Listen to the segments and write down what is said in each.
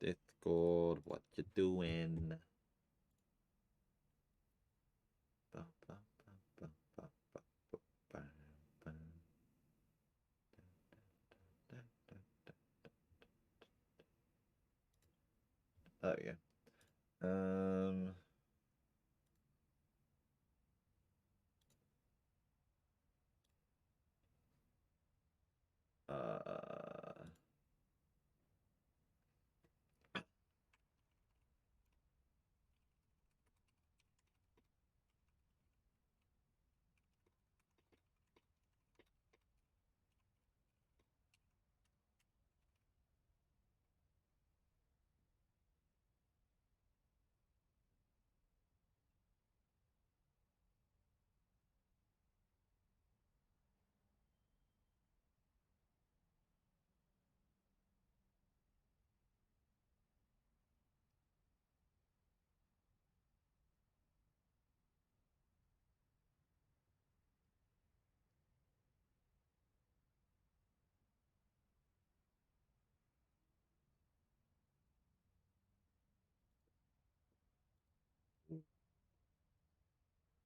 Discord, what you doing? Oh yeah.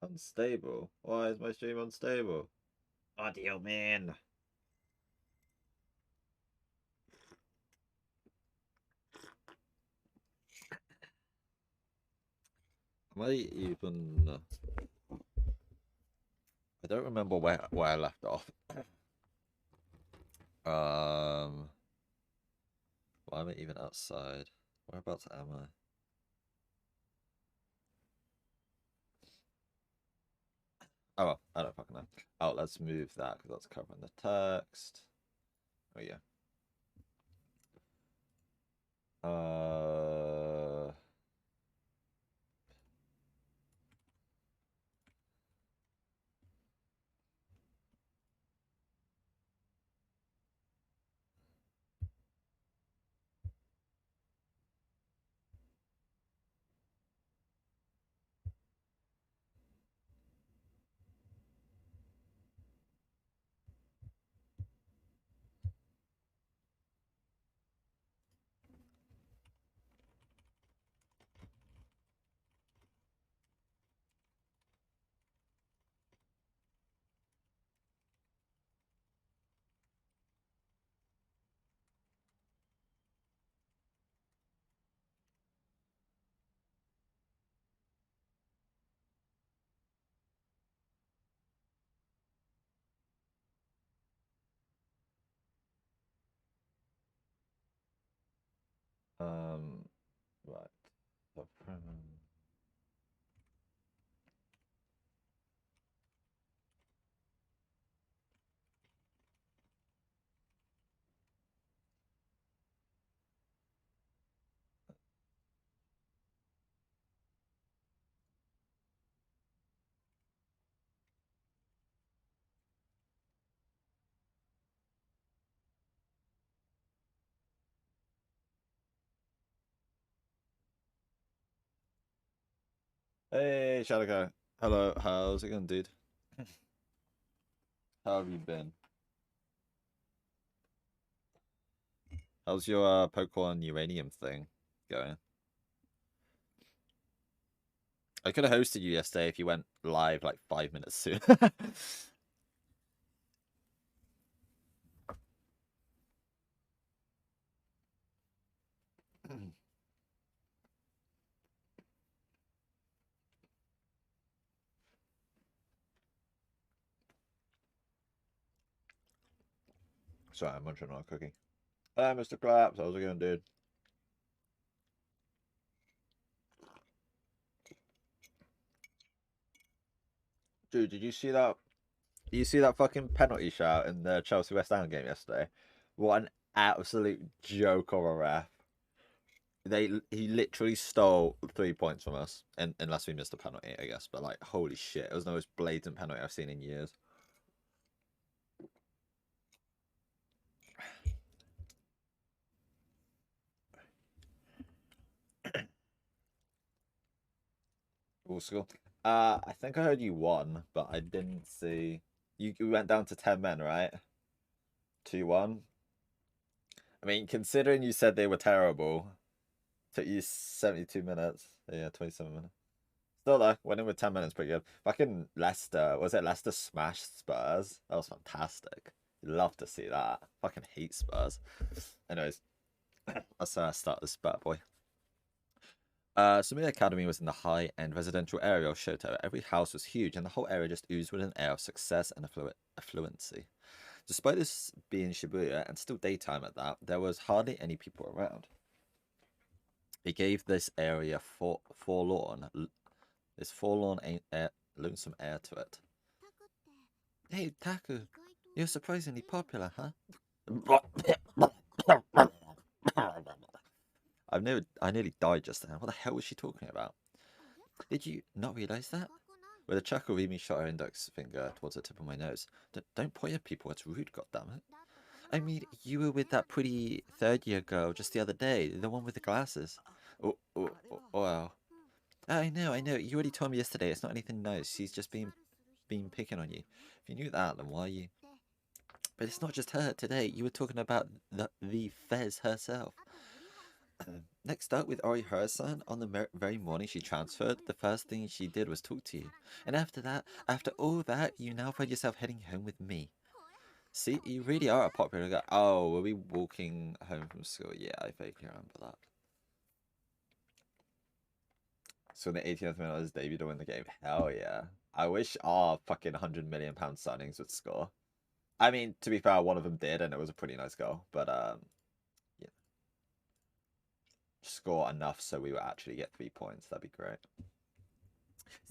Unstable? Why is my stream unstable? Audio man. Am I even? I don't remember where I left off. Why am I even outside? Whereabouts am I? Oh well, I don't fucking know. Oh, let's move that because that's covering the text. Oh yeah. Right. Hey, Shadowco. Hello, how's it going, dude? How have you been? How's your Pokemon Uranium thing going? I could have hosted you yesterday if you went live like 5 minutes soon. Sorry, I'm munching on a cookie. Hi, Mr. Claps. How's it going, dude? Dude, did you see that? You see that fucking penalty shout in the Chelsea West Ham game yesterday? What an absolute joke of a ref. He literally stole 3 points from us, and unless we missed a penalty, I guess. But like, holy shit, it was the most blatant penalty I've seen in years. All school. I think I heard you won, but I didn't see. You went down to 10 men, right? 2-1. I mean, considering you said they were terrible, Took you 72 minutes. Yeah, 27 minutes. Still though, went in with 10 minutes pretty good. Back in Leicester, was it Leicester smashed Spurs? That was fantastic. Love to see that. Fucking hate Spurs. Anyways, let's start this bad boy. Sumia Academy was in the high-end residential area of Shoto. Every house was huge, and the whole area just oozed with an air of success and affluency. Despite this being Shibuya, and still daytime at that, there was hardly any people around. It gave this area this forlorn, lonesome air to it. Hey, Taku, you're surprisingly popular, huh? I nearly died just then. What the hell was she talking about? Did you not realize that? With a chuckle, Rimi shot her index finger towards the tip of my nose. Don't point at people, it's rude, goddammit. I mean, you were with that pretty third-year girl just the other day, the one with the glasses. Wow. I know. You already told me yesterday. It's not anything nice. She's just been picking on you. If you knew that, then why are you? But it's not just her. Today, you were talking about the Fez herself. Next up, with Ori Harasan, on the very morning she transferred, the first thing she did was talk to you. And after all that, you now find yourself heading home with me. See, you really are a popular guy. Oh, were we walking home from school? Yeah, I vaguely remember that. So in the 18th minute of his debut to win the game. Hell yeah. I wish our fucking £100 million signings would score. I mean, to be fair, one of them did, and it was a pretty nice goal. But, yeah. Score enough so we would actually get 3 points. That'd be great.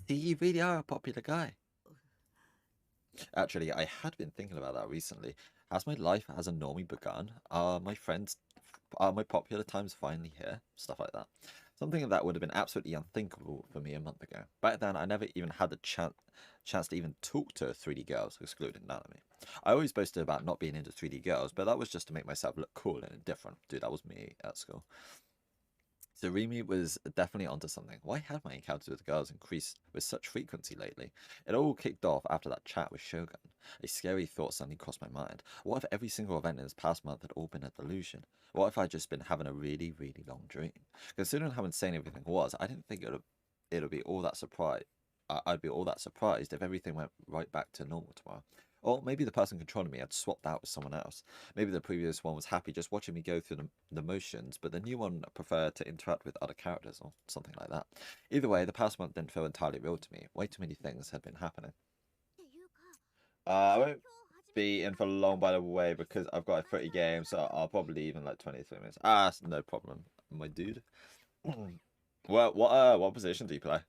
See, you really are a popular guy. Actually, I had been thinking about that recently. Has my life as a normie begun? Are my popular times finally here? Stuff like that. Something that would have been absolutely unthinkable for me a month ago. Back then, I never even had the chance to even talk to 3D girls, excluding Nanami. I always boasted about not being into 3D girls, but that was just to make myself look cool and different. Dude, that was me at school. So Rimi was definitely onto something. Why have my encounters with girls increased with such frequency lately? It all kicked off after that chat with Shogun. A scary thought suddenly crossed my mind. What if every single event in this past month had all been a delusion? What if I'd just been having a really, really long dream? Considering how insane everything was, I didn't think it'd be all that surprised. I'd be all that surprised if everything went right back to normal tomorrow. Or maybe the person controlling me had swapped out with someone else. Maybe the previous one was happy just watching me go through the motions, but the new one preferred to interact with other characters or something like that. Either way, the past month didn't feel entirely real to me. Way too many things had been happening. I won't be in for long, by the way, because I've got a 30 game, so I'll probably leave in like 23 minutes. No problem, my dude. Well, what position do you play?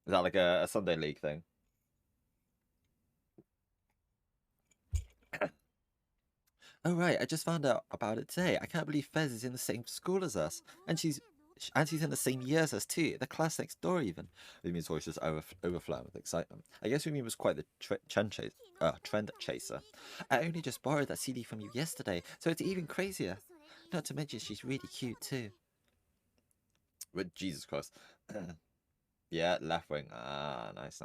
Is that like a Sunday league thing? Oh right, I just found out about it today. I can't believe Fez is in the same school as us, and she's in the same year as us too. The class next door even. Rumi's voice just overflowing with excitement. I guess Rumi was quite the trend chaser. I only just borrowed that CD from you yesterday, so it's even crazier. Not to mention she's really cute too. But Jesus Christ. Yeah, left wing. Ah, nice.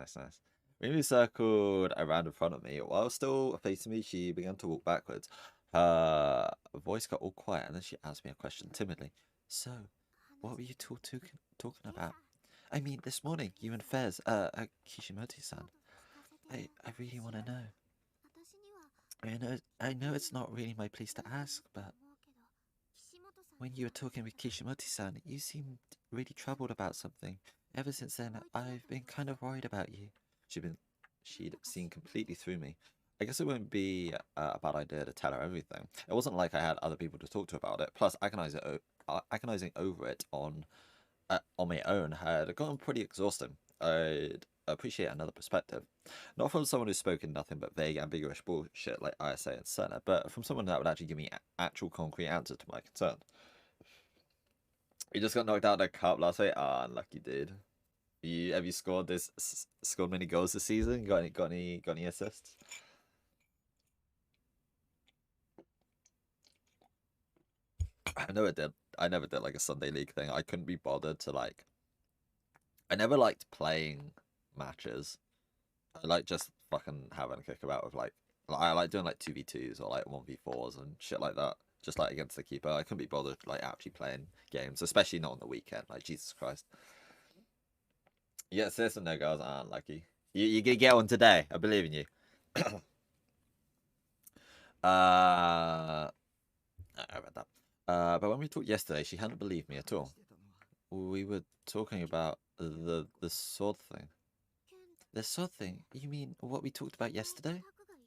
Rumi circled around in front of me. While still facing me, she began to walk backwards. Her voice got all quiet, and then she asked me a question timidly. So, what were you talking about? I mean, this morning, you and Fez, Kishimoto-san. I really want to know. I know it's not really my place to ask, but when you were talking with Kishimoto-san, you seemed really troubled about something. Ever since then, I've been kind of worried about you. She'd seen completely through me. I guess it wouldn't be a bad idea to tell her everything. It wasn't like I had other people to talk to about it. Plus, agonizing over it on my own had gotten pretty exhausting. I'd appreciate another perspective. Not from someone who's spoken nothing but vague, ambiguous bullshit like ISA and Senna, but from someone that would actually give me actual concrete answers to my concerns. You just got knocked out of the cup last week? Ah, unlucky dude. Have you scored many goals this season? Got any assists? I know it did. I never did like a Sunday league thing. I couldn't be bothered to like. I never liked playing matches. I like just fucking having a kick about with like I like doing like 2v2s or like 1v4s and shit like that. just like against the keeper. I couldn't be bothered like actually playing games, especially not on the weekend. Like Jesus Christ. Yes, sis and no girls aren't lucky. You can get one today. I believe in you. I read that. But when we talked yesterday, she hadn't believed me at all. We were talking about the sword thing. The sword thing? You mean what we talked about yesterday?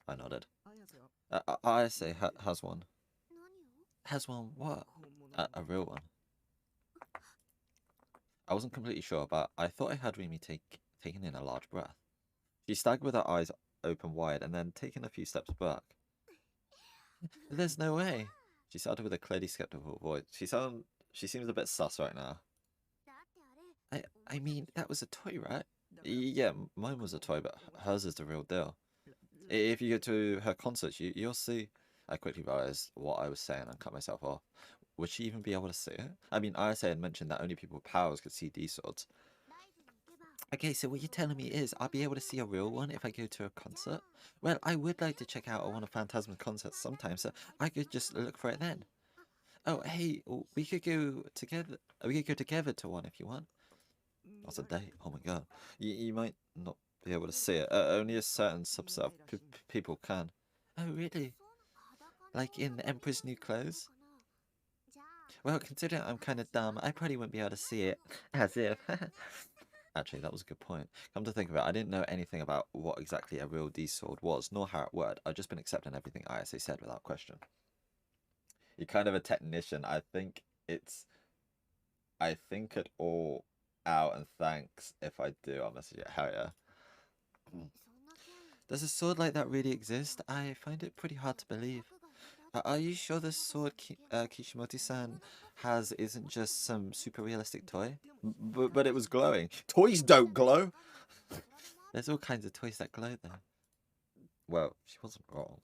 I nodded. I say has one. Has one what? A real one. I wasn't completely sure, but I thought I heard Rimi taking in a large breath. She staggered with her eyes open wide and then taken a few steps back. There's no way. She started with a clearly skeptical voice. She seems a bit sus right now. I mean, that was a toy, right? Yeah, mine was a toy, but hers is the real deal. If you go to her concerts, you'll see. I quickly realized what I was saying and cut myself off. Would she even be able to see it? I mean, ISA had mentioned that only people with powers could see these swords. Okay, so what you're telling me is I'll be able to see a real one if I go to a concert? Well, I would like to check out one of Phantasma's concerts sometime, so I could just look for it then. Oh, hey, we could go together. We could go together to one if you want. That's a date. Oh my god. You might not be able to see it. Only a certain subset of people can. Oh, really? Like in the Emperor's New Clothes? Well, considering I'm kind of dumb, I probably wouldn't be able to see it. As if. Actually, that was a good point. Come to think of it, I didn't know anything about what exactly a real D-sword was, nor how it worked. I'd just been accepting everything ISA said without question. You're kind of a technician. I think it all out, and thanks if I do. I'll message it. Hell yeah. Does a sword like that really exist? I find it pretty hard to believe. Are you sure this sword Kishimoto-san has isn't just some super realistic toy? But it was glowing. Toys don't glow! There's all kinds of toys that glow though. Well, she wasn't wrong.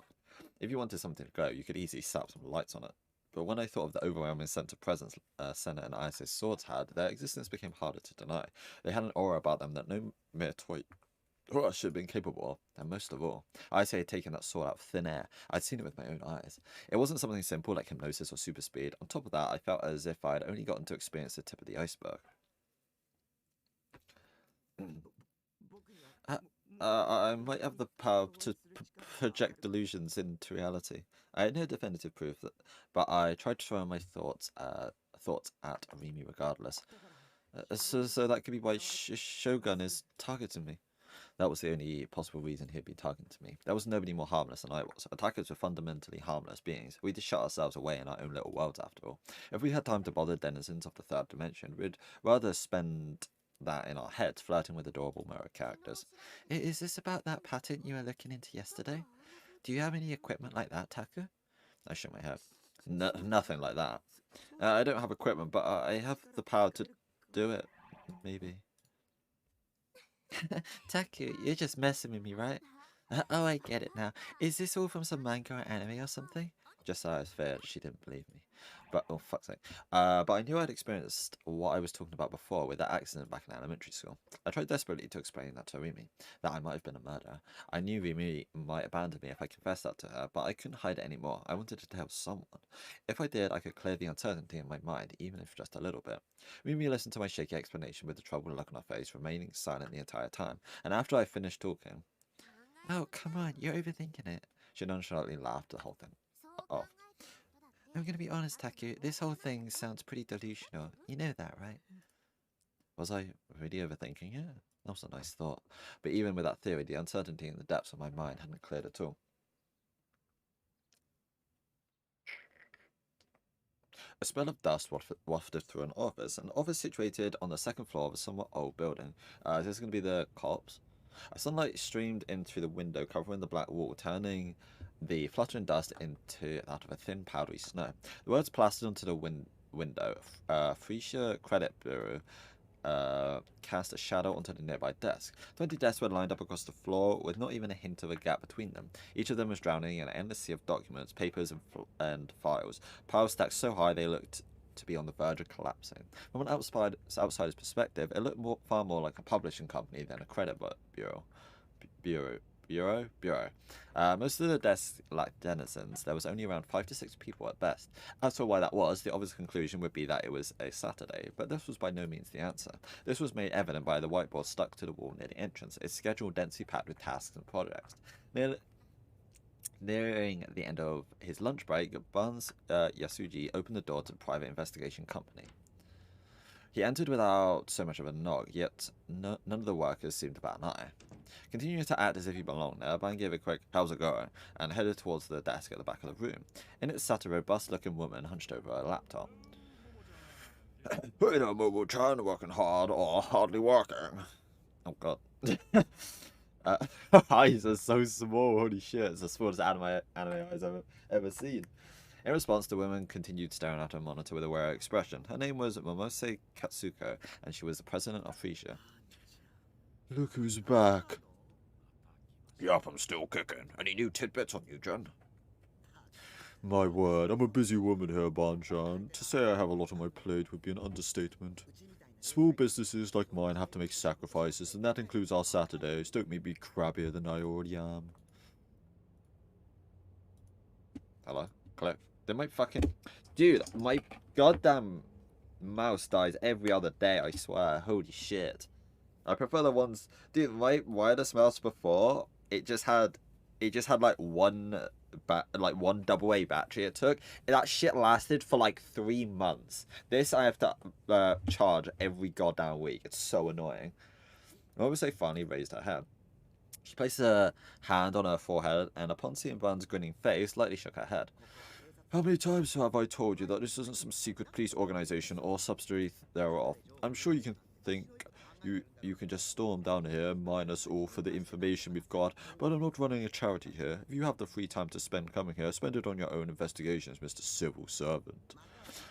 If you wanted something to glow, you could easily slap some lights on it. But when I thought of the overwhelming sense of presence Senna and ISA's swords had, their existence became harder to deny. They had an aura about them that no mere toy should have been capable of, and most of all, ISA had taken that sword out of thin air. I'd seen it with my own eyes. It wasn't something simple like hypnosis or super speed. On top of that, I felt as if I had only gotten to experience the tip of the iceberg. I might have the power to project delusions into reality. I had no definitive proof, but I tried to throw my thoughts at Rimi regardless. So that could be why Shogun is targeting me. That was the only possible reason he'd be targeting me. There was nobody more harmless than I was. Attackers were fundamentally harmless beings. We just shut ourselves away in our own little worlds after all. If we had time to bother denizens of the third dimension, we'd rather spend that in our heads, flirting with adorable mirror characters. Is this about that patent you were looking into yesterday? Do you have any equipment like that, Taku? I shook my head. Nothing like that. I don't have equipment, but I have the power to do it. Maybe. Taku, you're just messing with me, right? Oh, I get it now. Is this all from some manga or anime or something? Just so I was fair, she didn't believe me. But, oh, fuck's sake. But I knew I'd experienced what I was talking about before with that accident back in elementary school. I tried desperately to explain that to Rimi, that I might have been a murderer. I knew Rimi might abandon me if I confessed that to her, but I couldn't hide it anymore. I wanted to tell someone. If I did, I could clear the uncertainty in my mind, even if just a little bit. Rimi listened to my shaky explanation with a troubled look on her face, remaining silent the entire time. And after I finished talking, oh, come on, you're overthinking it. She nonchalantly laughed the whole thing off. I'm gonna be honest, Taku, this whole thing sounds pretty delusional. You know that, right? Was I really overthinking it? That was a nice thought. But even with that theory, the uncertainty in the depths of my mind hadn't cleared at all. A smell of dust wafted through an office situated on the second floor of a somewhat old building. Is this going to be the cops? Sunlight streamed in through the window, covering the black wall, turning the fluttering dust into that of a thin, powdery snow. The words plastered onto the window. Frisia Credit Bureau cast a shadow onto the nearby desk. 20 desks were lined up across the floor, with not even a hint of a gap between them. Each of them was drowning in an endless sea of documents, papers, and files, piles stacked so high they looked to be on the verge of collapsing. From an outsider's perspective, it looked far more like a publishing company than a credit bureau. Bureau? Most of the desks lacked denizens. There was only around 5 to 6 people at best. As for why that was, the obvious conclusion would be that it was a Saturday, but this was by no means the answer. This was made evident by the whiteboard stuck to the wall near the entrance, its schedule densely packed with tasks and projects. Nearing the end of his lunch break, Barnes Yasuji opened the door to the private investigation company. He entered without so much of a knock, yet none of the workers seemed to bat an eye. Continuing to act as if he belonged there, Ban gave a quick "how's it going?" and headed towards the desk at the back of the room. In it sat a robust-looking woman hunched over a laptop. "Hey there, Momo-chan, working hard or hardly working?" Oh god. Eyes are so small, holy shit, it's as small as anime eyes I've ever seen. In response, the woman continued staring at her monitor with a wary expression. Her name was Momose Katsuko, and she was the president of Frisia. "Look who's back." "Yup, I'm still kicking. Any new tidbits on you, Jen?" "My word, I'm a busy woman here, Ban-chan. To say I have a lot on my plate would be an understatement. Small businesses like mine have to make sacrifices, and that includes our Saturdays. Don't make me crabbier than I already am." Hello? Cliff? They might fucking... Dude, my goddamn mouse dies every other day, I swear. Holy shit. I prefer the ones... Dude, my wireless mouse before, it just had like one AA battery it took. That shit lasted for like 3 months. This I have to charge every goddamn week. It's so annoying. Momose finally raised her head. She placed her hand on her forehead, and upon seeing Bun's grinning face, lightly shook her head. "How many times have I told you that this isn't some secret police organization or subsidiary thereof? I'm sure you can think you can just storm down here and mine us all for the information we've got, but I'm not running a charity here. If you have the free time to spend coming here, spend it on your own investigations, Mr. Civil Servant.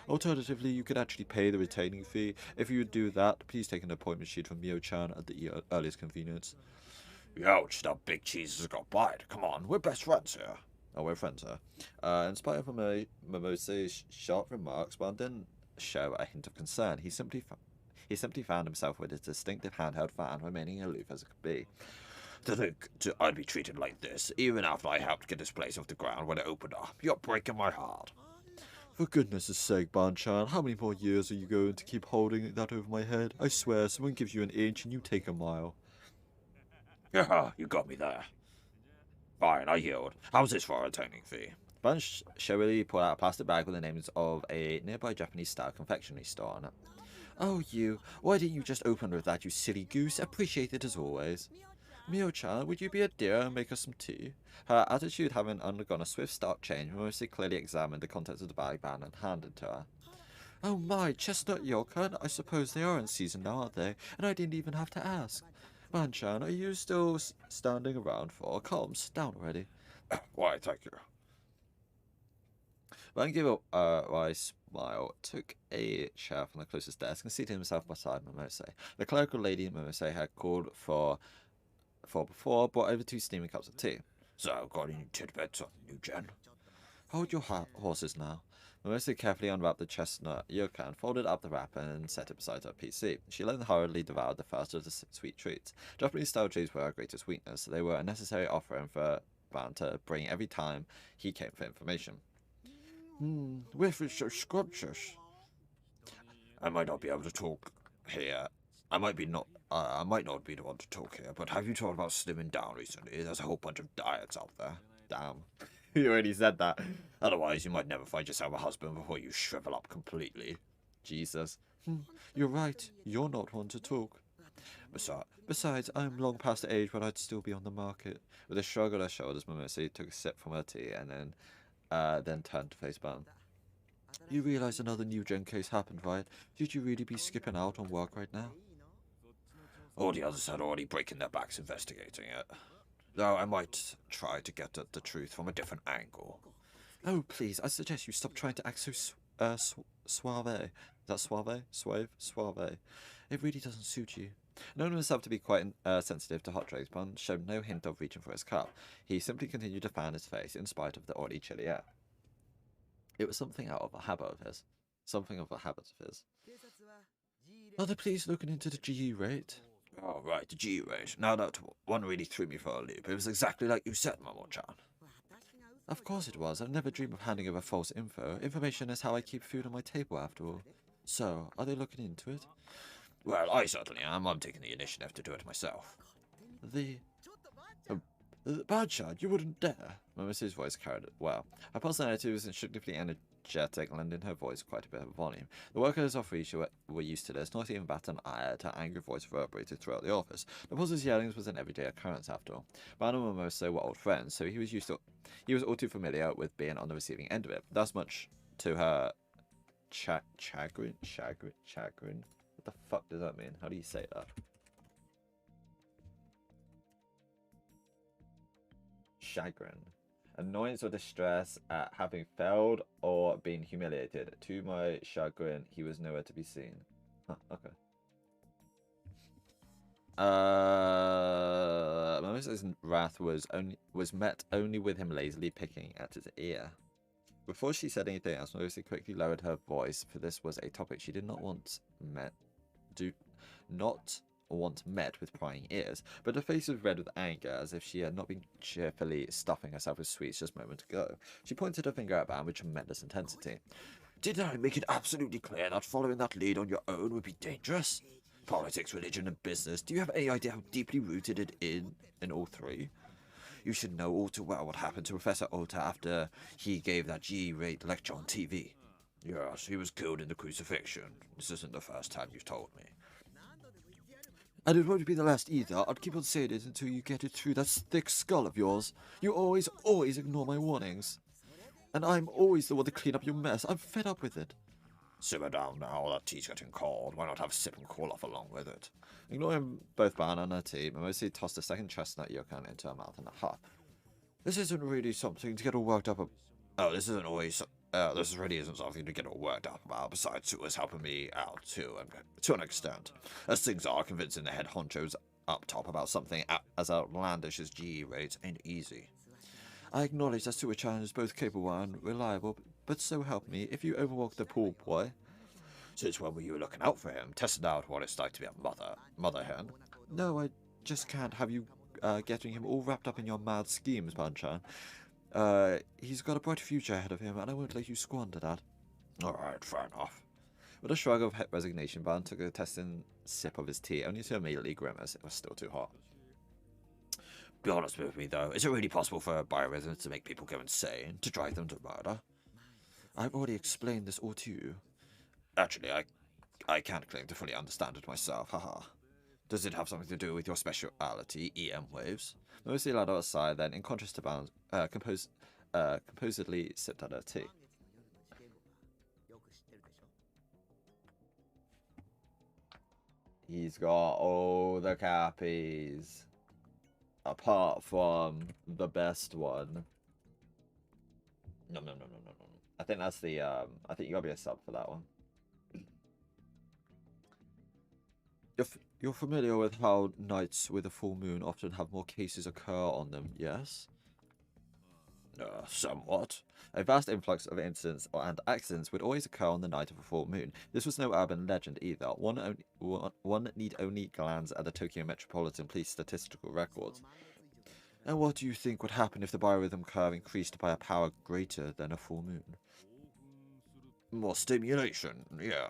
Alternatively, you could actually pay the retaining fee. If you would do that, please take an appointment sheet from Mio-chan at the earliest convenience." "Ouch, that big cheese has got bite. Come on, we're best friends here." Oh, we're friends here. In spite of Momose's sharp remarks, Ban didn't show a hint of concern. He simply found himself with his distinctive handheld fan remaining aloof as it could be. "To think I'd be treated like this, even after I helped get this place off the ground when it opened up. You're breaking my heart." "For goodness' sake, Ban-chan, how many more years are you going to keep holding that over my head? I swear, someone gives you an inch and you take a mile." "Yeah, you got me there. Fine, I yield. How's this for a retaining fee?" Ban showily pulled out a plastic bag with the names of a nearby Japanese-style confectionery store on it. "Oh, you. Why didn't you just open with that, you silly goose? Appreciate it as always." "Mio-chan, would you be a dear and make us some tea?" Her attitude having undergone a swift stark change, Mostly clearly examined the contents of the bag Ban had handed to her. "Oh my, chestnut yogurt? I suppose they are in season now, aren't they? And I didn't even have to ask. Ban-chan, are you still standing around for? Calm, sit down already." "Why, thank you." Ban gave a wry smile, took a chair from the closest desk, and seated himself beside Momose. The clerical lady Momose had called for before brought over 2 steaming cups of tea. "So, got any tidbits on you, Jen?" "Hold your horses now." Momose carefully unwrapped the chestnut yogurt and folded up the wrapper and set it beside her PC. She then hurriedly devoured the first of the sweet treats. Japanese-style treats were her greatest weakness. They were a necessary offering for Ban to bring every time he came for information. "With is so scrumptious." "I might not be able to talk here. I might not be the one to talk here, but have you thought about slimming down recently? There's a whole bunch of diets out there." Damn. You already said that. "Otherwise, you might never find yourself a husband before you shrivel up completely." Jesus. "You're right. You're not one to talk. Besides, I'm long past the age when I'd still be on the market." With a shrug on her shoulders, Momose took a sip from her tea and then turned to face Ban. "You realize another new gen case happened, right? Should you really be skipping out on work right now?" "All the others had already breaking their backs investigating it. Though I might try to get at the truth from a different angle." "Oh, please, I suggest you stop trying to act so suave. Is that suave? Suave. It really doesn't suit you." Knowing himself to be quite sensitive to hot drinks, Ban showed no hint of reaching for his cup. He simply continued to fan his face in spite of the already chilly air. It was something of a habit of his. "Are the police looking into the GE rate?" Oh, right, the G rate. Now that one really threw me for a loop. It was exactly like you said, Momo-chan. Of course it was. I've never dreamed of handing over false info. Information is how I keep food on my table, after all. So, are they looking into it? Well, I certainly am. I'm taking the initiative to do it myself. The... Badshad, you wouldn't dare. Momo's voice carried it well. Her personality was instinctively energetic, lending her voice quite a bit of volume. The workers of Risha were used to this, not even bat an eye at her angry voice reverberated throughout the office. The boss's yellings was an everyday occurrence, after all. Ban and Momoso were old friends, so he was all too familiar with being on the receiving end of it. Thus much to her chagrin? What the fuck does that mean? How do you say that? Chagrin. Annoyance or distress at having failed or been humiliated. To my chagrin, he was nowhere to be seen. Huh, okay. Moses' wrath was met only with him lazily picking at his ear. Before she said anything else, Moses quickly lowered her voice, for this was a topic she did not want met with prying ears, but her face was red with anger, as if she had not been cheerfully stuffing herself with sweets just a moment ago. She pointed her finger at Ban with tremendous intensity. Did I make it absolutely clear that following that lead on your own would be dangerous? Politics, religion, and business. Do you have any idea how deeply rooted it in all three? You should know all too well what happened to Professor Ota after he gave that G-rate lecture on TV. Yes, he was killed in the crucifixion. This isn't the first time you've told me. And it won't be the last either. I'll keep on saying it until you get it through that thick skull of yours. You always ignore my warnings. And I'm always the one to clean up your mess. I'm fed up with it. Simmer down now, that tea's getting cold. Why not have a sip and cool off along with it? Ignoring both Ban and her tea, Mimosi tossed a second chestnut yokan into her mouth in a huff. This isn't really something to get all worked up about. Oh, this really isn't something to get all worked up about. Besides, it was helping me out too, and to an extent. As things are, convincing the head honchos up top about something as outlandish as GE rates ain't easy. I acknowledge that Suichan is both capable and reliable, but so help me, if you overwalk the pool boy. Since when were you looking out for him? Testing out what it's like to be a mother hen? No, I just can't have you getting him all wrapped up in your mad schemes, Banchan. He's got a bright future ahead of him, and I won't let you squander that. Alright, fair enough. With a shrug of resignation, Ban took a testing sip of his tea, only to immediately grimace. It was still too hot. Be honest with me, though. Is it really possible for biorhythms to make people go insane? To drive them to murder? I've already explained this all to you. Actually, I can't claim to fully understand it myself, haha. Does it have something to do with your speciality, EM waves? Mostly allowed her aside, then, in contrast to Ban, composedly sipped at her tea. He's got all the cappies. Apart from the best one. No. I think that's the, I think you gotta be a sub for that one. You're familiar with how nights with a full moon often have more cases occur on them, yes? Somewhat. A vast influx of incidents and accidents would always occur on the night of a full moon. This was no urban legend either. One need only glance at the Tokyo Metropolitan Police statistical records. And what do you think would happen if the biorhythm curve increased by a power greater than a full moon? More stimulation, yeah.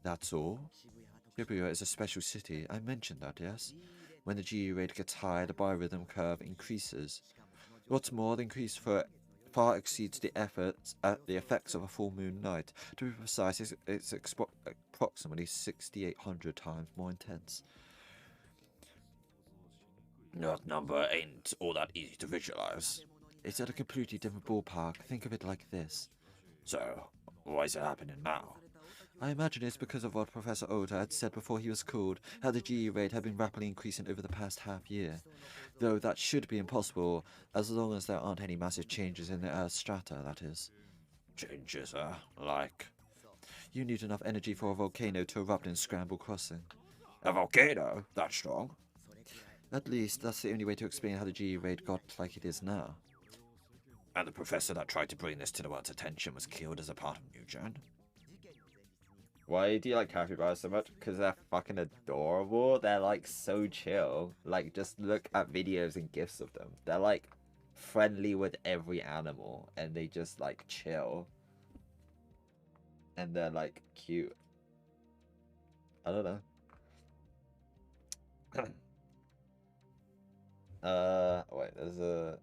That's all? Shibuya is a special city. I mentioned that, yes? When the GE rate gets high, the biorhythm curve increases. What's more, the increase far exceeds the effects of a full moon night. To be precise, it's approximately 6,800 times more intense. That number ain't all that easy to visualize. It's at a completely different ballpark. Think of it like this. So, why is it happening now? I imagine it's because of what Professor Ota had said before he was called, how the GE rate had been rapidly increasing over the past half year. Though that should be impossible, as long as there aren't any massive changes in the Earth's strata, that is. Changes, like? You need enough energy for a volcano to erupt in Scramble Crossing. A volcano? That strong? At least, that's the only way to explain how the GE rate got like it is now. And the professor that tried to bring this to the world's attention was killed as a part of New Gen? Why do you like capybaras so much? Because they're fucking adorable. They're like so chill. Like, just look at videos and gifs of them. They're like friendly with every animal, and they just like chill. And they're like cute. I don't know. Wait, there's a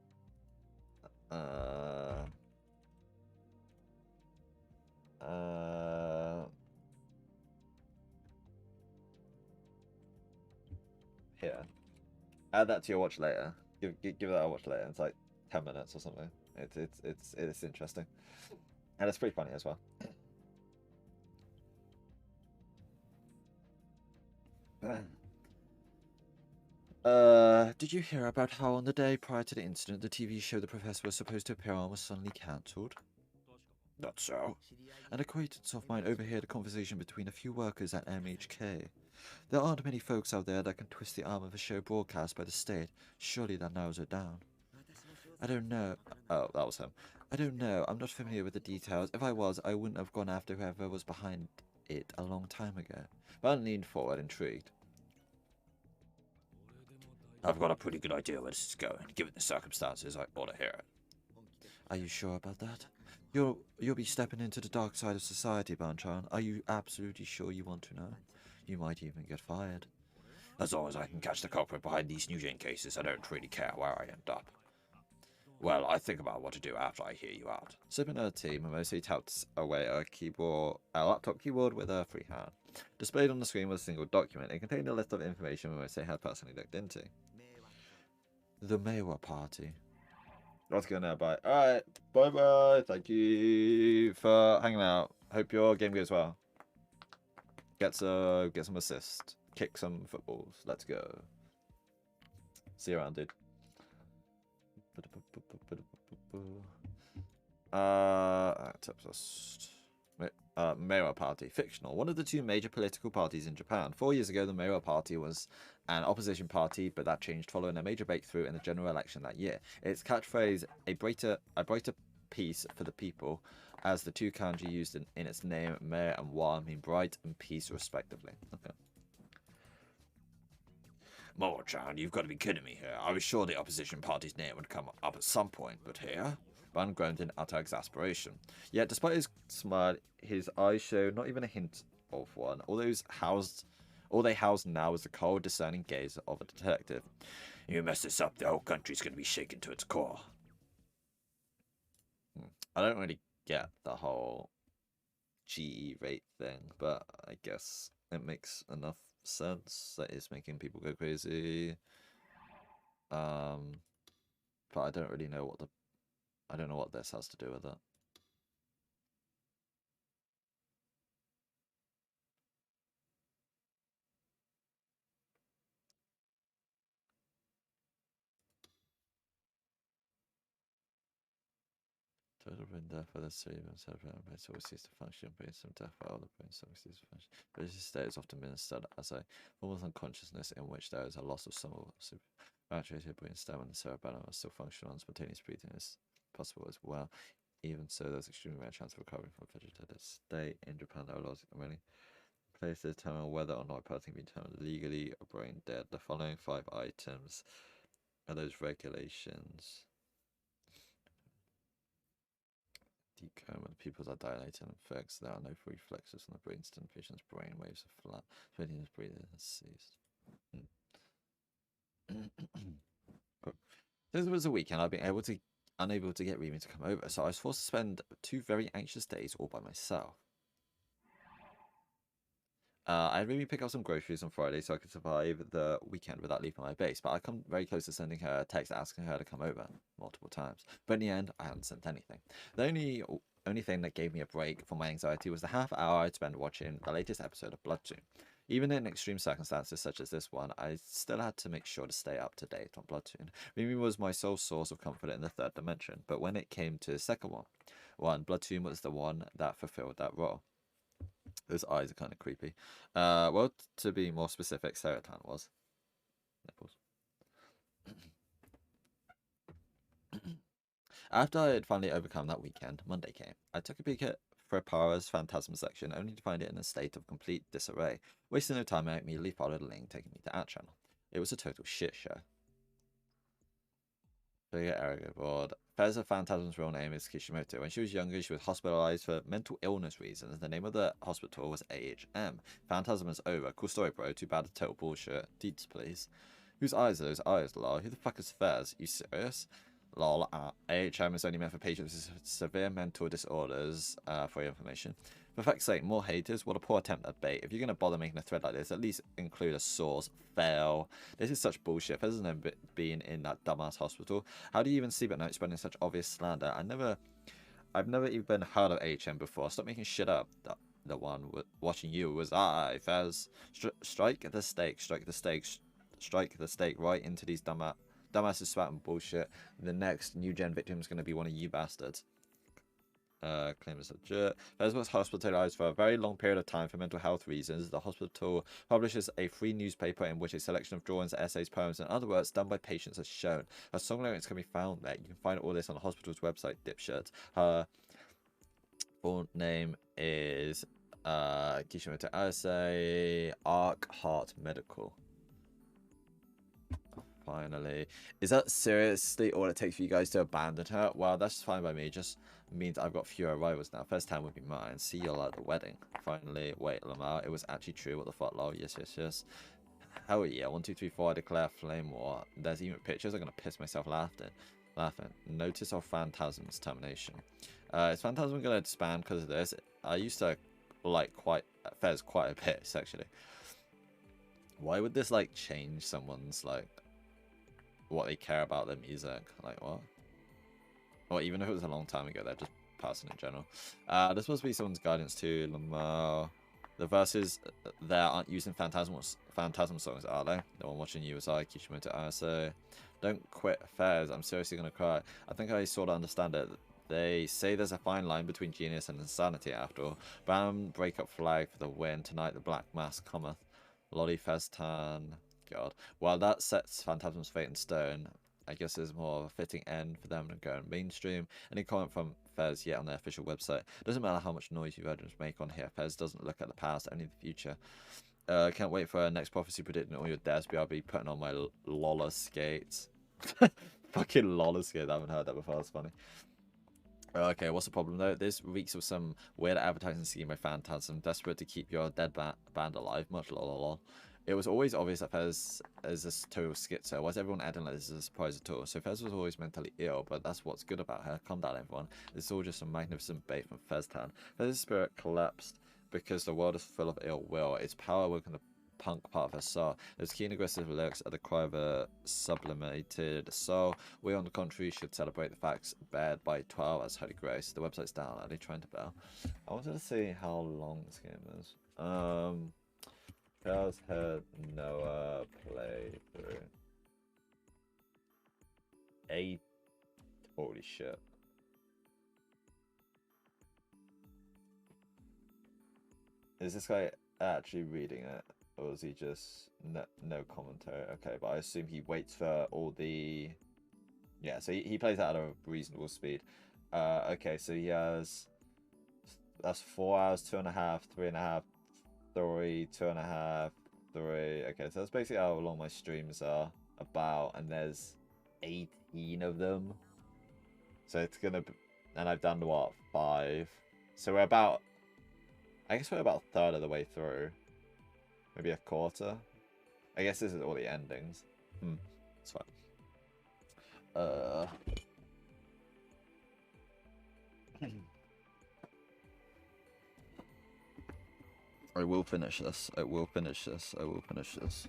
here. Add that to your watch later. Give that a watch later. It's like 10 minutes or something. It's interesting, and it's pretty funny as well. Did you hear about how on the day prior to the incident, the TV show the professor was supposed to appear on was suddenly cancelled? Not so. An acquaintance of mine overheard a conversation between a few workers at MHK. There aren't many folks out there that can twist the arm of a show broadcast by the state. Surely that narrows it down. I don't know. Oh, that was him. I don't know. I'm not familiar with the details. If I was, I wouldn't have gone after whoever was behind it a long time ago. But I leaned forward, intrigued. I've got a pretty good idea where this is going. Given the circumstances, I ought to hear it. Are you sure about that? You'll be stepping into the dark side of society, Banchan. Are you absolutely sure you want to know? You might even get fired. As long as I can catch the culprit behind these New Gen cases, I don't really care where I end up. Well, I think about what to do after I hear you out. Sipping her tea, Mimosi taps away a laptop keyboard with her free hand. Displayed on the screen was a single document. It contained a list of information Mimosi had personally looked into. The Mewa Party. Let's go now, bye. Alright, bye-bye. Thank you for hanging out. Hope your game goes well. Get some assists. Kick some footballs. Let's go. See you around, dude. Mewa Party. Fictional. One of the two major political parties in Japan. 4 years ago, the Mewa Party was an opposition party, but that changed following a major breakthrough in the general election that year. Its catchphrase, a brighter peace for the people, as the two kanji used in its name, Me and Wa, mean bright and peace, respectively. Okay. Momo-chan, you've got to be kidding me here. I was sure the opposition party's name would come up at some point, but here? Ban groaned in utter exasperation. Yet, despite his smile, his eyes showed not even a hint of one. All they housed now was the cold, discerning gaze of a detective. You mess this up, the whole country's going to be shaken to its core. I don't really get the whole GE rate thing, but I guess it makes enough sense that it's making people go crazy. But I don't really know I don't know what this has to do with it. Total brain death for the cerebral brain so cease to function, brain some death for other brain so cease to function. But this state is often been studied as a form of unconsciousness in which there is a loss of some of the actuated brain stem and the cerebellum is still functional and spontaneous breathing is possible as well. Even so, there's extremely rare chance of recovering from a vegetative state. In Japan, there are laws in many places to determine whether or not a person can be determined legally or brain dead. The following 5 items are those regulations. Decode when pupils are dilated and fixed, there are no reflexes on the brainstem. Patient's brain waves are flat. Patient's breathing has ceased. This was a weekend I've been unable to get Remy to come over, so I was forced to spend 2 very anxious days all by myself. I had Remy pick up some groceries on Friday so I could survive the weekend without leaving my base, but I come very close to sending her a text asking her to come over multiple times. But in the end, I hadn't sent anything. The only thing that gave me a break from my anxiety was the half hour I'd spent watching the latest episode of Bloodstream. Even in extreme circumstances such as this one, I still had to make sure to stay up to date on Bloodstream. Remy was my sole source of comfort in the third dimension, but when it came to the second one, Bloodstream was the one that fulfilled that role. Those eyes are kind of creepy. Well, to be more specific, Serotan was. Nipples. After I had finally overcome that weekend, Monday came. I took a peek at for Apara's Phantasm section, only to find it in a state of complete disarray. Wasting no time, I immediately followed a link taking me to our channel. It was a total shit show. Trigger error board. Fez Phantasm's real name is Kishimoto. When she was younger, she was hospitalized for mental illness reasons. The name of the hospital was AHM. Phantasm is over. Cool story, bro. Too bad it's total bullshit. Deets, please. Whose eyes are those eyes, lol? Who the fuck is Fez? You serious? Lol. AHM is only meant for patients with severe mental disorders, for your information. For fuck's sake, more haters? What a poor attempt at bait. If you're going to bother making a thread like this, at least include a source. Fail. This is such bullshit. Fez hasn't been in that dumbass hospital. How do you even sleep at night spreading such obvious slander? I've never even heard of HM before. Stop making shit up. The one watching you was I, Fez. Strike the stake. Strike the stake. Strike the stake right into these dumbasses spouting bullshit. The next new gen victim is going to be one of you bastards. Claim as legit. Fez was hospitalized for a very long period of time for mental health reasons. The hospital publishes a free newspaper in which a selection of drawings, essays, poems, and other works done by patients is shown. Her song lyrics can be found there. You can find all this on the hospital's website, dipshit. Her full name is Kishimoto Arase Arc Heart Medical. Finally. Is that seriously all it takes for you guys to abandon her? Well, that's fine by me. Just means I've got fewer rivals now. First time would be mine. See you all at the wedding. Finally. Wait, Lamar. It was actually true. What the fuck, lol? Yes, yes, yes. Hell yeah. 1, 2, 3, 4. I declare flame war. There's even pictures. I'm going to piss myself laughing. Notice of Phantasm's termination. Is Phantasm going to spam because of this? I used to like Fez quite a bit, actually. Why would this like change someone's like what they care about their music? Like what? Or even if it was a long time ago, they're just passing in general. This must be someone's guidance to Lamar. The verses there aren't using Phantasm songs, are they? The one watching you was I, Kishimoto Arase. Don't quit Fez. I'm seriously gonna cry. I think I sort of understand it. They say there's a fine line between genius and insanity after all. Bam, breakup flag for the win. Tonight the black mask cometh. Lolly Festan. God. Well, that sets Phantasm's fate in stone. I guess there's more of a fitting end for them to go mainstream. Any comment from Fez yet on their official website? Doesn't matter how much noise you urgents make on here. Fez doesn't look at the past, only the future. Can't wait for our next prophecy predicting all your deaths. I'll be putting on my Lola skates. Fucking Lola skates. I haven't heard that before. That's funny. Okay, what's the problem though? This reeks of some weird advertising scheme by Phantasm, desperate to keep your dead band alive. Much lol. It was always obvious that Fez is a total schizo. Why is everyone acting like this is a surprise at all? So Fez was always mentally ill, but that's what's good about her. Calm down, everyone. It's all just a magnificent bait from Feztown. Fez's spirit collapsed because the world is full of ill will. Its power woke in the punk part of her soul. Those keen aggressive lyrics are the cry of a sublimated soul. We, on the contrary, should celebrate the facts bared by 12 as Holy Grace. The website's down. Are they trying to bail? I wanted to see how long this game is. Charles had Noah play through. Holy shit. Is this guy actually reading it? Or is he just no commentary? Okay, but I assume he waits for all the... Yeah, so he plays that at a reasonable speed. Okay, so he has... That's 4 hours, 2.5, 3.5, 3, 2.5, 3. Okay, so that's basically how long my streams are about, and there's 18 of them. So it's gonna be, and I've done what, 5. So we're about, I guess we're about a third of the way through. Maybe a quarter. I guess this is all the endings. It's fine. I will finish this. I will finish this. I will finish this.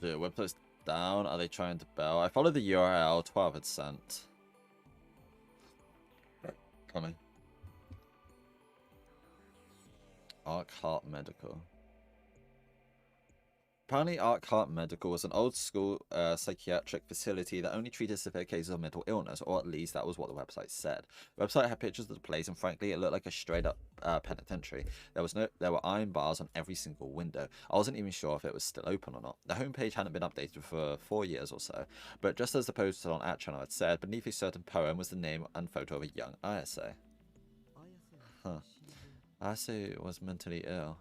Website's down. Are they trying to bail? I followed the URL 12 had sent. Coming. Arc Heart Medical. Apparently, Art Medical was an old school psychiatric facility that only treated severe cases of mental illness, or at least that was what the website said. The website had pictures of the place, and frankly, it looked like a straight up penitentiary. There were iron bars on every single window. I wasn't even sure if it was still open or not. The homepage hadn't been updated for 4 years or so, but just as the post on At Channel had said, beneath a certain poem was the name and photo of a young Ayase. Huh. Ayase was mentally ill.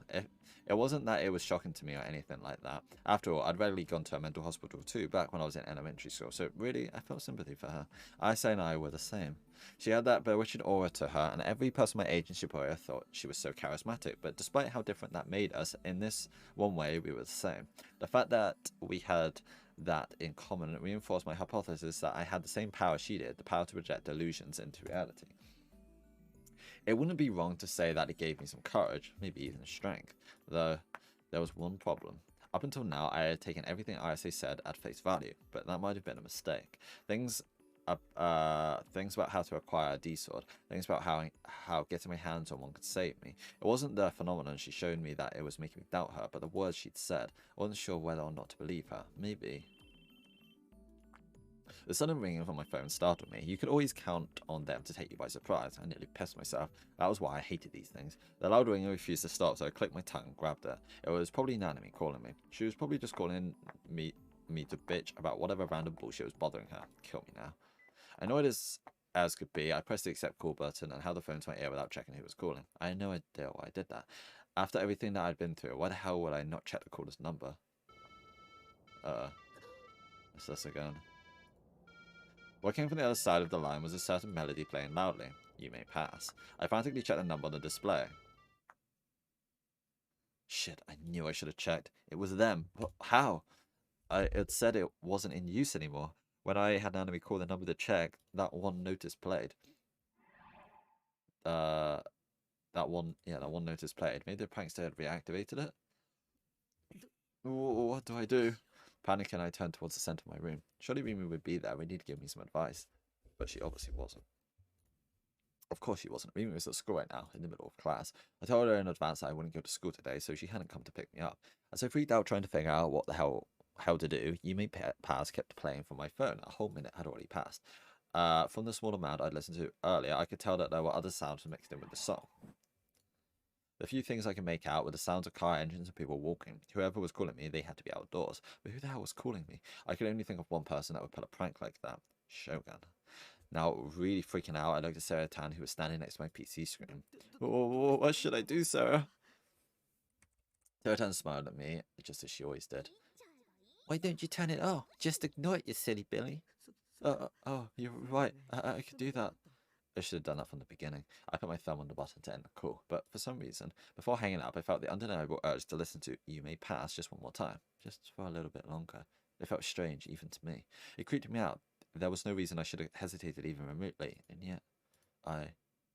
It wasn't that it was shocking to me or anything like that. After all, I'd regularly gone to a mental hospital too back when I was in elementary school, so really, I felt sympathy for her. Ayase and I were the same. She had that bewitching aura to her, and every person my age in Shibuya thought she was so charismatic, but despite how different that made us, in this one way, we were the same. The fact that we had that in common reinforced my hypothesis that I had the same power she did, the power to project illusions into reality. It wouldn't be wrong to say that it gave me some courage, maybe even strength, though there was one problem. Up until now, I had taken everything ISA said at face value, but that might have been a mistake. Things about how to acquire a D-sword, things about how getting my hands on one could save me. It wasn't the phenomenon she showed me that it was making me doubt her, but the words she'd said. I wasn't sure whether or not to believe her. Maybe. The sudden ringing from my phone startled me. You could always count on them to take you by surprise. I nearly pissed myself. That was why I hated these things. The loud ringing refused to stop, so I clicked my tongue and grabbed it. It was probably Nanami calling me. She was probably just calling me to bitch about whatever random bullshit was bothering her. Kill me now. Annoyed as could be, I pressed the accept call button and held the phone to my ear without checking who was calling. I had no idea why I did that. After everything that I'd been through, why the hell would I not check the caller's number? What's this again? What came from the other side of the line was a certain melody playing loudly. You may pass. I frantically checked the number on the display. Shit, I knew I should have checked. It was them. But how? It said it wasn't in use anymore. When I had an enemy call the number to check, that one notice played. That one notice played. Maybe the prankster had reactivated it? What do I do? Panicking, I turned towards the center of my room. Surely Rimi would be there. We need to give me some advice. But she obviously wasn't. Of course she wasn't. Rimi was at school right now, in the middle of class. I told her in advance that I wouldn't go to school today, so she hadn't come to pick me up. As I freaked out trying to figure out what the hell to do, You May Pass kept playing from my phone. A whole minute had already passed. From the small amount I'd listened to earlier, I could tell that there were other sounds mixed in with the song. The few things I could make out were the sounds of car engines and people walking. Whoever was calling me, they had to be outdoors. But who the hell was calling me? I could only think of one person that would pull a prank like that. Shogun. Now, really freaking out, I looked at Sarah Tan, who was standing next to my PC screen. Oh, what should I do, Sarah? Sarah Tan smiled at me, just as she always did. Why don't you turn it off? Just ignore it, you silly Billy. Oh, you're right. I could do that. I should have done that from the beginning. I put my thumb on the button to end the call, but for some reason, before hanging up, I felt the undeniable urge to listen to You May Pass just one more time, just for a little bit longer. It felt strange, even to me. It creeped me out. There was no reason I should have hesitated even remotely, and yet I,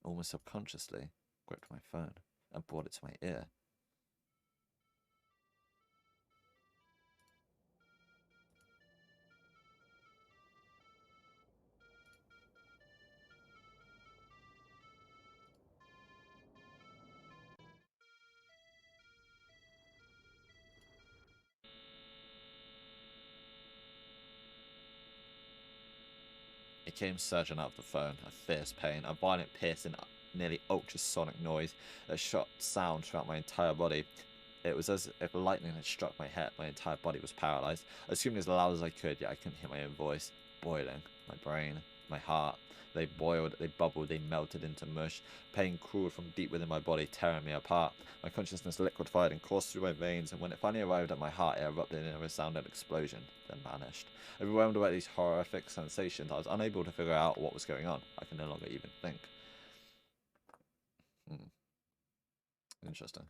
almost subconsciously, gripped my phone and brought it to my ear. It came surging out of the phone, a fierce pain, a violent piercing, nearly ultrasonic noise that shot sound throughout my entire body. It was as if lightning had struck my head. My entire body was paralyzed. I screamed as loud as I could, yet I couldn't hear my own voice. Boiling. My brain, my heart. They boiled, they bubbled, they melted into mush. Pain crawled from deep within my body, tearing me apart. My consciousness liquefied and coursed through my veins, and when it finally arrived at my heart, it erupted in a resounding explosion, then vanished. Overwhelmed by these horrific sensations, I was unable to figure out what was going on. I could no longer even think. Interesting.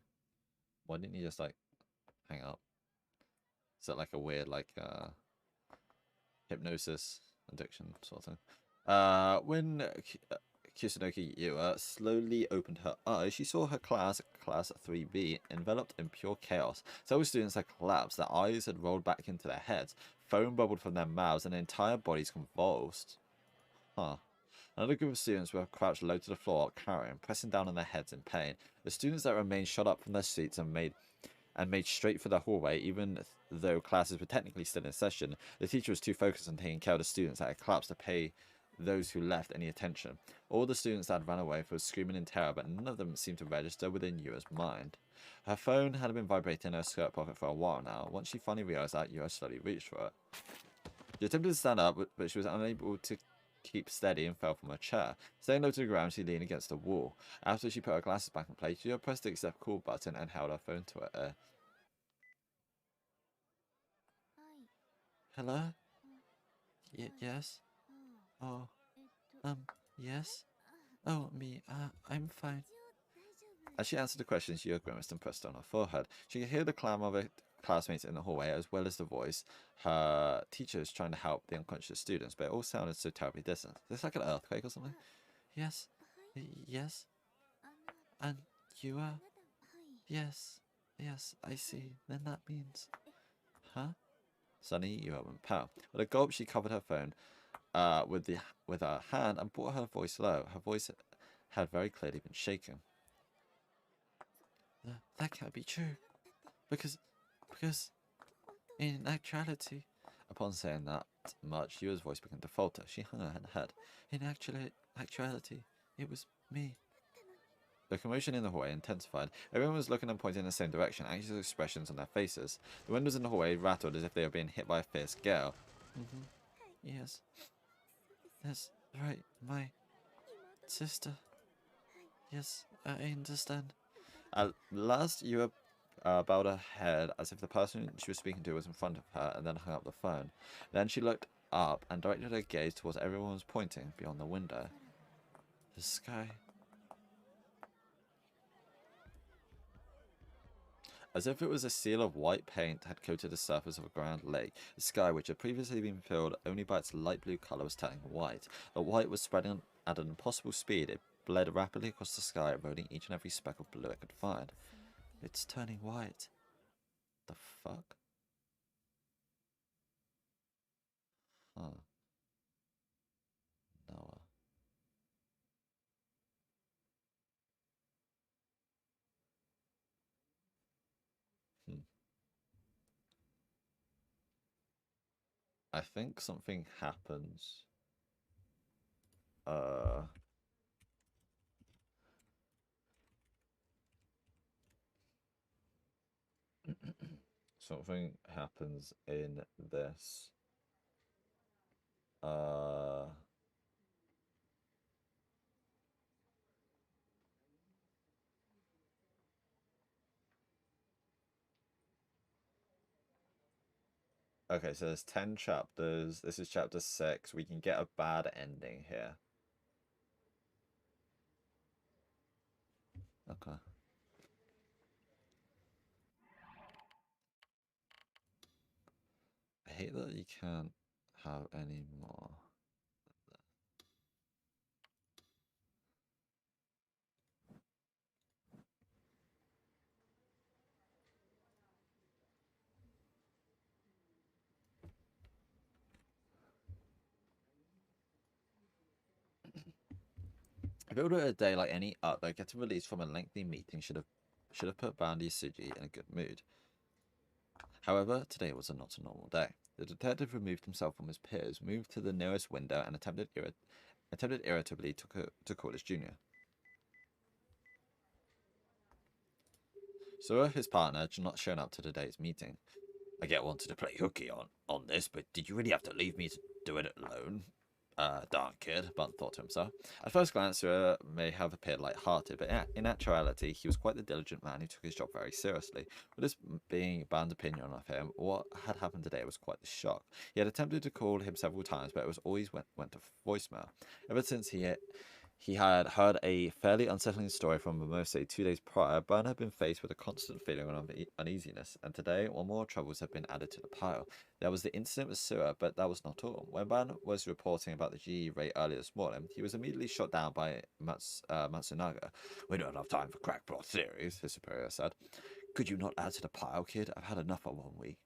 Why didn't you just, like, hang up? Is that like a weird, like, hypnosis addiction sort of thing? When Kusunoki Yua slowly opened her eyes, she saw her class 3B, enveloped in pure chaos. Several students had collapsed, their eyes had rolled back into their heads, foam bubbled from their mouths, and their entire bodies convulsed. Huh. Another group of students were crouched low to the floor, cowering, pressing down on their heads in pain. The students that remained shot up from their seats and made and made straight for the hallway. Even though classes were technically still in session, the teacher was too focused on taking care of the students that had collapsed to pay those who left any attention. All the students that had run away were screaming in terror, but none of them seemed to register within Yura's mind. Her phone had been vibrating in her skirt pocket for a while now. Once she finally realized that, Yura slowly reached for it. She attempted to stand up, but she was unable to keep steady and fell from her chair. Staying low to the ground, she leaned against the wall. After she put her glasses back in place, she pressed the accept call button and held her phone to her ear. Hello? Yes? Oh, yes? Oh, me, I'm fine. As she answered the question, she grimaced and pressed on her forehead. She could hear the clamor of her classmates in the hallway, as well as the voice her teachers trying to help the unconscious students, but it all sounded so terribly distant. Is this like an earthquake or something? Yes. Yes. And you are? Yes. Yes, I see. Then that means... Huh? Suddenly, you went pale. With a gulp, she covered her phone with her hand and brought her voice low. Her voice had very clearly been shaken. That can't be true. Because in actuality... Upon saying that much, Yua's voice began to falter. She hung her head. In actuality, it was me. The commotion in the hallway intensified. Everyone was looking and pointing in the same direction, anxious expressions on their faces. The windows in the hallway rattled as if they were being hit by a fierce gale. Yes. That's right, my sister. Yes, I understand. At last, Yua bowed her head as if the person she was speaking to was in front of her, and then hung up the phone. Then she looked up and directed her gaze towards everyone was pointing beyond the window. The sky. As if it was a seal of white paint had coated the surface of a grand lake, the sky, which had previously been filled only by its light blue colour, was turning white. The white was spreading at an impossible speed. It bled rapidly across the sky, eroding each and every speck of blue it could find. It's turning white. The fuck? Huh. Noah. I think something happens. Something happens in this. Okay, so there's 10 chapters. This is chapter 6. We can get a bad ending here. Okay. I hate that you can't have any more. If it were a day like any other, getting released from a lengthy meeting should have put Bandy Suji in a good mood. However, today was not a normal day. The detective removed himself from his peers, moved to the nearest window, and attempted irritably to call his junior. Sura, his partner, had not shown up to today's meeting. I get wanted to play hooky on this, but did you really have to leave me to do it alone? Darn kid, Bunt thought to himself. At first glance, Sura may have appeared light-hearted, but in actuality, he was quite the diligent man who took his job very seriously. With this being Bunt's opinion of him, what had happened today was quite the shock. He had attempted to call him several times, but it was always went to voicemail. Ever since he had heard a fairly unsettling story from Mimose 2 days prior. Burn had been faced with a constant feeling of uneasiness, and today, one more troubles had been added to the pile. There was the incident with Sura, but that was not all. When Burn was reporting about the GE rate earlier this morning, he was immediately shot down by Matsunaga. We don't have time for crackpot theories, his superior said. Could you not add to the pile, kid? I've had enough of 1 week.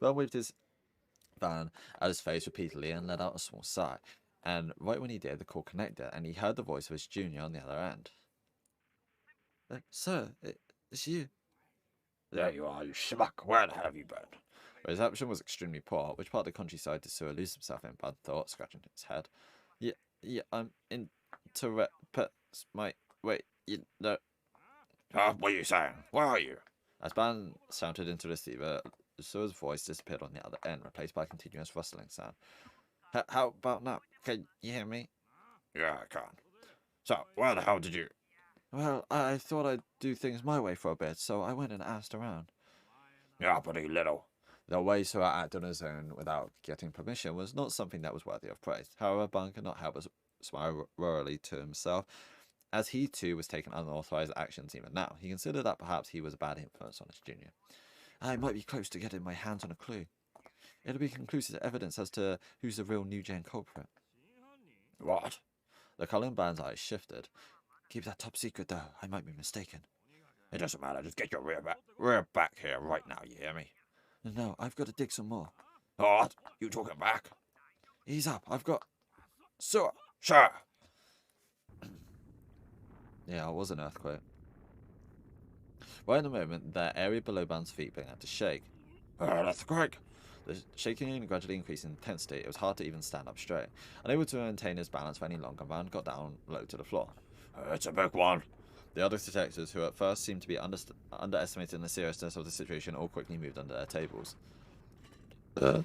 Burn waved his fan at his face repeatedly and let out a small sigh. And right when he did, the call connected, and he heard the voice of his junior on the other end. Sir, it's you. There you are, you schmuck. Where the hell have you been? Reception was extremely poor. Which part of the countryside did Sewer lose himself in? Bud thought, scratching his head. Yeah, I'm in wait, you know. What are you saying? Where are you? As Ban shouted into the receiver, Sewer's voice disappeared on the other end, replaced by a continuous rustling sound. How about now? Can you hear me? Yeah, I can. So, where the hell did you... Well, I thought I'd do things my way for a bit, so I went and asked around. Yeah, pretty little. The way Sewer acted on his own without getting permission was not something that was worthy of praise. However, Ban could not help but smile wearily to himself, as he too was taking unauthorized actions even now. He considered that perhaps he was a bad influence on his junior. I might be close to getting my hands on a clue. It'll be conclusive evidence as to who's the real New Gen culprit. What? The Cullen Band's eyes shifted. Keep that top secret, though. I might be mistaken. It doesn't matter. Just get your rear back here right now, you hear me? No, I've got to dig some more. What? You talking back? Ease up. I've got... Sewer! Sure. Yeah, it was an earthquake. Right in the moment, the area below Band's feet began to shake. Earthquake? The shaking gradually increased in intensity. It was hard to even stand up straight. Unable to maintain his balance for any longer, Band got down low to the floor. It's a big one. The other detectives, who at first seemed to be underestimating the seriousness of the situation, all quickly moved under their tables. The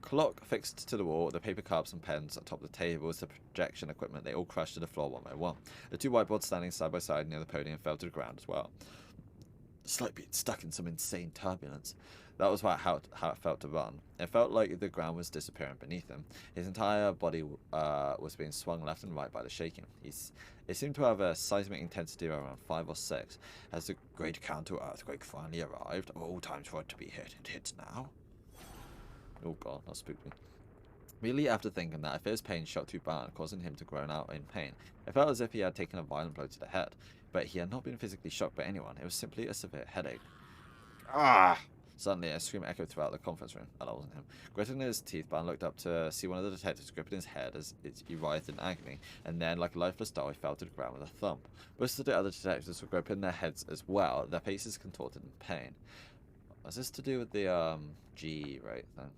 clock fixed to the wall, the paper cups and pens atop the tables, the projection equipment, they all crashed to the floor one by one. The two whiteboards standing side by side near the podium fell to the ground as well. It's like being stuck in some insane turbulence. That was how it felt to Run. It felt like the ground was disappearing beneath him. His entire body was being swung left and right by the shaking. It seemed to have a seismic intensity of around 5 or 6. As the great counter-earthquake finally arrived, of all times for it to be hit, it hits now. Oh god, that spooked me. Really, after thinking that, I fear his pain shot too bad, causing him to groan out in pain. It felt as if he had taken a violent blow to the head, but he had not been physically shocked by anyone. It was simply a severe headache. Ah! Suddenly, a scream echoed throughout the conference room. That wasn't him. Gritting his teeth, Ban looked up to see one of the detectives gripping his head as he writhed in agony, and then, like a lifeless doll, he fell to the ground with a thump. Most of the other detectives were gripping their heads as well, their faces contorted in pain. Was this to do with the, G rate thing?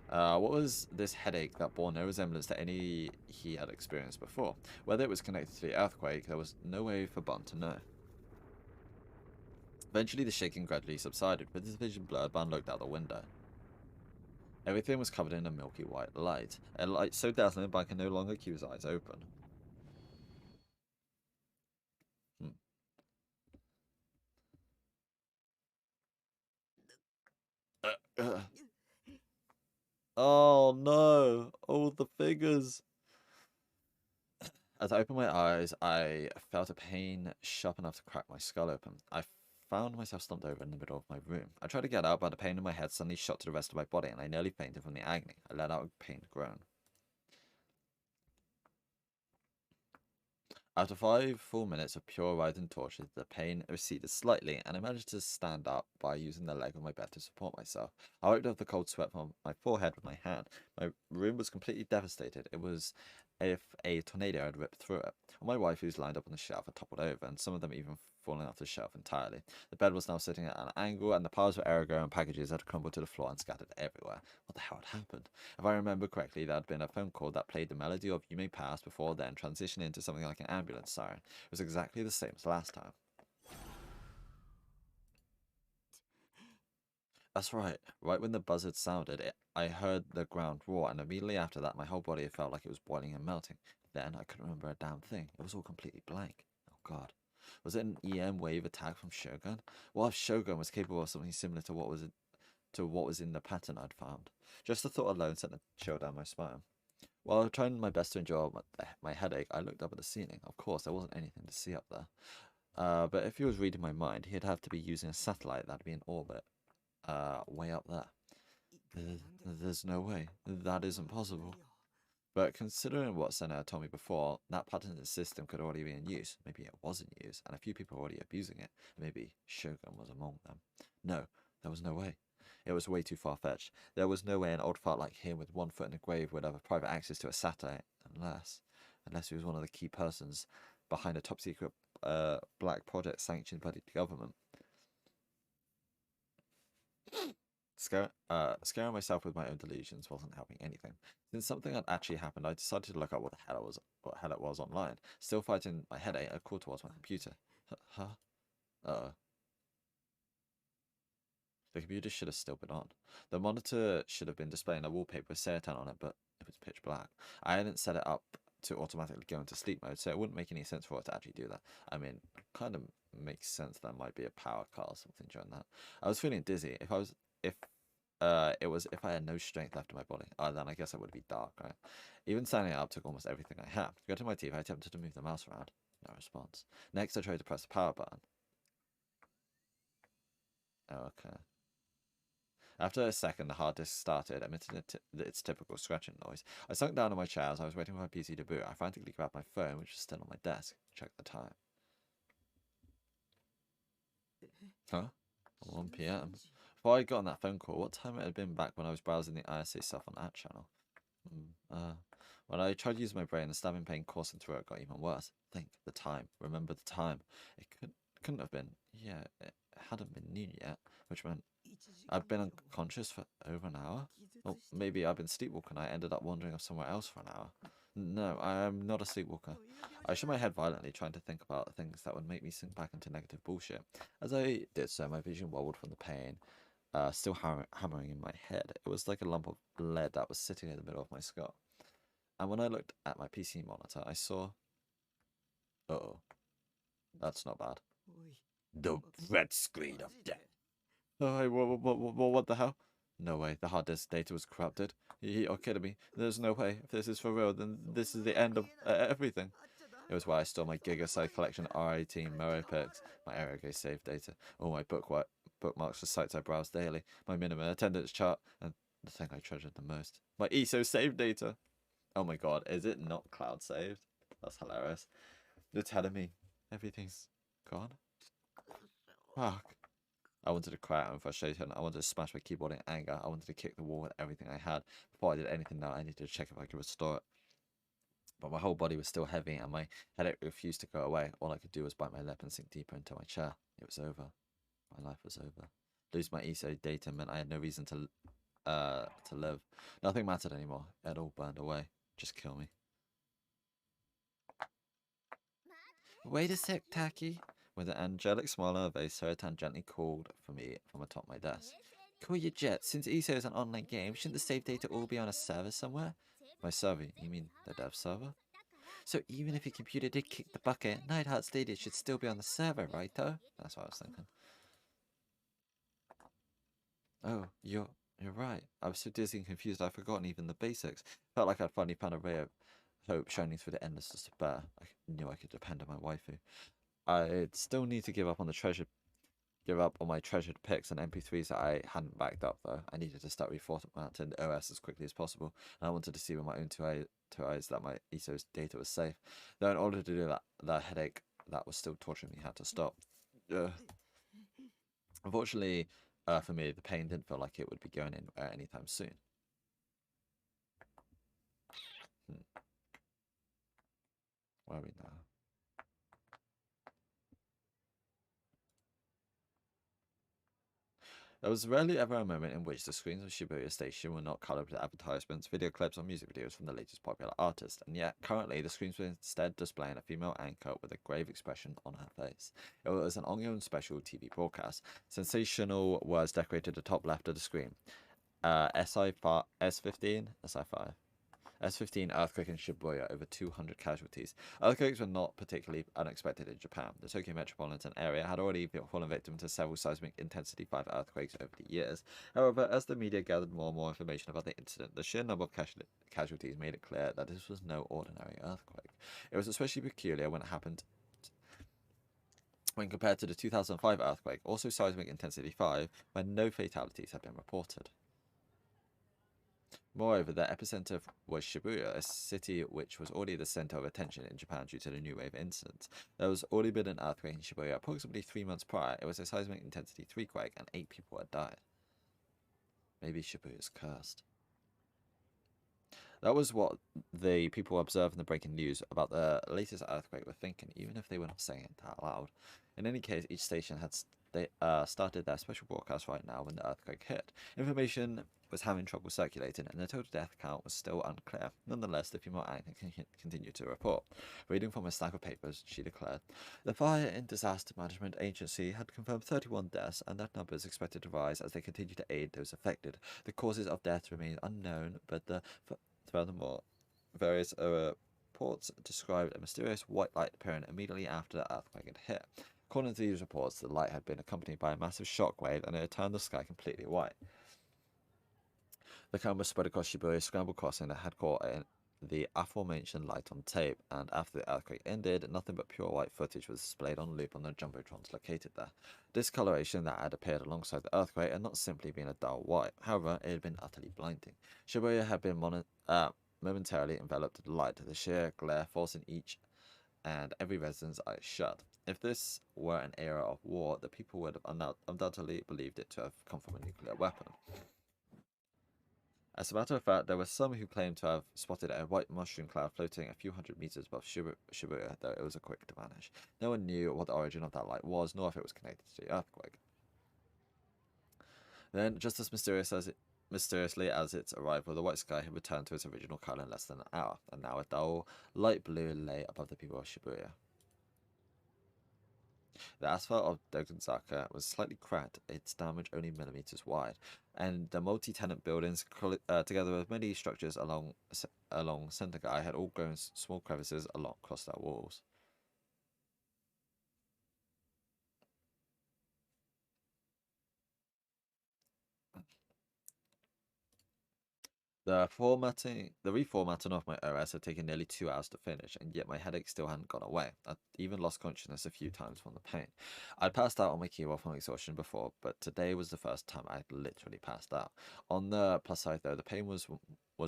What was this headache that bore no resemblance to any he had experienced before? Whether it was connected to the earthquake, there was no way for Ban to know. Eventually, the shaking gradually subsided. With his vision blurred, Ban looked out the window. Everything was covered in a milky white light. A light so dazzling Ban could no longer keep his eyes open. Oh no! All the figures! As I opened my eyes, I felt a pain sharp enough to crack my skull open. I found myself slumped over in the middle of my room. I tried to get out, but the pain in my head suddenly shot to the rest of my body, and I nearly fainted from the agony. I let out a pained groan. After 5 full minutes of pure writhing torture, the pain receded slightly, and I managed to stand up by using the leg of my bed to support myself. I wiped off the cold sweat from my forehead with my hand. My room was completely devastated. It was as if a tornado had ripped through it. All my waifus lined up on the shelf had toppled over, and some of them even fallen off the shelf entirely. The bed was now sitting at an angle, and the piles of ergo and packages had crumbled to the floor and scattered everywhere. What the hell had happened? If I remember correctly, there had been a phone call that played the melody of You May Pass before then transitioned into something like an ambulance siren. It was exactly the same as last time. That's right. Right when the buzzard sounded, I heard the ground roar, and immediately after that, my whole body felt like it was boiling and melting. Then I couldn't remember a damn thing. It was all completely blank. Oh god. Was it an EM wave attack from Shogun? What if Shogun was capable of something similar to what was in the pattern I'd found? Just the thought alone sent a chill down my spine. While trying my best to endure my headache, I looked up at the ceiling. Of course, there wasn't anything to see up there. But if he was reading my mind, he'd have to be using a satellite that'd be in orbit. Way up there. There's no way. That isn't possible. But considering what Senna told me before, that patented system could already be in use. Maybe it was in use, and a few people were already abusing it. Maybe Shogun was among them. No, there was no way. It was way too far-fetched. There was no way an old fart like him with one foot in the grave would have private access to a satellite, unless he was one of the key persons behind a top-secret black project sanctioned by the government. Scaring myself with my own delusions wasn't helping anything. Since something had actually happened, I decided to look up what the hell it was online. Still fighting my headache, I crawled towards my computer. Huh? The computer should have still been on. The monitor should have been displaying a wallpaper with Seitan on it, but it was pitch black. I hadn't set it up to automatically go into sleep mode, so it wouldn't make any sense for it to actually do that. I mean, kind of makes sense there might be a power cut or something during that. I was feeling dizzy. If I had no strength left in my body, then I guess it would be dark, right? Even standing up took almost everything I had. Gritting my teeth, I attempted to move the mouse around. No response. Next, I tried to press the power button. Oh, okay. After a second, the hard disk started, emitting its typical scratching noise. I sunk down on my chair as I was waiting for my PC to boot. I frantically grabbed my phone, which was still on my desk, checked the time. Huh? 1 p.m. Before I got on that phone call, what time it had been back when I was browsing the ISA stuff on that channel? When I tried to use my brain, the stabbing pain coursing through it got even worse. Think, the time. Remember the time. It couldn't have been. Yeah, it hadn't been noon yet, which meant I'd been unconscious for over an hour. Or maybe I've been sleepwalking. I ended up wandering off somewhere else for an hour. No, I am not a sleepwalker. I shook my head violently, trying to think about things that would make me sink back into negative bullshit. As I did so, my vision wobbled from the pain, still hammering in my head. It was like a lump of lead that was sitting in the middle of my skull. And when I looked at my PC monitor, I saw... Uh-oh. That's not bad. The red screen of death. Oh, what the hell? No way, the hard disk data was corrupted. You're kidding me. There's no way. If this is for real, then this is the end of everything. It was where I store my giga-site collection R18 Mero pics, my AeroGay save data, all my bookmarks for sites I browse daily, my minimum attendance chart, and the thing I treasured the most, my ESO save data. Oh my god, is it not cloud saved? That's hilarious. You're telling me everything's gone? Fuck. I wanted to cry out in frustration. I wanted to smash my keyboard in anger. I wanted to kick the wall with everything I had. Before I did anything now, I needed to check if I could restore it. But my whole body was still heavy and my headache refused to go away. All I could do was bite my lip and sink deeper into my chair. It was over. My life was over. Lose my ESO data meant I had no reason to live. Nothing mattered anymore. It had all burned away. Just kill me. Wait a sec, Taki. With an angelic smile on her face, Seitan gently called for me from atop my desk. Cool your jet. Since ESO is an online game, shouldn't the save data all be on a server somewhere? My server? You mean the dev server? So even if your computer did kick the bucket, Nightheart's data should still be on the server, right though? That's what I was thinking. Oh, you're right. I was so dizzy and confused I'd forgotten even the basics. Felt like I'd finally found a ray of hope shining through the endless despair. I knew I could depend on my waifu. I'd still need to give up on my treasured pics and MP3s that I hadn't backed up though. I needed to start reformatting the OS as quickly as possible, and I wanted to see with my own two eyes that my ESO's data was safe. Though in order to do that, the headache that was still torturing me had to stop. Unfortunately, for me, the pain didn't feel like it would be going anywhere anytime soon. Where are we now? There was rarely ever a moment in which the screens of Shibuya Station were not coloured with advertisements, video clips, or music videos from the latest popular artist, and yet currently the screens were instead displaying a female anchor with a grave expression on her face. It was an ongoing special TV broadcast. Sensational words decorated the top left of the screen. SCI-FI, SCI-FI. S15 earthquake in Shibuya, over 200 casualties. Earthquakes were not particularly unexpected in Japan. The Tokyo metropolitan area had already fallen victim to several seismic intensity 5 earthquakes over the years. However, as the media gathered more and more information about the incident, the sheer number of casualties made it clear that this was no ordinary earthquake. It was especially peculiar when it happened when compared to the 2005 earthquake, also seismic intensity 5, when no fatalities had been reported. Moreover, the epicenter was Shibuya, a city which was already the center of attention in Japan due to the new wave incidents. There was already been an earthquake in Shibuya approximately 3 months prior. It was a seismic intensity 3 quake and 8 people had died. Maybe Shibuya's cursed. That was what the people observing the breaking news about the latest earthquake were thinking, even if they were not saying it out loud. In any case, each station had they started their special broadcast right now when the earthquake hit. Information was having trouble circulating, and the total death count was still unclear. Nonetheless, the female actor continued to report. Reading from a stack of papers, she declared, "The Fire and Disaster Management Agency had confirmed 31 deaths, and that number is expected to rise as they continue to aid those affected. The causes of death remain unknown, but furthermore, various reports described a mysterious white light appearing immediately after the earthquake had hit. According to these reports, the light had been accompanied by a massive shockwave, and it had turned the sky completely white. The camera spread across Shibuya Scramble Crossing that had caught the aforementioned light on tape, and after the earthquake ended, nothing but pure white footage was displayed on loop on the jumbotrons located there. Discoloration that had appeared alongside the earthquake had not simply been a dull white, however, it had been utterly blinding. Shibuya had been momentarily enveloped in light, the sheer glare forcing each and every resident's eyes shut. If this were an era of war, the people would have undoubtedly believed it to have come from a nuclear weapon. As a matter of fact, there were some who claimed to have spotted a white mushroom cloud floating a few hundred meters above Shibuya, though it was quick to vanish. No one knew what the origin of that light was, nor if it was connected to the earthquake. Then, just as mysteriously as its arrival, the white sky had returned to its original color in less than an hour, and now a dull, light blue lay above the people of Shibuya. The asphalt of Dogenzaka was slightly cracked, its damage only millimeters wide, and the multi-tenant buildings, together with many structures along Sendagai, had all grown small crevices across their walls. The reformatting of my OS had taken nearly 2 hours to finish, and yet my headache still hadn't gone away. I'd even lost consciousness a few times from the pain. I'd passed out on my keyboard from exhaustion before, but today was the first time I'd literally passed out. On the plus side, though, the pain was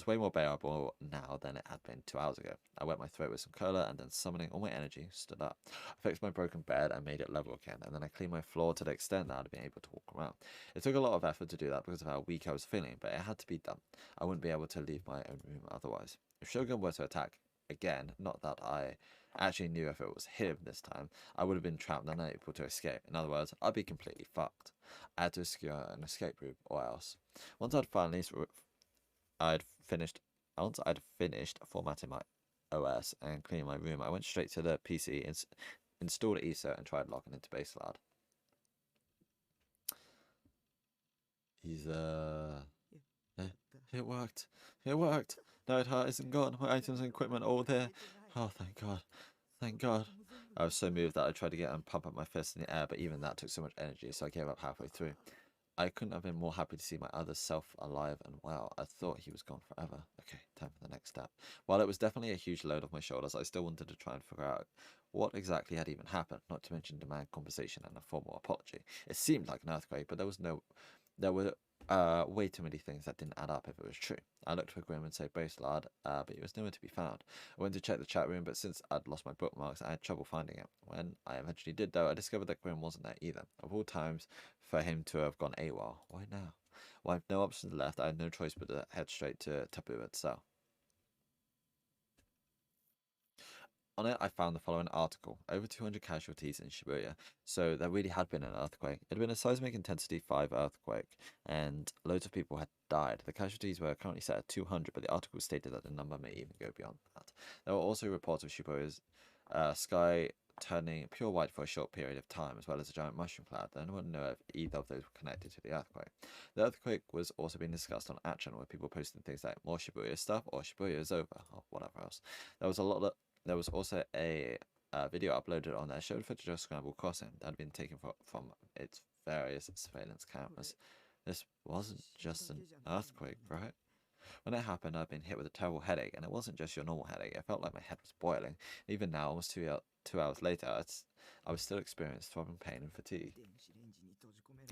way more bearable now than it had been 2 hours ago. I wet my throat with some cola, and then summoning all my energy, stood up. I fixed my broken bed and made it level again, and then I cleaned my floor to the extent that I'd been able to walk around. It took a lot of effort to do that because of how weak I was feeling, but it had to be done. I wouldn't be able to leave my own room otherwise. If Shogun were to attack again, not that I actually knew if it was him this time, I would have been trapped and unable to escape. In other words, I'd be completely fucked. I had to secure an escape route or else. Once I'd finished formatting my OS and cleaning my room, I went straight to the PC, installed ESO, and tried logging into Baselard. It worked. It worked. Night Heart isn't gone. My items and equipment are all there. Oh, thank God. Thank God. I was so moved that I tried to get and pump up my fist in the air, but even that took so much energy, so I gave up halfway through. I couldn't have been more happy to see my other self alive and well. I thought he was gone forever. Okay, time for the next step. While it was definitely a huge load off my shoulders, I still wanted to try and figure out what exactly had even happened, not to mention demand compensation and a formal apology. It seemed like an earthquake, but there were way too many things that didn't add up if it was true. I looked for Grim and said Baselard, but he was nowhere to be found. I went to check the chat room, but since I'd lost my bookmarks, I had trouble finding it. When I eventually did, though, I discovered that Grim wasn't there either. Of all times for him to have gone AWOL, why now? Well, I have no options left. I had no choice but to head straight to Taboo itself. On it, I found the following article. Over 200 casualties in Shibuya. So there really had been an earthquake. It had been a seismic intensity 5 earthquake, and loads of people had died. The casualties were currently set at 200, but the article stated that the number may even go beyond that. There were also reports of Shibuya's sky turning pure white for a short period of time, as well as a giant mushroom cloud. No one knew if either of those were connected to the earthquake. The earthquake was also being discussed on Action, with people posting things like more Shibuya stuff or Shibuya is over or whatever else. There was also a video uploaded on there showed footage of Scramble Crossing that had been taken from its various surveillance cameras. This wasn't just an earthquake, right? When it happened, I'd been hit with a terrible headache, and it wasn't just your normal headache. It felt like my head was boiling. Even now, almost 2 hours later, I was still experiencing throbbing pain and fatigue.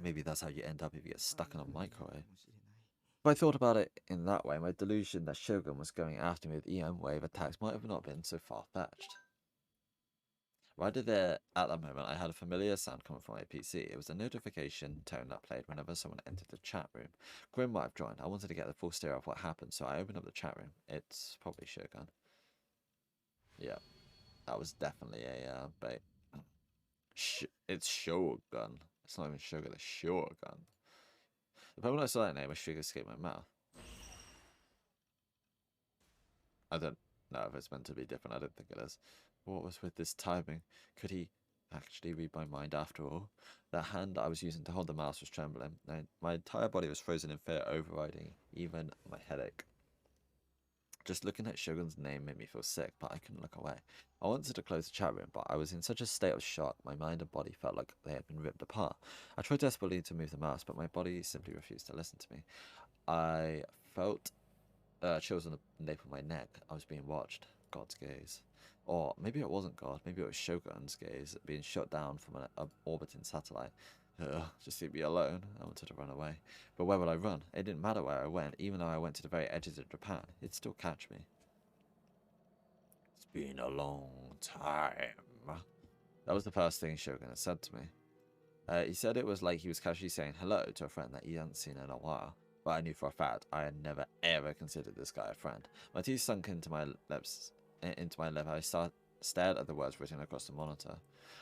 Maybe that's how you end up if you get stuck in a microwave. If I thought about it in that way, my delusion that Shogun was going after me with EM wave attacks might have not been so far-fetched. Right there, at that moment, I heard a familiar sound coming from my PC. It was a notification tone that played whenever someone entered the chat room. Grim might have joined. I wanted to get the full steer of what happened, so I opened up the chat room. It's probably Shogun. Yeah, that was definitely a bait. It's Shogun. It's not even Sugar, the Shogun. The moment I saw that name, a sugar escaped my mouth. I don't know if it's meant to be different. I don't think it is. What was with this timing? Could he actually read my mind after all? The hand I was using to hold the mouse was trembling, and my entire body was frozen in fear, overriding even my headache. Just looking at Shogun's name made me feel sick, but I couldn't look away. I wanted to close the chat room, but I was in such a state of shock, my mind and body felt like they had been ripped apart. I tried desperately to move the mouse, but my body simply refused to listen to me. I felt chills on the nape of my neck. I was being watched. God's gaze. Or maybe it wasn't God, maybe it was Shogun's gaze, being shot down from an orbiting satellite. Just leave me alone. I wanted to run away. But where would I run? It didn't matter where I went, even though I went to the very edges of Japan. It'd still catch me. It's been a long time. That was the first thing Shogun had said to me. He said it was like he was casually saying hello to a friend that he hadn't seen in a while. But I knew for a fact I had never ever considered this guy a friend. My teeth sunk into my lips. I stared at the words written across the monitor.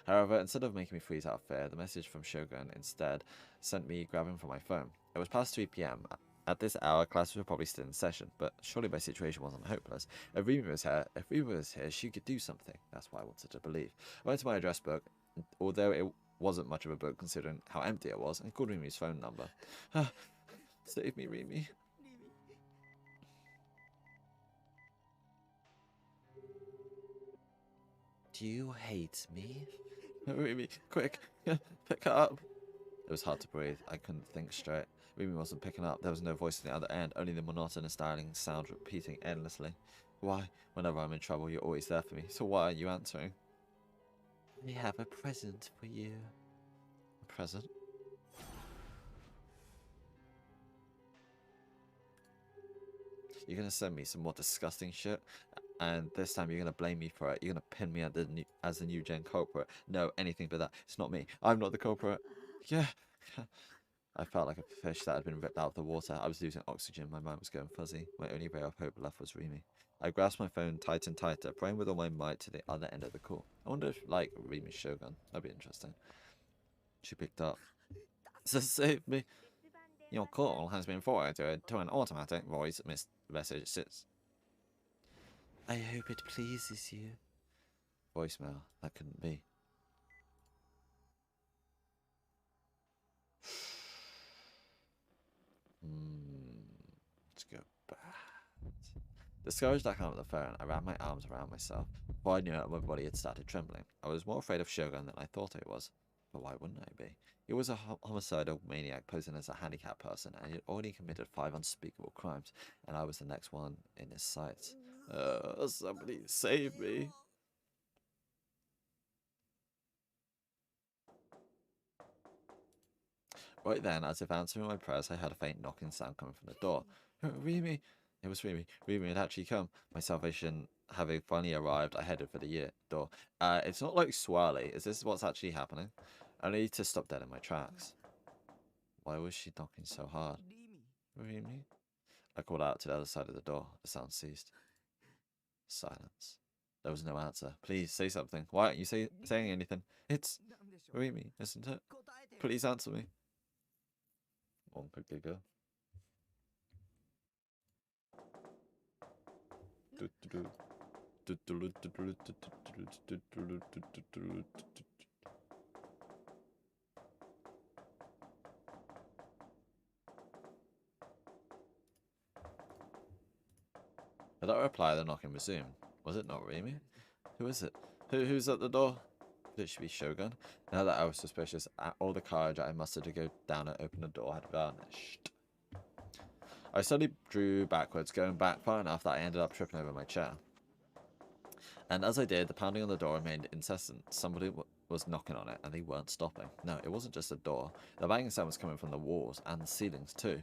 However, instead of making me freeze out of fear, the message from Shogun instead sent me grabbing for my phone. It was past 3 p.m. At this hour, classes were probably still in session, but surely my situation wasn't hopeless. If Rima was here, she could do something. That's what I wanted to believe. I went to my address book, although it wasn't much of a book considering how empty it was, and called Rimi's phone number. Save me, Rimi. Do you hate me? Rimi, quick, pick up. It was hard to breathe. I couldn't think straight. Rimi wasn't picking up. There was no voice on the other end, only the monotonous dialing sound repeating endlessly. Why? Whenever I'm in trouble, you're always there for me. So why are you answering? I have a present for you. A present? You're gonna send me some more disgusting shit, and this time you're gonna blame me for it. You're gonna pin me as the new gen culprit. No, anything but that. It's not me. I'm not the culprit. Yeah. I felt like a fish that had been ripped out of the water. I was losing oxygen. My mind was going fuzzy. My only ray of hope left was Rimi. I grasped my phone tight and tighter, praying with all my might to the other end of the call. I wonder if, like, Rimi's Shogun. That'd be interesting. She picked up. Save me. Your call has been forwarded to an automatic voice message. I hope it pleases you. Voicemail. That couldn't be. Let's go back. Discouraged I hung up the phone, I wrapped my arms around myself. Before I knew it, my body had started trembling. I was more afraid of Shogun than I thought I was. But why wouldn't I be? He was a homicidal maniac posing as a handicapped person, and he had already committed 5 unspeakable crimes, and I was the next one in his sights. Somebody save me. Right then, as if answering my prayers, I heard a faint knocking sound coming from the door. Rimi! It was Rimi. Rimi had actually come. My salvation having finally arrived, I headed for the door. It's not like swirly. Is this what's actually happening? I need to stop dead in my tracks. Why was she knocking so hard? Rimi? I called out to the other side of the door. The sound ceased. Silence. There was no answer. Please, say something. Why aren't you saying anything? It's Rimi, isn't it? Please answer me. One could giggle. At that reply, the knocking resumed. Was it not Rimi? Who is it? Who's at the door? Could it be Shogun? Now that I was suspicious, all the courage I mustered to go down and open the door had vanished. I slowly drew backwards, going back far enough that I ended up tripping over my chair. And as I did, the pounding on the door remained incessant. Somebody was knocking on it, and they weren't stopping. No, it wasn't just a door. The banging sound was coming from the walls and the ceilings too.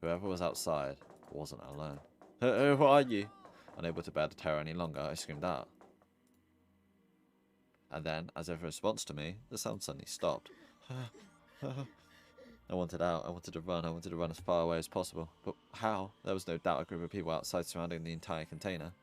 Whoever was outside wasn't alone. Who are you? Unable to bear the terror any longer, I screamed out. And then, as if a response to me, the sound suddenly stopped. I wanted out. I wanted to run. I wanted to run as far away as possible. But how? There was no doubt a group of people outside surrounding the entire container.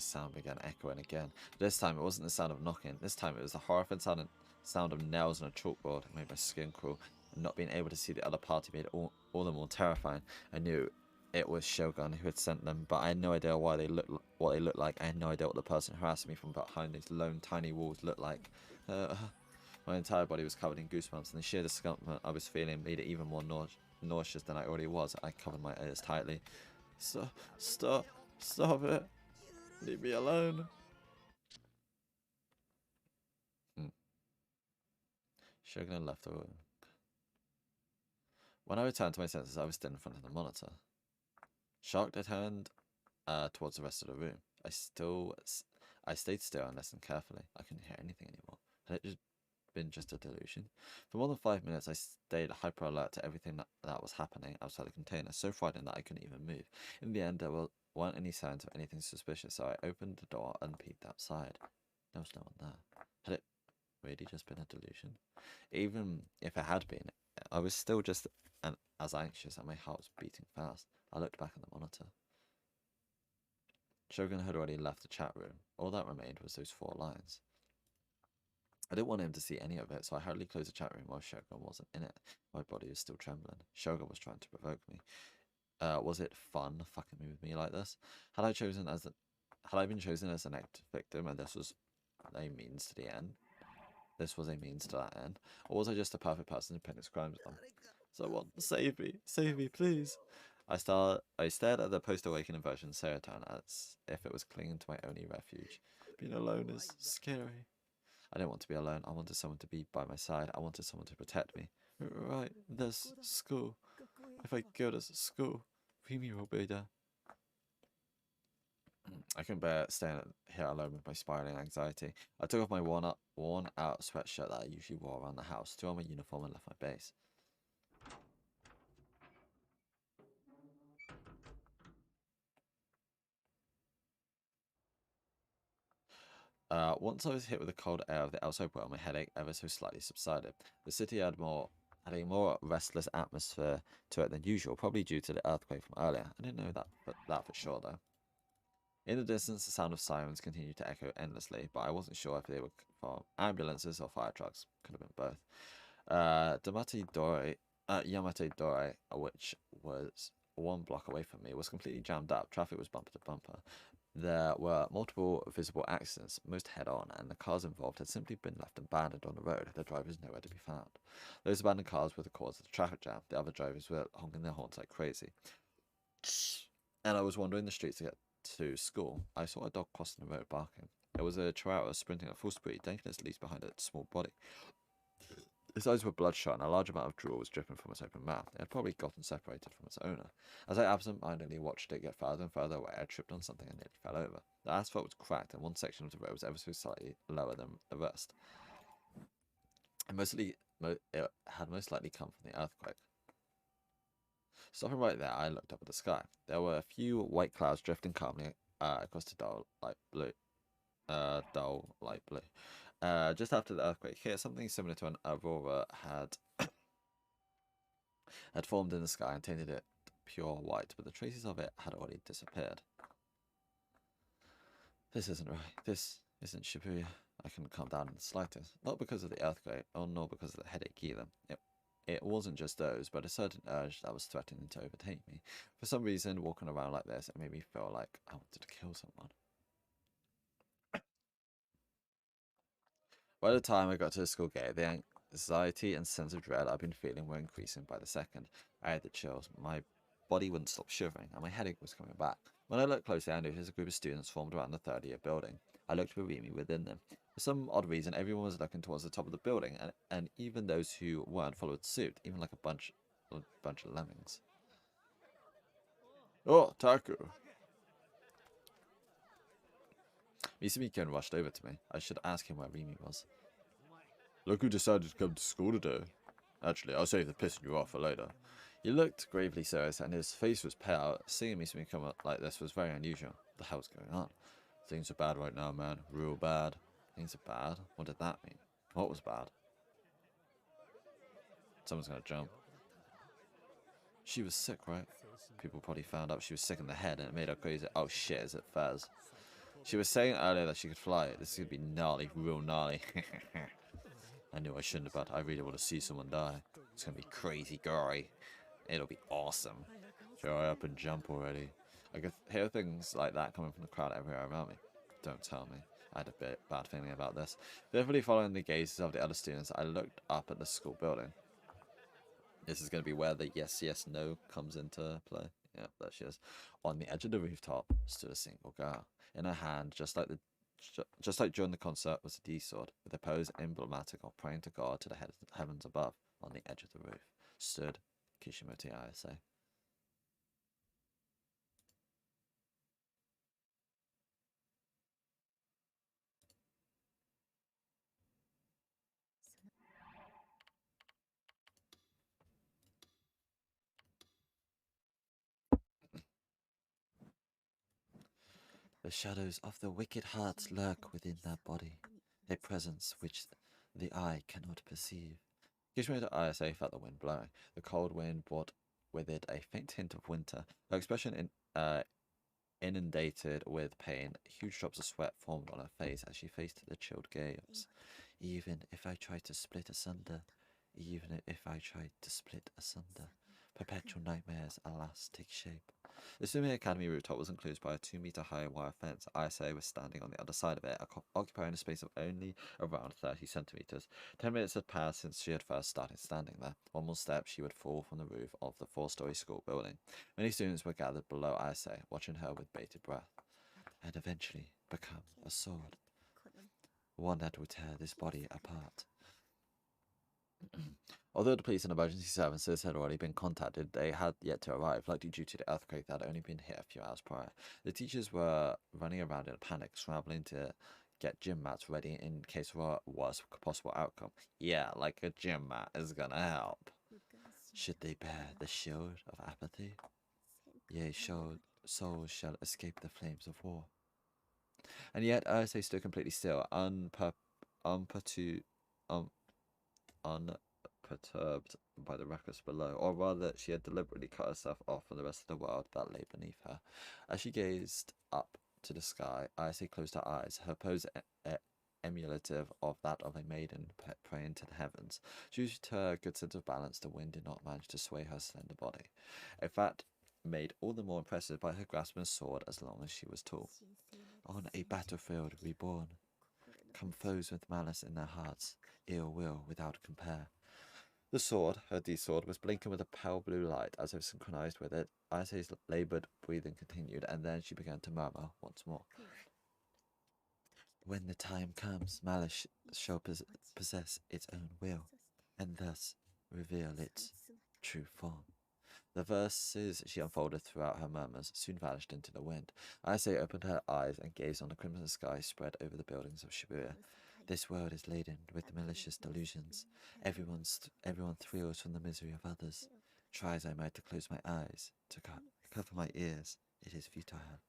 sound began echoing again. This time it wasn't the sound of knocking. This time it was the horrifying sound of nails on a chalkboard. It made my skin crawl, and not being able to see the other party made it all the more terrifying. I knew it was Shogun who had sent them, but I had no idea what they looked like. I had no idea what the person harassing me from behind these lone tiny walls looked like. My entire body was covered in goosebumps, and the sheer discomfort I was feeling made it even more nauseous than I already was. I covered my ears tightly. Stop it. Leave me alone. Shogun had left the room. When I returned to my senses, I was still in front of the monitor. Shocked, I turned towards the rest of the room. I stayed still and listened carefully. I couldn't hear anything anymore. Had it been just a delusion? For more than 5 minutes, I stayed hyper alert to everything that was happening outside the container, so frightened that I couldn't even move. In the end, there weren't any signs of anything suspicious, so I opened the door and peeked outside. There was no one there. Had it really just been a delusion? Even if it had been, I was still just as anxious, and my heart was beating fast. I looked back at the monitor. Shogun had already left the chat room. All that remained was those 4 lines. I didn't want him to see any of it, so I hurriedly closed the chat room while Shogun wasn't in it. My body was still trembling. Shogun was trying to provoke me. Was it fun fucking with me like this? Had I been chosen as the next victim, and this was a means to the end? This was a means to that end? Or was I just a perfect person to pin his crimes on? Someone, save me, please. I stared at the post-awakening version of Serotan as if it was clinging to my only refuge. Being alone is scary. I didn't want to be alone. I wanted someone to be by my side. I wanted someone to protect me. Right, there's school. If I go to school, Rimi will be there. I couldn't bear staying here alone with my spiraling anxiety. I took off my worn-out sweatshirt that I usually wore around the house, threw on my uniform, and left my base. Once I was hit with the cold air of the outside world, my headache ever so slightly subsided. The city had a more restless atmosphere to it than usual, probably due to the earthquake from earlier. I didn't know that for sure, though. In the distance, the sound of sirens continued to echo endlessly, but I wasn't sure if they were from ambulances or fire trucks. Could have been both. Yamate Dore, which was 1 block away from me, was completely jammed up. Traffic was bumper to bumper. There were multiple visible accidents, most head-on, and the cars involved had simply been left abandoned on the road. The drivers nowhere to be found. Those abandoned cars were the cause of the traffic jam. The other drivers were honking their horns like crazy. And I was wandering the streets to get to school. I saw a dog crossing the road barking. It was a chihuahua sprinting at full speed, taking its leash behind its small body. Its eyes were bloodshot, and a large amount of drool was dripping from its open mouth. It had probably gotten separated from its owner. As I absent-mindedly watched it get further and further away, I tripped on something and nearly fell over. The asphalt was cracked, and one section of the road was ever so slightly lower than the rest. It had most likely come from the earthquake. Stopping right there, I looked up at the sky. There were a few white clouds drifting calmly across the dull light blue. Just after the earthquake here, something similar to an aurora had formed in the sky and tainted it pure white, but the traces of it had already disappeared. This isn't right. This isn't Shibuya. I couldn't calm down in the slightest. Not because of the earthquake, or nor because of the headache either. It wasn't just those, but a certain urge that was threatening to overtake me. For some reason, walking around like this, it made me feel like I wanted to kill someone. By the time I got to the school gate, the anxiety and sense of dread I'd been feeling were increasing by the second. I had the chills. My body wouldn't stop shivering, and my headache was coming back. When I looked closely, I noticed a group of students formed around the third-year building. I looked for Rimi within them. For some odd reason, everyone was looking towards the top of the building, and even those who weren't followed suit, even like a bunch of lemmings. Oh, Taku! Misumi-kun rushed over to me. I should ask him where Rimi was. Look who decided to come to school today. Actually, I'll save the pissing you off for later. He looked gravely serious, and his face was pale. Seeing Misumi come up like this was very unusual. What the hell's going on? Things are bad right now, man. Real bad. Things are bad? What did that mean? What was bad? Someone's gonna jump. She was sick, right? People probably found out she was sick in the head, and it made her crazy. Oh shit, is it Fez? She was saying earlier that she could fly. This is gonna be gnarly, real gnarly. I knew I shouldn't have, but I really want to see someone die. It's gonna be crazy gory. It'll be awesome. Hurry up and jump already. I could hear things like that coming from the crowd everywhere around me. Don't tell me. I had a bit bad feeling about this. Fearfully following the gazes of the other students, I looked up at the school building. This is going to be where the yes, yes, no comes into play. Yeah, there she is. On the edge of the rooftop stood a single girl. In her hand, just like during the concert, was a D-sword, with a pose emblematic of praying to God to the heavens above. On the edge of the roof stood Kishimoto Ayase. The shadows of the wicked hearts lurk within that body, a presence which the eye cannot perceive. Kishimoto Ayase felt the wind blowing. The cold wind brought with it a faint hint of winter. Her expression inundated with pain. Huge drops of sweat formed on her face as she faced the chilled gales. Even if I tried to split asunder, perpetual nightmares, alas, take shape. The Sumi Academy rooftop was enclosed by a 2-meter-high wire fence. Ayase was standing on the other side of it, occupying a space of only around 30 centimeters. 10 minutes had passed since she had first started standing there. One more step, she would fall from the roof of the 4-story school building. Many students were gathered below Ayase, watching her with bated breath. And eventually become a sword. One that would tear this body apart. Although the police and emergency services had already been contacted, they had yet to arrive, likely due to the earthquake that had only been hit a few hours prior. The teachers were running around in a panic, scrambling to get gym mats ready in case of a worst possible outcome. Yeah, like a gym mat is gonna help. Should they bear the shield of apathy? Yea, souls shall escape the flames of war. And yet Ayase stood completely still, unperturbed by the ruckus below, or rather, she had deliberately cut herself off from the rest of the world that lay beneath her. As she gazed up to the sky, Ayase closed her eyes, her pose emulative of that of a maiden praying to the heavens. Due to her good sense of balance, the wind did not manage to sway her slender body, a fact made all the more impressive by her grasping a sword as long as she was tall. On a battlefield reborn, come foes with malice in their hearts, ill will without compare. The sword, her D-sword, was blinking with a pale blue light as if synchronized with it. Ayase's laboured breathing continued, and then she began to murmur once more. When the time comes, malice shall possess its own will, and thus reveal its true form. The verses she unfolded throughout her murmurs soon vanished into the wind. Ayase opened her eyes and gazed on the crimson sky spread over the buildings of Shibuya. This world is laden with malicious delusions. Everyone thrills from the misery of others. Try as I might to close my eyes, to cover my ears, it is futile.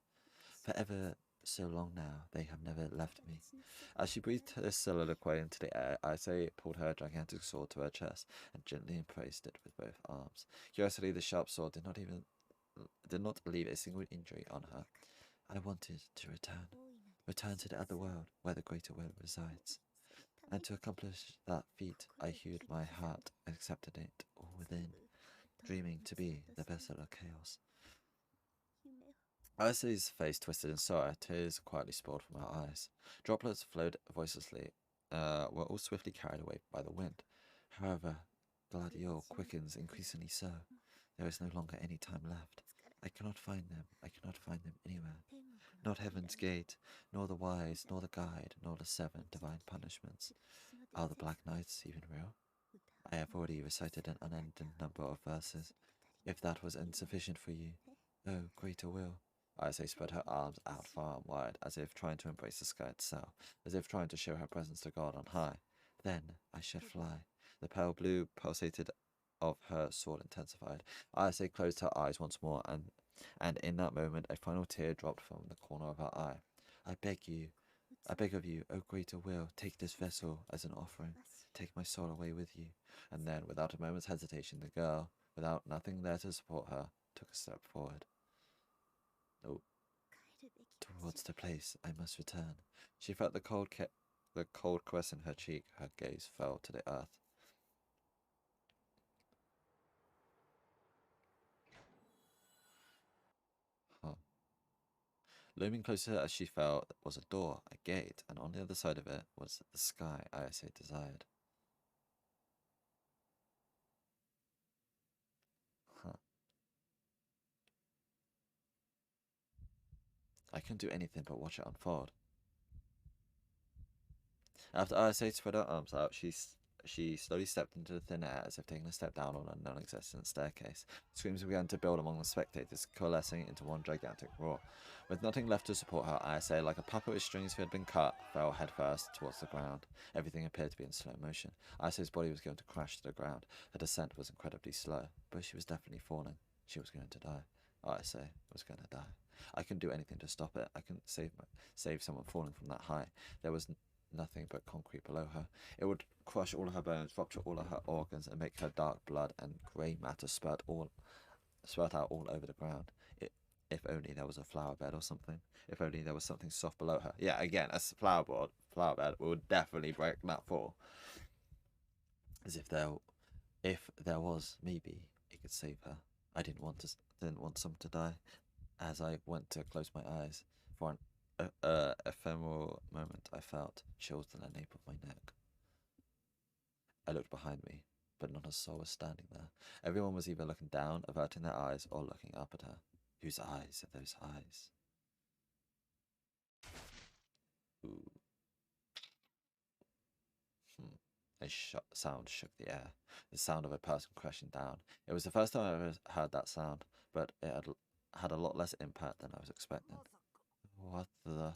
Forever so long now, they have never left me. As she breathed her soliloquy into the air, Ayase pulled her gigantic sword to her chest and gently embraced it with both arms. Curiously, the sharp sword did not leave a single injury on her. I wanted to return to the other world where the greater will resides. And to accomplish that feat, I hewed my heart and accepted it all within, dreaming to be the vessel of chaos. Ayase's face twisted in sorrow, tears quietly spilled from her eyes. Droplets flowed voicelessly, were all swiftly carried away by the wind. However, Gladio quickens increasingly so. There is no longer any time left. I cannot find them anywhere. Not Heaven's Gate, nor the Wise, nor the Guide, nor the 7 divine punishments. Are the Black Knights even real? I have already recited an unending number of verses. If that was insufficient for you, oh, greater will. Ayase spread her arms out far and wide, as if trying to embrace the sky itself, as if trying to show her presence to God on high. Then I should fly. The pale blue pulsated of her sword intensified. Ayase closed her eyes once more, and in that moment a final tear dropped from the corner of her eye. I beg of you, O greater will, take this vessel as an offering. Take my soul away with you. And then, without a moment's hesitation, the girl, without nothing there to support her, took a step forward. Oh. Towards the place I must return. She felt the cold caress in her cheek. Her gaze fell to the earth. Huh. Looming closer as she fell was a door, a gate, and on the other side of it was the sky ISA desired. Huh. I couldn't do anything but watch it unfold. After ISA spread her arms out, she slowly stepped into the thin air as if taking a step down on a non-existent staircase. Screams began to build among the spectators, coalescing into one gigantic roar. With nothing left to support her, ISA, like a puppet with strings who had been cut, fell headfirst towards the ground. Everything appeared to be in slow motion. ISA's body was going to crash to the ground. Her descent was incredibly slow, but she was definitely falling. She was going to die. ISA was going to die. I couldn't do anything to stop it. I couldn't save someone falling from that high. There was nothing but concrete below her. It would crush all of her bones, rupture all of her organs, and make her dark blood and grey matter spurt out all over the ground. If only there was a flower bed or something. If only there was something soft below her. Yeah, again, a flower bed would definitely break that fall. As if there was, maybe it could save her. I didn't want someone to die. As I went to close my eyes, for an ephemeral moment, I felt chills in the nape of my neck. I looked behind me, but not a soul was standing there. Everyone was either looking down, averting their eyes, or looking up at her. Whose eyes are those eyes? Ooh. A sound shook the air. The sound of a person crashing down. It was the first time I ever heard that sound, but it had a lot less impact than I was expecting. What the?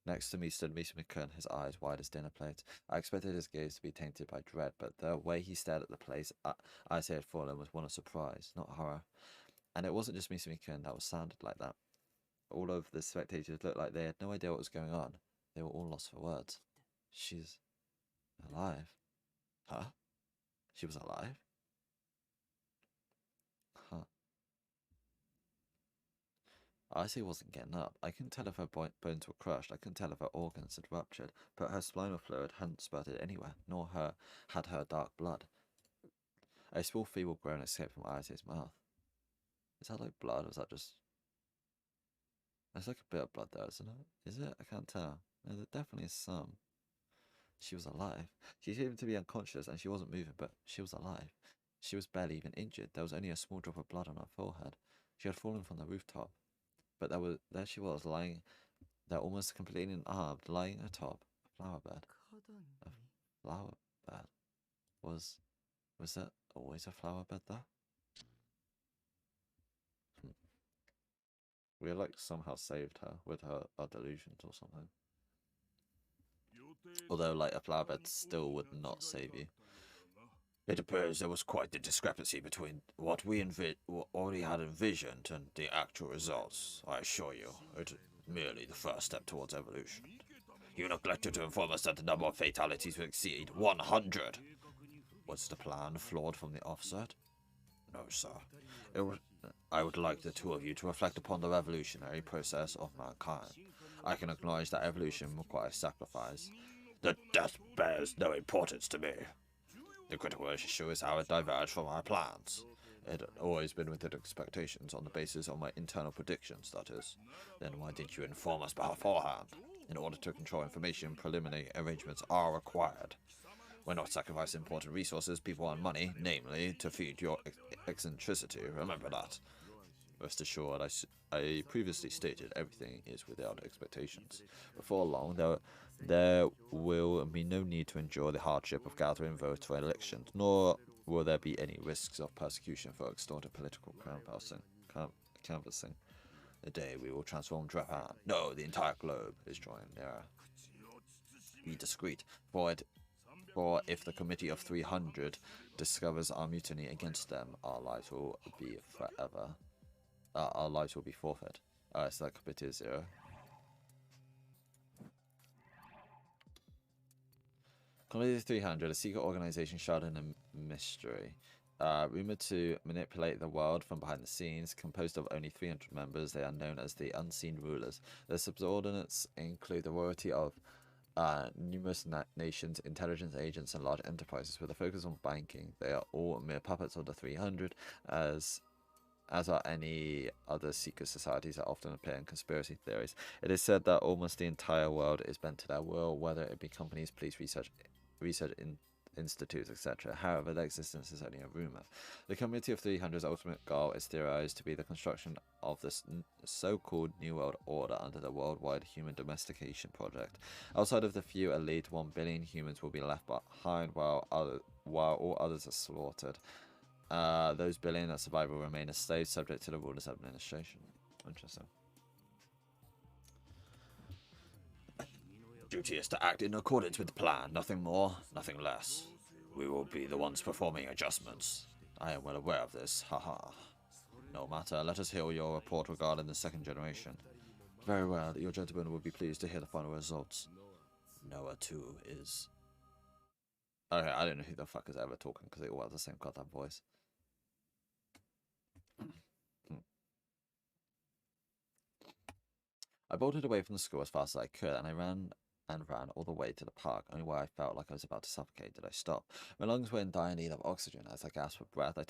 Next to me stood Misa-kun, his eyes wide as dinner plates. I expected his gaze to be tainted by dread, but the way he stared at the place I had fallen was one of surprise, not horror. And it wasn't just Misa-kun that was sounded like that. All of the spectators looked like they had no idea what was going on. They were all lost for words. She's alive. Huh? She was alive? Huh. Icy wasn't getting up. I couldn't tell if her bones were crushed. I couldn't tell if her organs had ruptured, but her spinal fluid hadn't spurted anywhere, nor had her dark blood. A small feeble groan escaped from Icy's mouth. Is that like blood, or is that just... There's like a bit of blood there, isn't it? Is it? I can't tell. No, there definitely is some. She was alive. She seemed to be unconscious and she wasn't moving, but she was alive. She was barely even injured. There was only a small drop of blood on her forehead. She had fallen from the rooftop. But there she was, lying there almost completely unarmed, lying atop a flower bed. A flower bed? Was there always a flower bed there? We had like somehow saved her with our delusions or something. Although like a flower bed still would not save you. It appears there was quite the discrepancy between what we already had envisioned and the actual results. I assure you, it is merely the first step towards evolution. You neglected to inform us that the number of fatalities will exceed 100. Was the plan flawed from the offset? No, sir. I would like the two of you to reflect upon the revolutionary process of mankind. I can acknowledge that evolution requires sacrifice. The death bears no importance to me. The critical issue is how it diverged from our plans. It had always been within expectations on the basis of my internal predictions, that is. Then why didn't you inform us beforehand? In order to control information, preliminary arrangements are required. We're not sacrificing important resources, people and money, namely, to feed your eccentricity. Remember that. Rest assured, I previously stated everything is without expectations. Before long, there will be no need to endure the hardship of gathering votes for elections, nor will there be any risks of persecution for extorted political canvassing. The day we will transform Japan, no, the entire globe, is drawing nearer. Be discreet, for if the Committee of 300 discovers our mutiny against them, our lives will be forever. Our lives will be forfeit. So that committee is 0. Committee 300, a secret organization shrouded in a mystery. rumored to manipulate the world from behind the scenes. Composed of only 300 members, they are known as the Unseen Rulers. Their subordinates include the royalty of numerous nations, intelligence agents, and large enterprises with a focus on banking. They are all mere puppets of the 300, as are any other secret societies that often appear in conspiracy theories. It is said that almost the entire world is bent to their will, whether it be companies, police, research institutes, etc. However, their existence is only a rumor. The Committee of 300's ultimate goal is theorized to be the construction of this so-called New World Order under the Worldwide Human Domestication Project. Outside of the few elite, 1 billion humans will be left behind while all others are slaughtered. Those billion that survive will remain as slaves, subject to the ruler's administration. Interesting. Duty is to act in accordance with the plan, nothing more, nothing less. We will be the ones performing adjustments. I am well aware of this, haha. No matter, let us hear your report regarding the second generation. Very well, your gentlemen will be pleased to hear the final results. Noah, too, is... Okay, I don't know who the fuck is ever talking because they all have the same goddamn voice. I bolted away from the school as fast as I could, and I ran all the way to the park. Only where I felt like I was about to suffocate did I stop. My lungs were in dire need of oxygen. As I gasped for breath, I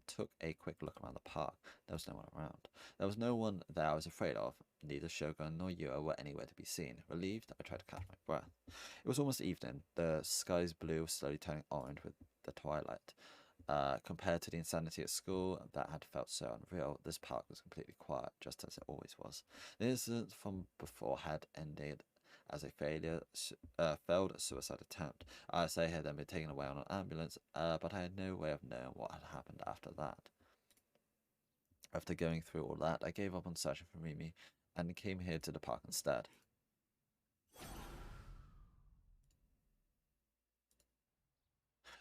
took a quick look around the park. There was no one around. There was no one there I was afraid of. Neither Shogun nor Yua were anywhere to be seen. Relieved, I tried to catch my breath. It was almost evening. The sky's blue was slowly turning orange with the twilight. Compared to the insanity at school that had felt so unreal, this park was completely quiet, just as it always was. The incident from before had ended as a failed suicide attempt. ISA had then been taken away on an ambulance, but I had no way of knowing what had happened after that. After going through all that, I gave up on searching for Mimi and came here to the park instead.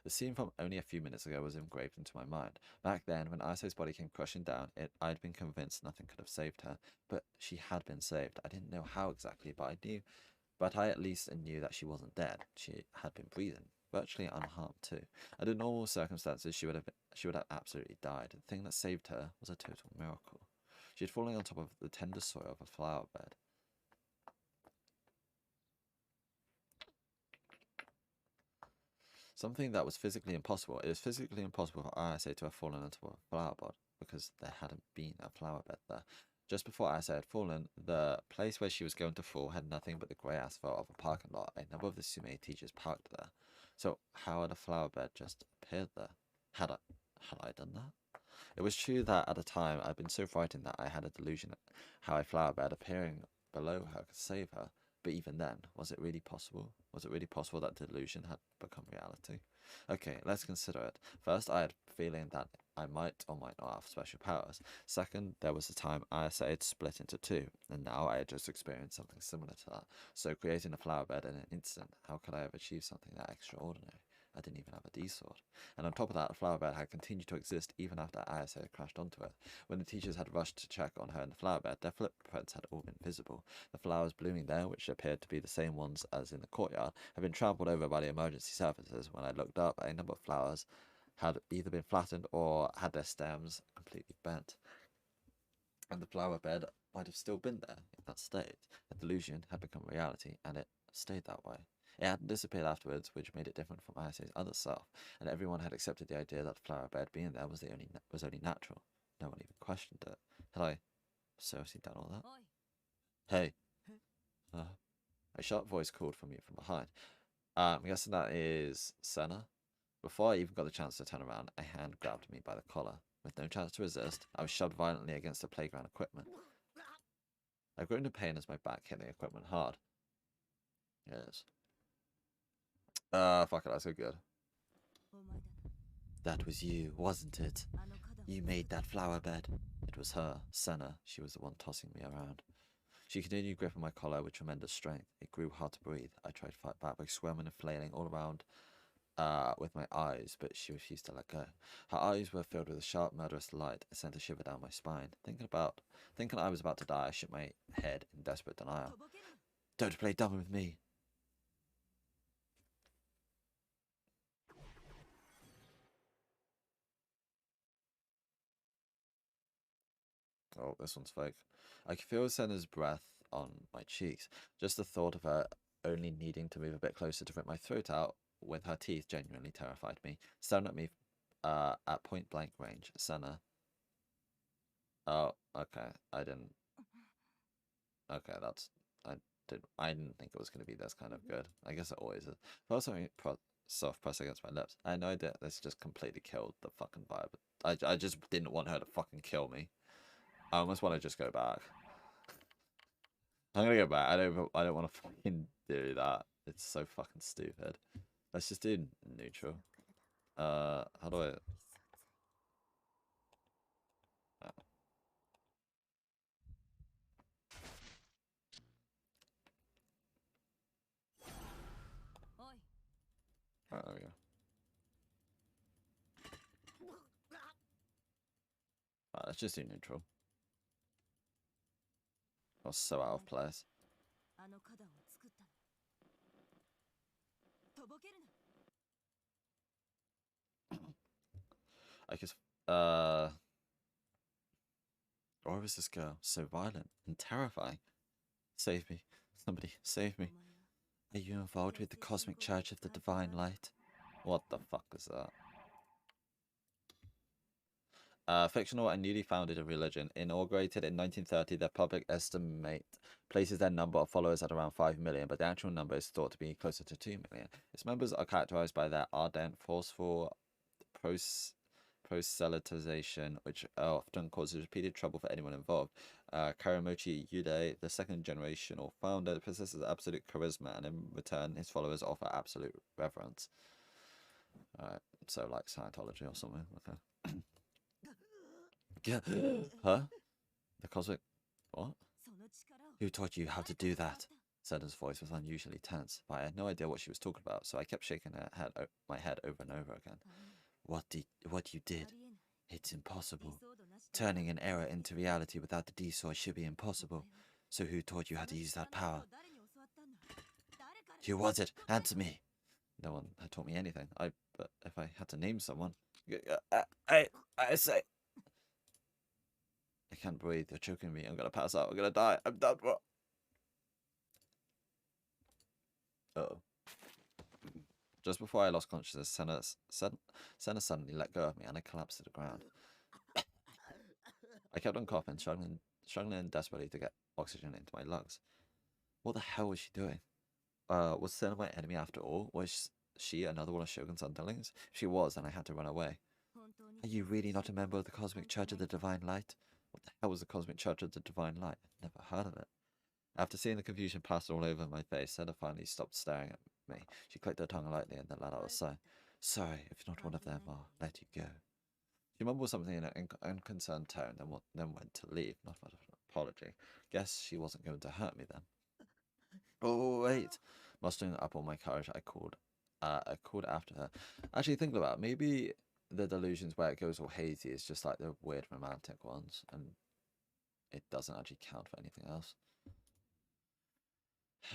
The scene from only a few minutes ago was engraved into my mind. Back then, when Isa's body came crushing down, I'd been convinced nothing could have saved her. But she had been saved. I didn't know how exactly, but I at least knew that she wasn't dead. She had been breathing, virtually unharmed too. Under normal circumstances, she would have absolutely died. The thing that saved her was a total miracle. She had fallen on top of the tender soil of a flower bed. Something that was physically impossible. It was physically impossible for ISA to have fallen onto a flower bed because there hadn't been a flower bed there. Just before ISA had fallen, the place where she was going to fall had nothing but the grey asphalt of a parking lot. A number of the Sume teachers parked there. So how had a flower bed just appeared there? Had I done that? It was true that at the time I'd been so frightened that I had a delusion how a flower bed appearing below her could save her. But even then, was it really possible? Was it really possible that delusion had become reality? Okay, let's consider it. First, I had a feeling that I might or might not have special powers. Second, there was a time ISA had split into two, and now I had just experienced something similar to that. So creating a flower bed in an instant, how could I have achieved something that extraordinary? I didn't even have a D-sword. And on top of that, the flower bed had continued to exist even after ISA had crashed onto it. When the teachers had rushed to check on her in the flower bed, their footprints had all been visible. The flowers blooming there, which appeared to be the same ones as in the courtyard, had been trampled over by the emergency services. When I looked up, a number of flowers had either been flattened or had their stems completely bent. And the flower bed might have still been there in that state. The delusion had become reality, and it stayed that way. It hadn't disappeared afterwards, which made it different from ISA's other self, and everyone had accepted the idea that the flower bed being there was only natural. No one even questioned it. Had I seriously done all that? Hey. A sharp voice called from me from behind. I'm guessing that is Senna. Before I even got the chance to turn around, a hand grabbed me by the collar. With no chance to resist, I was shoved violently against the playground equipment. I groaned in pain as my back hit the equipment hard. Yes. Fuck it, that's so good. That was you, wasn't it? You made that flower bed. It was her, Senna. She was the one tossing me around. She continued gripping my collar with tremendous strength. It grew hard to breathe. I tried to fight back by squirming and flailing all around with my eyes, but she refused to let go. Her eyes were filled with a sharp, murderous light. It sent a shiver down my spine. Thinking I was about to die, I shook my head in desperate denial. Don't play dumb with me. Oh, this one's fake. I can feel Senna's breath on my cheeks. Just the thought of her only needing to move a bit closer to rip my throat out with her teeth genuinely terrified me. Staring at me at point blank range. Senna. Oh, okay. I didn't. Okay, that's. I didn't think it was going to be this kind of good. I guess it always is. First time soft press against my lips. I know that this just completely killed the fucking vibe. I just didn't want her to fucking kill me. I almost want to just go back. I'm gonna go back. I don't want to fucking do that. It's so fucking stupid. Let's just do neutral. How do I? There we go. Let's just do neutral. I was so out of place. I guess, why was this girl so violent and terrifying? Save me. Somebody, save me. Are you involved with the Cosmic Church of the Divine Light? What the fuck is that? Fictional and newly founded a religion. Inaugurated in 1930, their public estimate places their number of followers at around 5 million, but the actual number is thought to be closer to 2 million. Its members are characterized by their ardent, forceful proselytization, which often causes repeated trouble for anyone involved. Karamochi Yude, the second generational founder, possesses absolute charisma, and in return, his followers offer absolute reverence. So like Scientology or something. Okay. Huh? The cosmic... What? Who taught you how to do that? Sena's voice was unusually tense, but I had no idea what she was talking about, so I kept shaking my head over and over again. What you did? It's impossible. Turning an error into reality without the D-sword should be impossible. So who taught you how to use that power? Who was it? Answer me. No one had taught me anything. But if I had to name someone... I say... I can't breathe. You're choking me. I'm gonna pass out. I'm gonna die. I'm done for. Uh-oh. Just before I lost consciousness, Senna suddenly let go of me and I collapsed to the ground. I kept on coughing, struggling desperately to get oxygen into my lungs. What the hell was she doing? Was Senna my enemy after all? Was she another one of Shogun's underlings? If she was, then I had to run away. Are you really not a member of the Cosmic Church of the Divine Light? What the hell was the Cosmic Church of the Divine Light? I'd never heard of it. After seeing the confusion plastered all over my face, Senna finally stopped staring at me. She clicked her tongue lightly and then let out a sigh. Sorry, if you're not one of them, I'll let you go. She mumbled something in an unconcerned tone, then went to leave, not much of an apology. Guess she wasn't going to hurt me then. Oh, wait. Mustering up all my courage, I called after her. Actually, thinking about it, maybe the delusions where it goes all hazy is just like the weird romantic ones, and it doesn't actually count for anything else.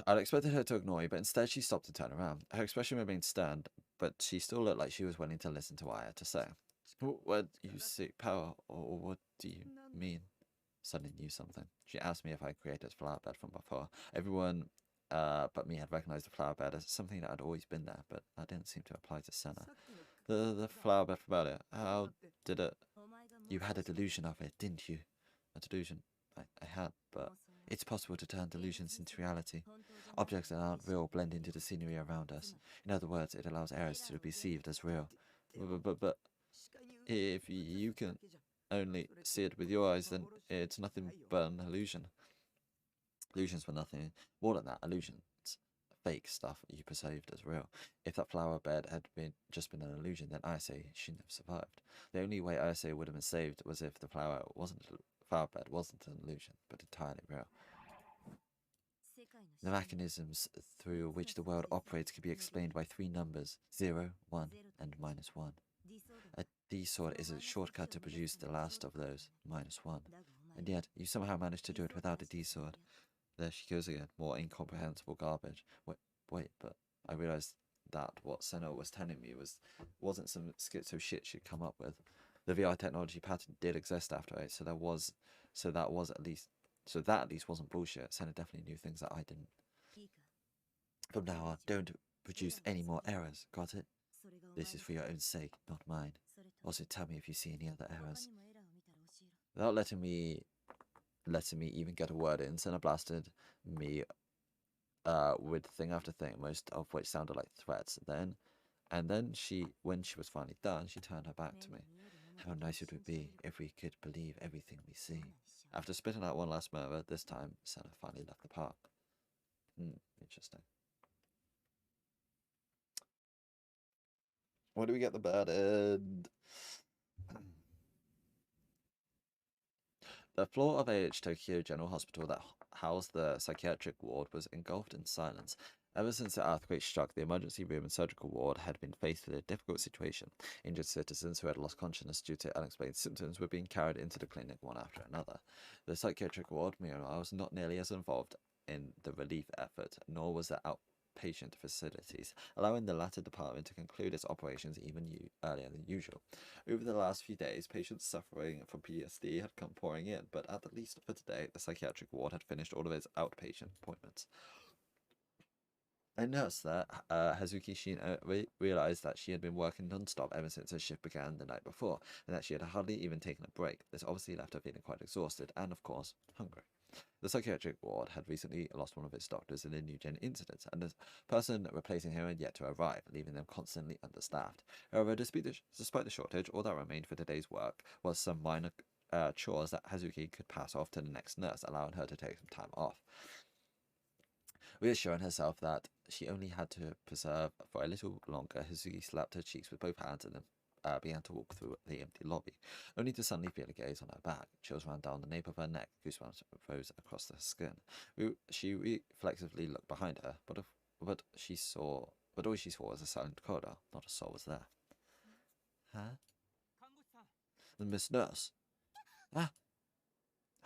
I'd expected her to ignore me, but instead she stopped and turned around. Her expression remained stern, but she still looked like she was willing to listen to what I had to say. What you seek power, or what do you mean? Suddenly knew something. She asked me if I created a flower bed from before. Everyone but me had recognized the flower bed as something that had always been there, but that didn't seem to apply to Senna. The flower bed from earlier, how did it... You had a delusion of it, didn't you? A delusion? I had, but it's possible to turn delusions into reality. Objects that aren't real blend into the scenery around us. In other words, it allows errors to be perceived as real. But if you can only see it with your eyes, then it's nothing but an illusion. Illusions were nothing more than that. Illusions. Fake stuff you perceived as real. If that flower bed had just been an illusion, then ISA shouldn't have survived. The only way ISA would have been saved was if the flower bed wasn't an illusion, but entirely real. The mechanisms through which the world operates can be explained by three numbers: 0, 1, and -1. A D-sword is a shortcut to produce the last of those, -1. And yet, you somehow managed to do it without a D-sword. There she goes again, more incomprehensible garbage. Wait, but I realized that what Senna was telling me wasn't some schizo shit she'd come up with. The VR technology patent did exist after 8, so there was So that at least wasn't bullshit. Senna definitely knew things that I didn't. From now on, don't produce any more errors, got it? This is for your own sake, not mine. Also, tell me if you see any other errors. Without letting me even get a word in, Senna blasted me with thing after thing, most of which sounded like threats. Then when she was finally done, she turned her back to me. How nice it would be if we could believe everything we see. After spitting out one last murmur, this time Senna finally left the park. Interesting. Where do we get the bad end? The floor of AH Tokyo General Hospital that housed the psychiatric ward was engulfed in silence. Ever since the earthquake struck, the emergency room and surgical ward had been faced with a difficult situation. Injured citizens who had lost consciousness due to unexplained symptoms were being carried into the clinic one after another. The psychiatric ward, meanwhile, was not nearly as involved in the relief effort, nor was the outpatient facilities, allowing the latter department to conclude its operations even earlier than usual. Over the last few days, patients suffering from PTSD had come pouring in, but at least for today, the psychiatric ward had finished all of its outpatient appointments. I noticed that Hazuki Shino realized that she had been working non-stop ever since her shift began the night before, and that she had hardly even taken a break. This obviously left her feeling quite exhausted and, of course, hungry. The psychiatric ward had recently lost one of its doctors in a new-gen incident, and the person replacing him had yet to arrive, leaving them constantly understaffed. However, despite the shortage, all that remained for today's work was some minor chores that Hazuki could pass off to the next nurse, allowing her to take some time off. Reassuring herself that she only had to preserve for a little longer, Hazuki slapped her cheeks with both hands and then began to walk through the empty lobby, only to suddenly feel a gaze on her back. Chills ran down the nape of her neck, goosebumps rose across her skin. She reflexively looked behind her, but all she saw was a silent corridor. Not a soul was there. Huh? Miss Nurse. Ah!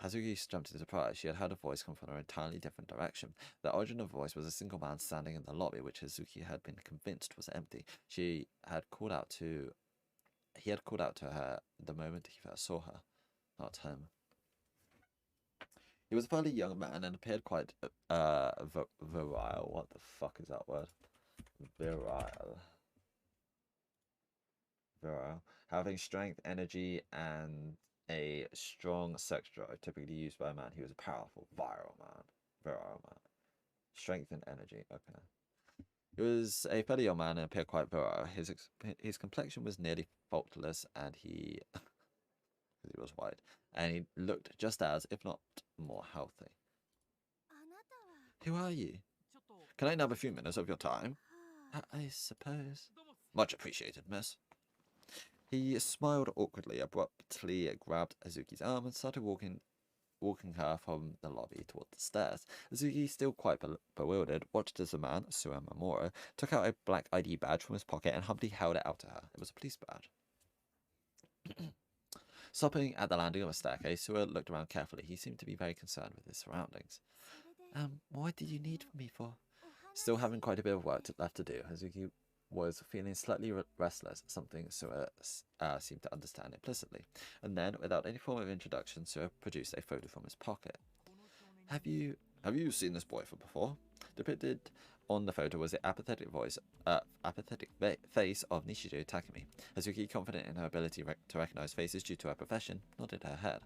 Hazuki jumped in surprise. She had heard a voice come from an entirely different direction. The origin of the voice was a single man standing in the lobby, which Hazuki had been convinced was empty. He had called out to her the moment he first saw her, not him. He was a fairly young man and appeared quite virile. What the fuck is that word? Virile. Having strength, energy, and a strong sex drive typically used by a man. He was a powerful, virile man. Strength and energy. Okay. He was a fairly young man and appeared quite virile. His complexion was nearly faultless, and he was white, and he looked just as, if not more, healthy. Who are you? Can I nab a few minutes of your time? I suppose. Much appreciated, miss. He smiled awkwardly, abruptly grabbed Azuki's arm and started walking her from the lobby toward the stairs. Azuki, still quite bewildered, watched as the man, Sua Mamura, took out a black ID badge from his pocket and humbly held it out to her. It was a police badge. Stopping at the landing of a staircase, Sua looked around carefully. He seemed to be very concerned with his surroundings. What did you need me for? Still having quite a bit of work left to do, Hazuki was feeling slightly restless, something Sua seemed to understand implicitly. And then, without any form of introduction, Sua produced a photo from his pocket. Have you seen this boy before? Depicted on the photo was the apathetic face of Nishiro Takumi. Hazuki, confident in her ability to recognize faces due to her profession, nodded her head.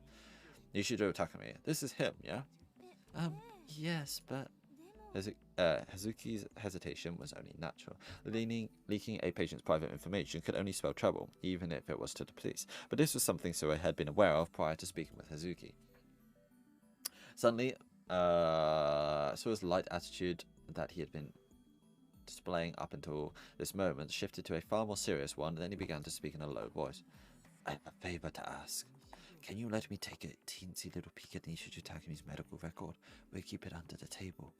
Nishiro Takumi, this is him, yeah? Yes, but... Hazuki's hesitation was only natural. Leaking a patient's private information could only spell trouble, even if it was to the police. But this was something Sua had been aware of prior to speaking with Hazuki. Suddenly, Sua's light attitude that he had been displaying up until this moment shifted to a far more serious one, then he began to speak in a low voice. I have a favor to ask. Can you let me take a teensy little peek at Nishiro Takumi's medical record? We'll keep it under the table.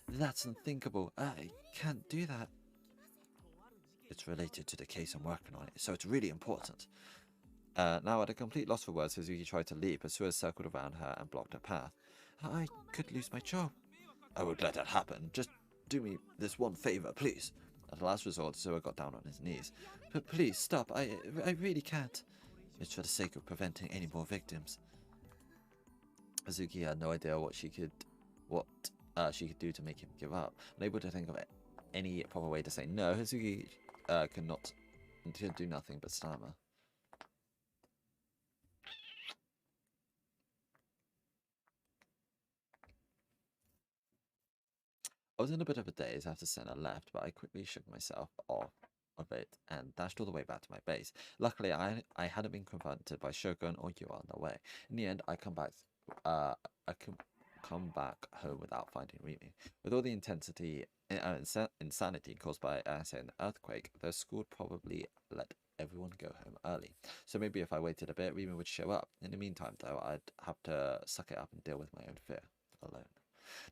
That's unthinkable. I can't do that. It's related to the case I'm working on, so it's really important. Now, at a complete loss for words, Hazuki tried to leap, but Sua circled around her and blocked her path. I could lose my job. I won't let that happen. Just do me this one favor, please. At the last resort, Sua got down on his knees. But please, stop. I really can't. It's for the sake of preventing any more victims. Hazuki had no idea what she could do to make him give up. Unable to think of any proper way to say no, Hazuki could do nothing but stammer. I was in a bit of a daze after Senna left, but I quickly shook myself off of it and dashed all the way back to my base. Luckily, I hadn't been confronted by Shogun or Yua on the way. In the end, I come back home without finding Rimi. With all the insanity caused by an earthquake, the school would probably let everyone go home early. So maybe if I waited a bit, Rimi would show up. In the meantime, though, I'd have to suck it up and deal with my own fear alone.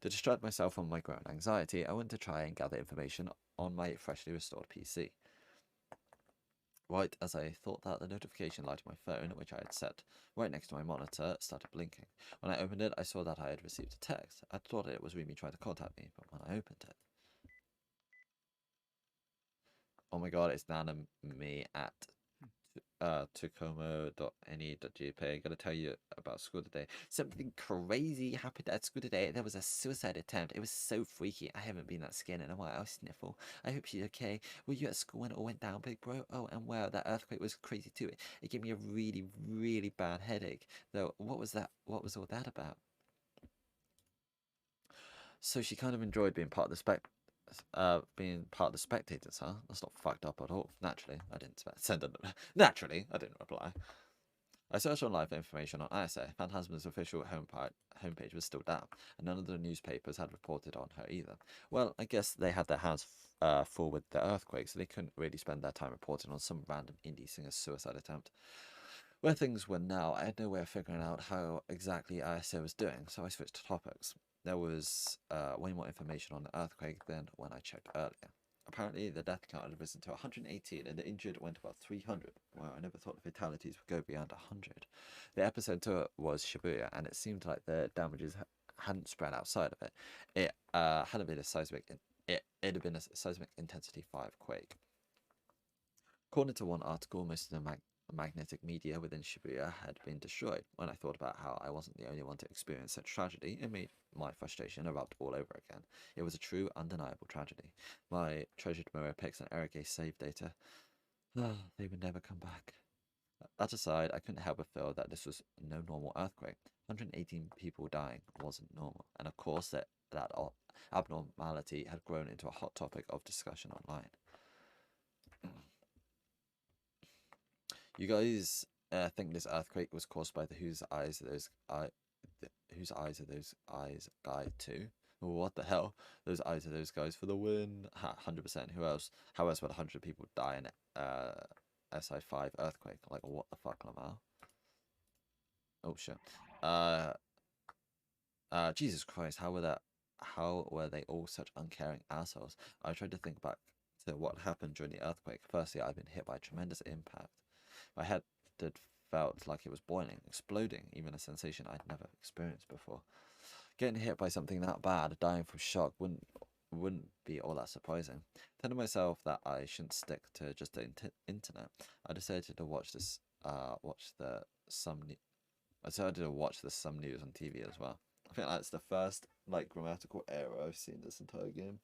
To distract myself from my growing anxiety, I went to try and gather information on my freshly restored PC. Right as I thought that, the notification light on my phone, which I had set right next to my monitor, started blinking. When I opened it, I saw that I had received a text. I thought it was Rimi trying to contact me, but when I opened it... Oh my god, it's Nana me at tucomo.ne.jp. Gotta tell you about school today. Something crazy happened at school today. There was a suicide attempt. It was so freaky. I haven't been that scared in a while. Sniffle. I hope she's okay. Were you at school when it all went down, big bro? Oh, and wow, that earthquake was crazy too. It gave me a really, really bad headache. Though, what was that? What was all that about? So she kind of enjoyed being part of the spectators, huh? That's not fucked up at all. Naturally, I didn't Naturally, I didn't reply. I searched online for information on Ayase. Phantasma's official homepage was still down, and none of the newspapers had reported on her either. Well, I guess they had their hands full with the earthquake, so they couldn't really spend their time reporting on some random indie singer's suicide attempt. Where things were now, I had no way of figuring out how exactly Ayase was doing, so I switched topics. There was way more information on the earthquake than when I checked earlier. Apparently, the death count had risen to 118 and the injured went about 300. Wow, I never thought the fatalities would go beyond 100. The epicenter was Shibuya, and it seemed like the damages hadn't spread outside of it. It had been a seismic intensity 5 quake. According to one article, most of the magnetic media within Shibuya had been destroyed. When I thought about how I wasn't the only one to experience such tragedy, it made my frustration erupt all over again. It was a true, undeniable tragedy. My treasured mirror pics and Eric's save data, they would never come back. That aside, I couldn't help but feel that this was no normal earthquake. 118 people dying wasn't normal, and of course that abnormality had grown into a hot topic of discussion online. You guys think this earthquake was caused by the whose eyes are those eyes guy too? What the hell? Those eyes are those guys for the win. 100%. Who else? How else would 100 people die in SCI-FI earthquake? Like what the fuck, Lamar? Oh shit. Jesus Christ, how were they all such uncaring assholes? I tried to think back to what happened during the earthquake. Firstly, I'd been hit by a tremendous impact. My head had felt like it was boiling, exploding, even a sensation I'd never experienced before. Getting hit by something that bad, dying from shock, wouldn't be all that surprising. Telling myself that I shouldn't stick to just the internet, I decided to watch some news on TV as well. I think that's the first grammatical error I've seen this entire game.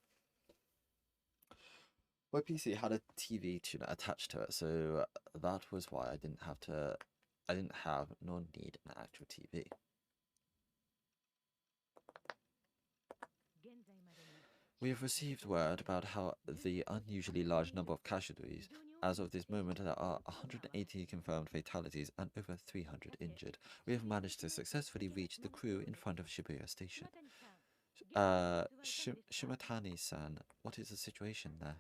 My PC had a TV tuner attached to it, so that was why I didn't have nor need an actual TV. We have received word about how the unusually large number of casualties. As of this moment, there are 180 confirmed fatalities and over 300 injured. We have managed to successfully reach the crew in front of Shibuya Station. Shimatani-san, what is the situation there?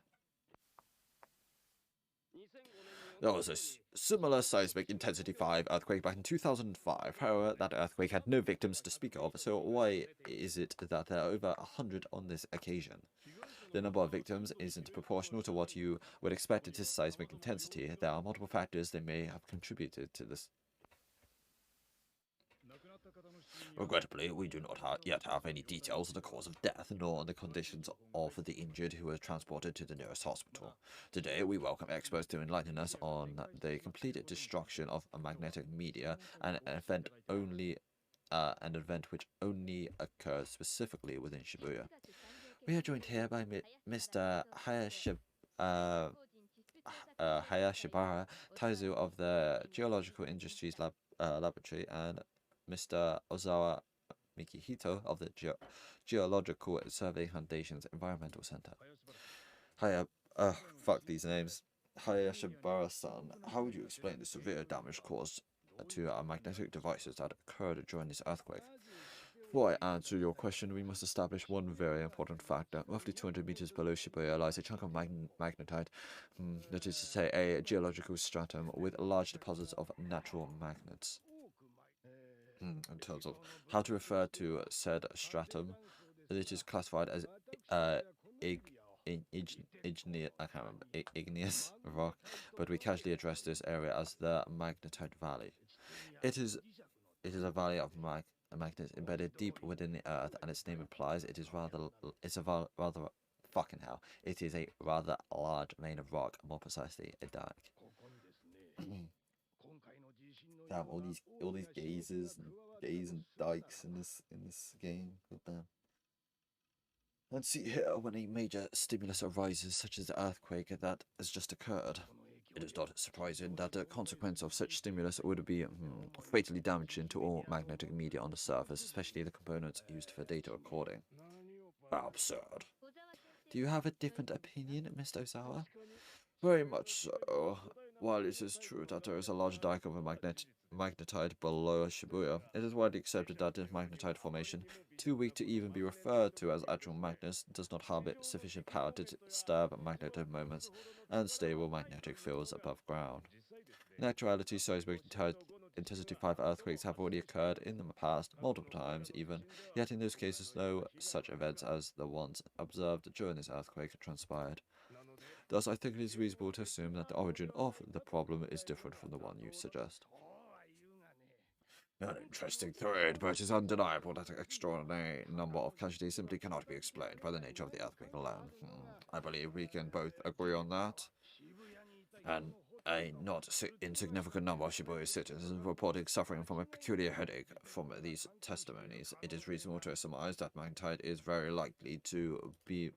There was a similar seismic intensity 5 earthquake back in 2005. However, that earthquake had no victims to speak of, so why is it that there are over 100 on this occasion? The number of victims isn't proportional to what you would expect at this seismic intensity. There are multiple factors that may have contributed to this. Regrettably, we do not yet have any details of the cause of death, nor on the conditions of the injured who were transported to the nearest hospital. Today, we welcome experts to enlighten us on the complete destruction of magnetic media, an event only an event which only occurs specifically within Shibuya. We are joined here by Mr. Hayashibara Taizu of the Geological Industries Laboratory and Mr. Ozawa Mikihito of the Geological Survey Foundation's Environmental Center. Fuck these names. Hayashibara-san, how would you explain the severe damage caused to our magnetic devices that occurred during this earthquake? Before I answer your question, we must establish one very important factor. Roughly 200 meters below Shibuya lies a chunk of magnetite, that is to say, a geological stratum with large deposits of natural magnets. In terms of how to refer to said stratum, it is classified as igneous rock, but we casually address this area as the Magnetite Valley. It is a valley of magnets embedded deep within the earth, and its name implies it is it is a rather large vein of rock, more precisely a dike. Damn, all these gazes and dikes in this game. Damn. And see here, when a major stimulus arises, such as the earthquake that has just occurred, it is not surprising that the consequence of such stimulus would be fatally damaging to all magnetic media on the surface, especially the components used for data recording. Absurd. Do you have a different opinion, Mr. Ozawa? Very much so. While it is true that there is a large dike of a magnetite below Shibuya, it is widely accepted that this magnetite formation, too weak to even be referred to as actual magnets, does not harbor sufficient power to disturb magnetic moments and stable magnetic fields above ground. In actuality, seismic intensity 5 earthquakes have already occurred in the past, multiple times even, yet in those cases no such events as the ones observed during this earthquake transpired. Thus, I think it is reasonable to assume that the origin of the problem is different from the one you suggest. An interesting thread, but it is undeniable that an extraordinary number of casualties simply cannot be explained by the nature of the earthquake alone. I believe we can both agree on that. And a not insignificant number of Shibuya citizens reporting suffering from a peculiar headache from these testimonies. It is reasonable to surmise that magnetite is very likely to be...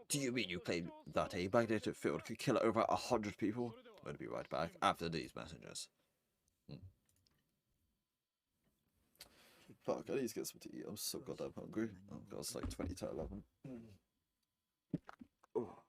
Do you mean you claim that a magnetic field could kill over 100 people? We'll be right back after these messages. Fuck, I need to get some to eat. I'm so goddamn hungry. Oh god, it's like 20 to 11. Oh.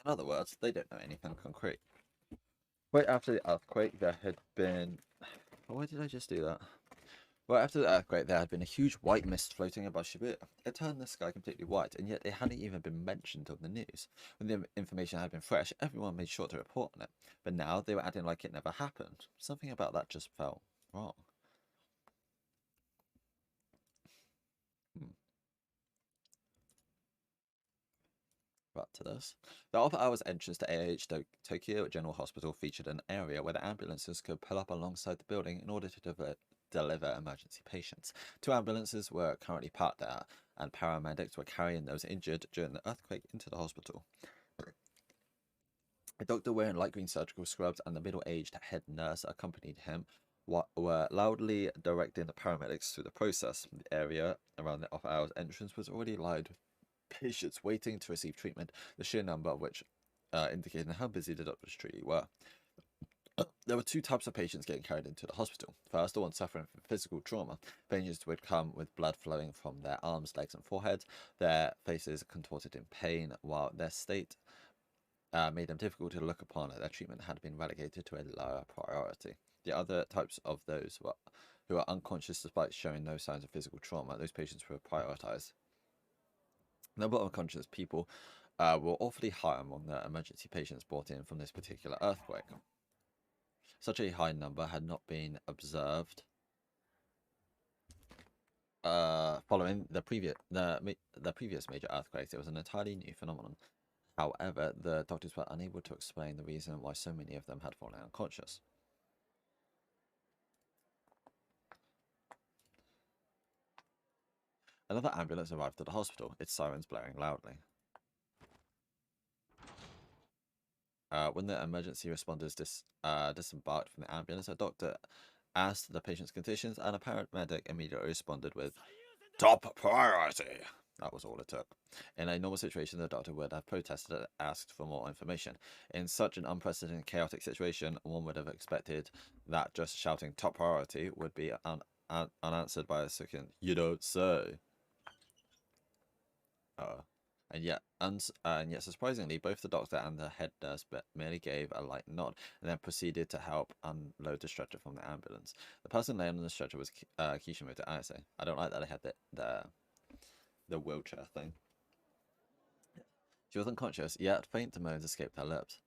In other words, they don't know anything concrete. Right after the earthquake, there had been... Why did I just do that? Right after the earthquake, there had been a huge white mist floating above Shibuya. It turned the sky completely white, and yet it hadn't even been mentioned on the news. When the information had been fresh, everyone made sure to report on it. But now they were acting like it never happened. Something about that just felt wrong. Back to this. The off-hours entrance to Tokyo General Hospital featured an area where the ambulances could pull up alongside the building in order to deliver emergency patients. 2 ambulances were currently parked there, and paramedics were carrying those injured during the earthquake into the hospital. A doctor wearing light green surgical scrubs and the middle-aged head nurse accompanied him were loudly directing the paramedics through the process. The area around the off-hours entrance was already lined with patients waiting to receive treatment, the sheer number of which indicated how busy the doctors truly were. There were 2 types of patients getting carried into the hospital. First, the ones suffering from physical trauma. Patients would come with blood flowing from their arms, legs, and foreheads, their faces contorted in pain, while their state made them difficult to look upon. Their treatment had been relegated to a lower priority. The other types of those who were unconscious despite showing no signs of physical trauma, those patients were prioritized. The number of unconscious people were awfully high among the emergency patients brought in from this particular earthquake. Such a high number had not been observed following the previous major earthquakes. It was an entirely new phenomenon. However, the doctors were unable to explain the reason why so many of them had fallen unconscious. Another ambulance arrived at the hospital, its sirens blaring loudly. When the emergency responders disembarked from the ambulance, a doctor asked the patient's conditions, and a paramedic immediately responded with top priority. That was all it took. In a normal situation, the doctor would have protested and asked for more information. In such an unprecedented, chaotic situation, one would have expected that just shouting top priority would be unanswered by a second, you don't say. And yet surprisingly, both the doctor and the head nurse merely gave a light nod and then proceeded to help unload the stretcher from the ambulance. The person laying on the stretcher was Kishimoto Ayase. I don't like that they had the wheelchair thing. She was unconscious, yet faint moans escaped her lips.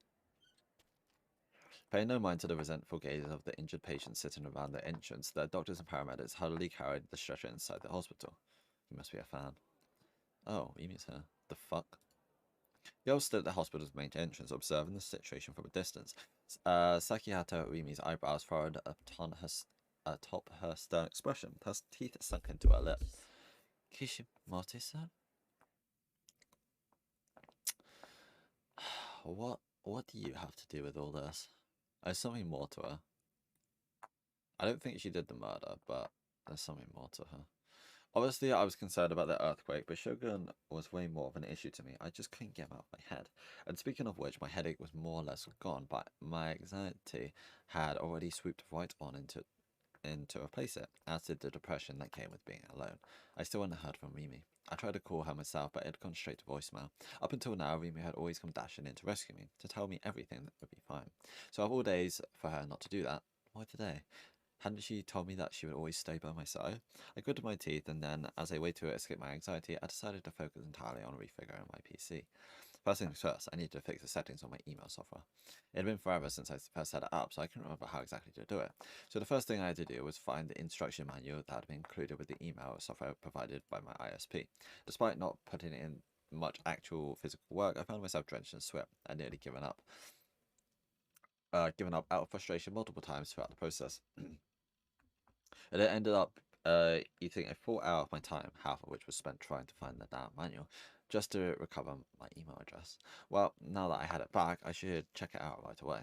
Paying no mind to the resentful gazes of the injured patients sitting around the entrance, the doctors and paramedics hurriedly carried the stretcher inside the hospital. He must be a fan. Oh, Mimi's here. The fuck? Yo stood at the hospital's main entrance, observing the situation from a distance. Sakihata Rimi's eyebrows furrowed atop her stern expression. Her teeth sunk into her lip. Kishimoto-san? What do you have to do with all this? There's something more to her. I don't think she did the murder, but there's something more to her. Obviously, I was concerned about the earthquake, but Shogun was way more of an issue to me. I just couldn't get him out of my head. And speaking of which, my headache was more or less gone, but my anxiety had already swooped right on into replace it, as did the depression that came with being alone. I still hadn't heard from Rimi. I tried to call her myself, but it had gone straight to voicemail. Up until now, Rimi had always come dashing in to rescue me, to tell me everything that would be fine. So of all days for her not to do that, why today? Hadn't she told me that she would always stay by my side? I gritted my teeth, and then, as a way to escape my anxiety, I decided to focus entirely on refiguring my PC. First things first, I needed to fix the settings on my email software. It had been forever since I first set it up, so I couldn't remember how exactly to do it. So the first thing I had to do was find the instruction manual that had been included with the email software provided by my ISP. Despite not putting in much actual physical work, I found myself drenched in sweat and nearly given up out of frustration multiple times throughout the process. And it ended up eating a full hour of my time, half of which was spent trying to find the damn manual, just to recover my email address. Well, now that I had it back, I should check it out right away.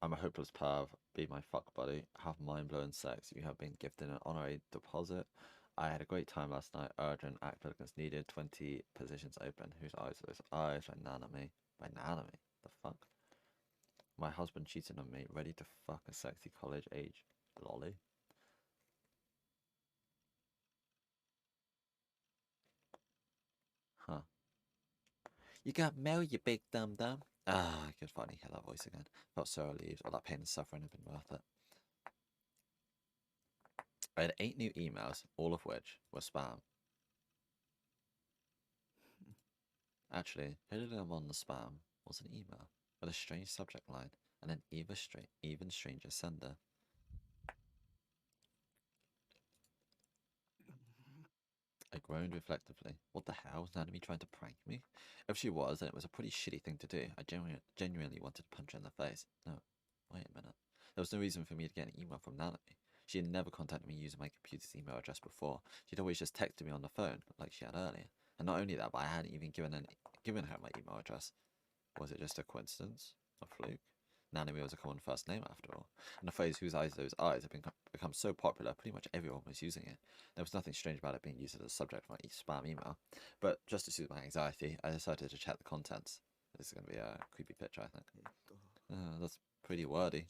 I'm a hopeless perv. Be my fuck buddy. Have mind-blowing sex. You have been gifted an honorary deposit. I had a great time last night. Urgent applicants needed. 20 positions open. Whose eyes are those eyes? By Nanami. By Nanami? The fuck? My husband cheated on me. Ready to fuck a sexy college-age lolly. You got mail, you big dum-dum. Ah, I could finally hear that voice again. Felt so relieved. All that pain and suffering had been worth it. I had 8 new emails, all of which were spam. Actually, hidden among the spam was an email with a strange subject line and an even stranger sender. I groaned reflectively. What the hell? Was Nanami trying to prank me? If she was, then it was a pretty shitty thing to do. I genuinely wanted to punch her in the face. No, wait a minute. There was no reason for me to get an email from Nanami. She had never contacted me using my computer's email address before. She'd always just texted me on the phone, like she had earlier. And not only that, but I hadn't even given her my email address. Was it just a coincidence? A fluke? Nanami was a common first name after all, and the phrase "whose eyes those eyes" had become so popular, pretty much everyone was using it. There was nothing strange about it being used as a subject for my spam email, but just to soothe my anxiety, I decided to check the contents. This is going to be a creepy picture, I think. That's pretty wordy.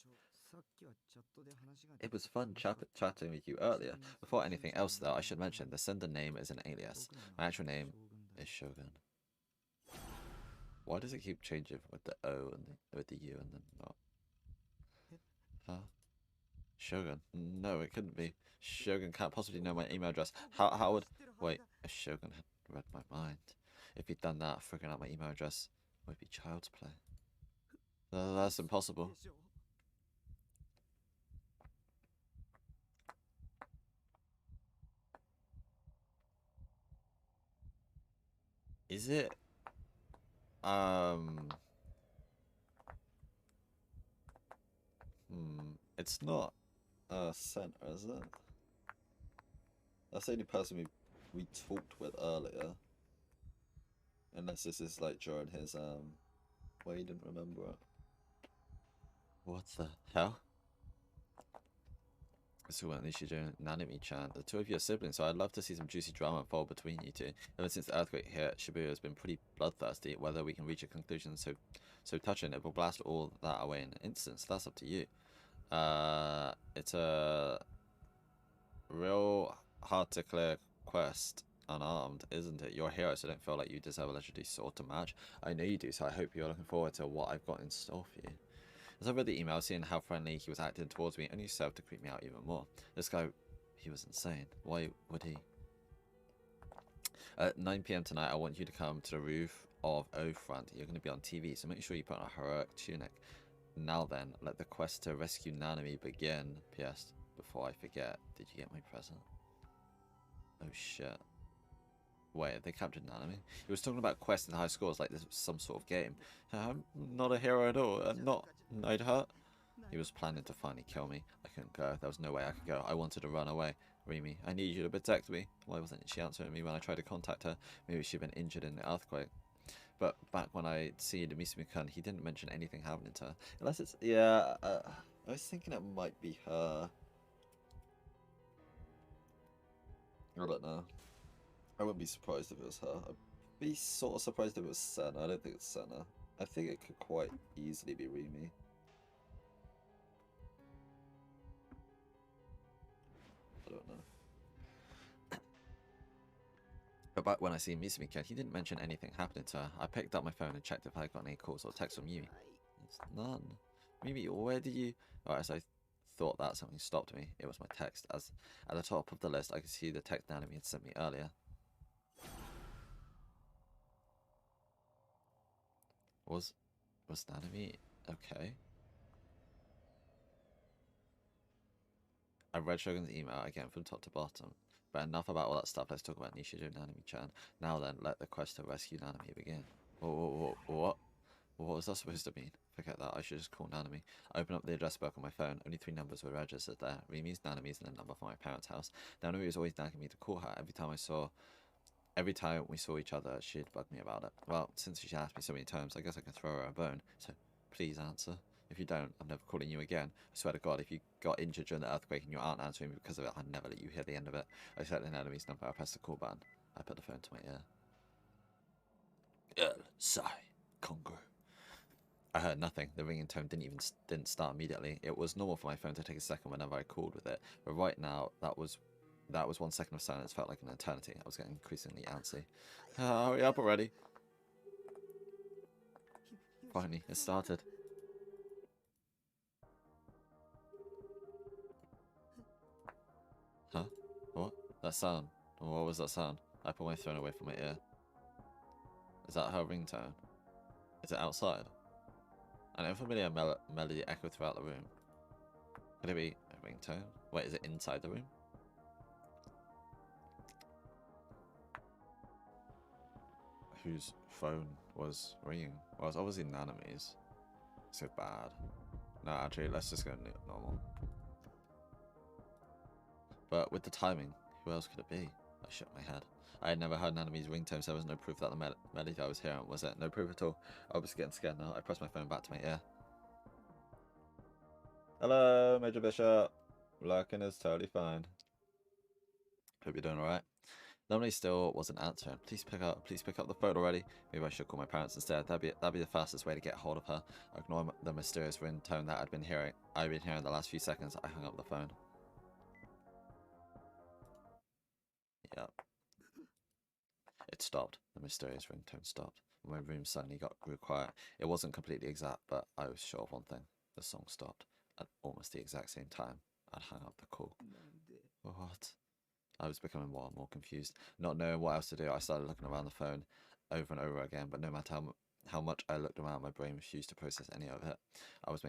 It was fun chatting with you earlier. Before anything else, though, I should mention the sender name is an alias. My actual name is Shogun. Why does it keep changing with the O and with the U and then not? Huh? Shogun? No, it couldn't be. Shogun can't possibly know my email address. How would... Wait, if Shogun had read my mind. If he'd done that, figuring out my email address would be child's play. That's impossible. Is it... It's not Center, is it? That's the only person we talked with earlier. Unless this is like during his where he didn't remember it. What the hell? So what Nishijou and Nanami-chan, the two of you are siblings, so I'd love to see some juicy drama unfold between you two. Ever since the earthquake hit, Shibuya has been pretty bloodthirsty. Whether we can reach a conclusion so touching, it will blast all that away in an instant, so that's up to you. It's a real hard to clear quest unarmed, isn't it? You're a hero, so don't feel like you deserve a legendary sword to match. I know you do, so I hope you're looking forward to what I've got in store for you. As I read the email, seeing how friendly he was acting towards me only served to creep me out even more. This guy, he was insane. Why would he? At 9 PM tonight, I want you to come to the roof of O Front. You're going to be on TV, so make sure you put on a heroic tunic. Now then, let the quest to rescue Nanami begin. P.S. Before I forget, did you get my present? Oh shit. Wait, they captured Nanami? He was talking about quests and high scores like this was some sort of game. I'm not a hero at all. Not Neidhart. He was planning to finally kill me. I couldn't go. There was no way I could go. I wanted to run away. Rimi, I need you to protect me. Why wasn't she answering me when I tried to contact her? Maybe she'd been injured in the earthquake. But back when I see Misumi-kun, he didn't mention anything happening to her. Unless it's... Yeah, I was thinking it might be her. I don't know. I wouldn't be surprised if it was her. I'd be sort of surprised if it was Senna. I don't think it's Senna. I think it could quite easily be Rimi. I don't know. But back when I see Misumi-kun, he didn't mention anything happening to her. I picked up my phone and checked if I got any calls or texts from Yumi. It's none. Mimi, where did you... Alright, as I thought that, something stopped me. It was my text. As at the top of the list, I could see the text Nanami had sent me earlier. Was Nanami okay? I read Shogun's email again from top to bottom. But enough about all that stuff, let's talk about Nishijou Nanami-chan. Now then, let the quest to rescue Nanami begin. What? What was that supposed to mean? Forget that, I should just call Nanami. I opened up the address book on my phone, only 3 numbers were registered there. Rimi's, Nanami's, and a number for my parents' house. Nanami was always nagging me to call her. Every time we saw each other, she'd bug me about it. Well, since she asked me so many times, I guess I can throw her a bone. So, please answer. If you don't, I'm never calling you again. I swear to God, if you got injured during the earthquake and you aren't answering me because of it, I'd never let you hear the end of it. I set an enemy's number, I pressed the call button. I put the phone to my ear. Sigh. Congo. I heard nothing. The ringing tone didn't start immediately. It was normal for my phone to take a second whenever I called with it, but right now, that was 1 second of silence felt like an eternity. I was getting increasingly antsy. Hurry up already. Finally, it started. Huh? What? That sound? What was that sound? I put my phone away from my ear. Is that her ringtone? Is it outside? An unfamiliar melody echoed throughout the room. Could it be a ringtone? Wait, is it inside the room? Whose phone was ringing? Well, it's obviously Nanami's. So bad. No, actually, let's just go normal. But with the timing, who else could it be? I shook my head. I had never heard Nanami's ringtone, so there was no proof that the melody I was hearing was it. No proof at all. I was getting scared now. I pressed my phone back to my ear. Hello, Major Bishop. Lurking is totally fine. Hope you're doing alright. Nobody still wasn't answering. Please pick up the phone already. Maybe I should call my parents instead. That'd be the fastest way to get hold of her. Ignore the mysterious ringtone that I'd been hearing the last few seconds. I hung up the phone. Yep. It stopped. The mysterious ringtone stopped. My room suddenly grew quiet. It wasn't completely exact, but I was sure of one thing. The song stopped at almost the exact same time I'd hung up the call. What? I was becoming more and more confused. Not knowing what else to do, I started looking around the phone over and over again, but no matter how much I looked around, my brain refused to process any of it. I was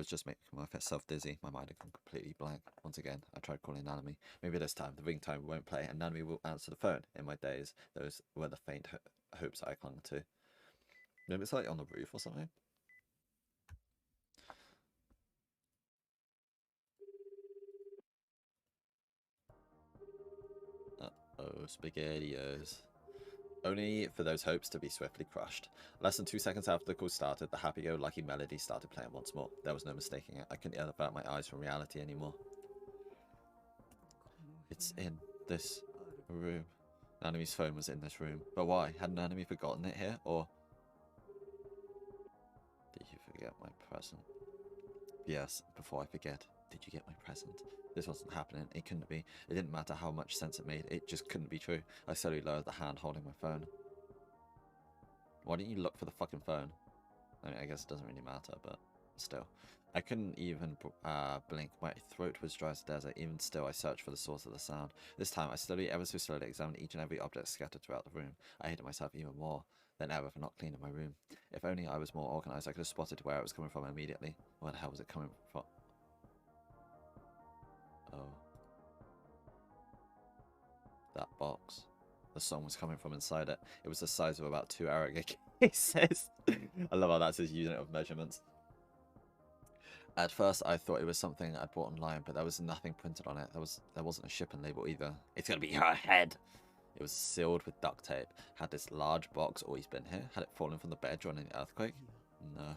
just making myself dizzy. My mind had gone completely blank. Once again, I tried calling Nanami. Maybe this time the ringtone won't play and Nanami will answer the phone. In my days, those were the faint hopes I clung to. Maybe it's like on the roof or something. Uh-oh, SpaghettiOs. Only for those hopes to be swiftly crushed. Less than 2 seconds after the call started, the happy-go-lucky melody started playing once more. There was no mistaking it. I couldn't avert my eyes from reality anymore. It's in this room. Nanami's phone was in this room. But why? Had Nanami forgotten it here? Or did you forget my present? Yes, before I forget, did you get my present? This wasn't happening. It couldn't be. It didn't matter how much sense it made. It just couldn't be true. I slowly lowered the hand holding my phone. Why didn't you look for the fucking phone? I mean, I guess it doesn't really matter, but still. I couldn't even blink. My throat was dry as a desert. Even still, I searched for the source of the sound. This time, I slowly, ever so slowly, examined each and every object scattered throughout the room. I hated myself even more than ever for not cleaning my room. If only I was more organized, I could have spotted where it was coming from immediately. Where the hell was it coming from? Oh. That box. The song was coming from inside it. It was the size of about 2 Arabic cases. I love how that's his unit of measurements. At first, I thought it was something I'd bought online, but there was nothing printed on it. There wasn't a shipping label either. It's gonna be her head. It was sealed with duct tape. Had this large box always been here? Had it fallen from the bed during the earthquake? No.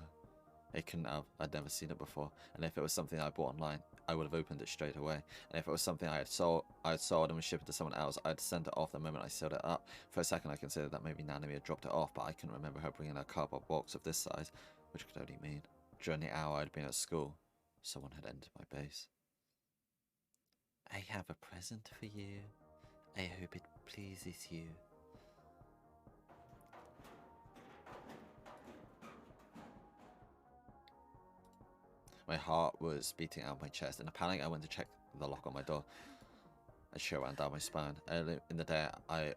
It couldn't have. I'd never seen it before. And if it was something I bought online, I would have opened it straight away. And if it was something I had sold and was shipped to someone else, I'd send it off the moment I sealed it up. For a second, I considered that maybe Nanami had dropped it off, but I couldn't remember her bringing a cardboard box of this size, which could only mean during the hour I'd been at school, someone had entered my base. I have a present for you. I hope it pleases you. My heart was beating out of my chest. In a panic, I went to check the lock on my door. A chill ran down my spine. Early in the day,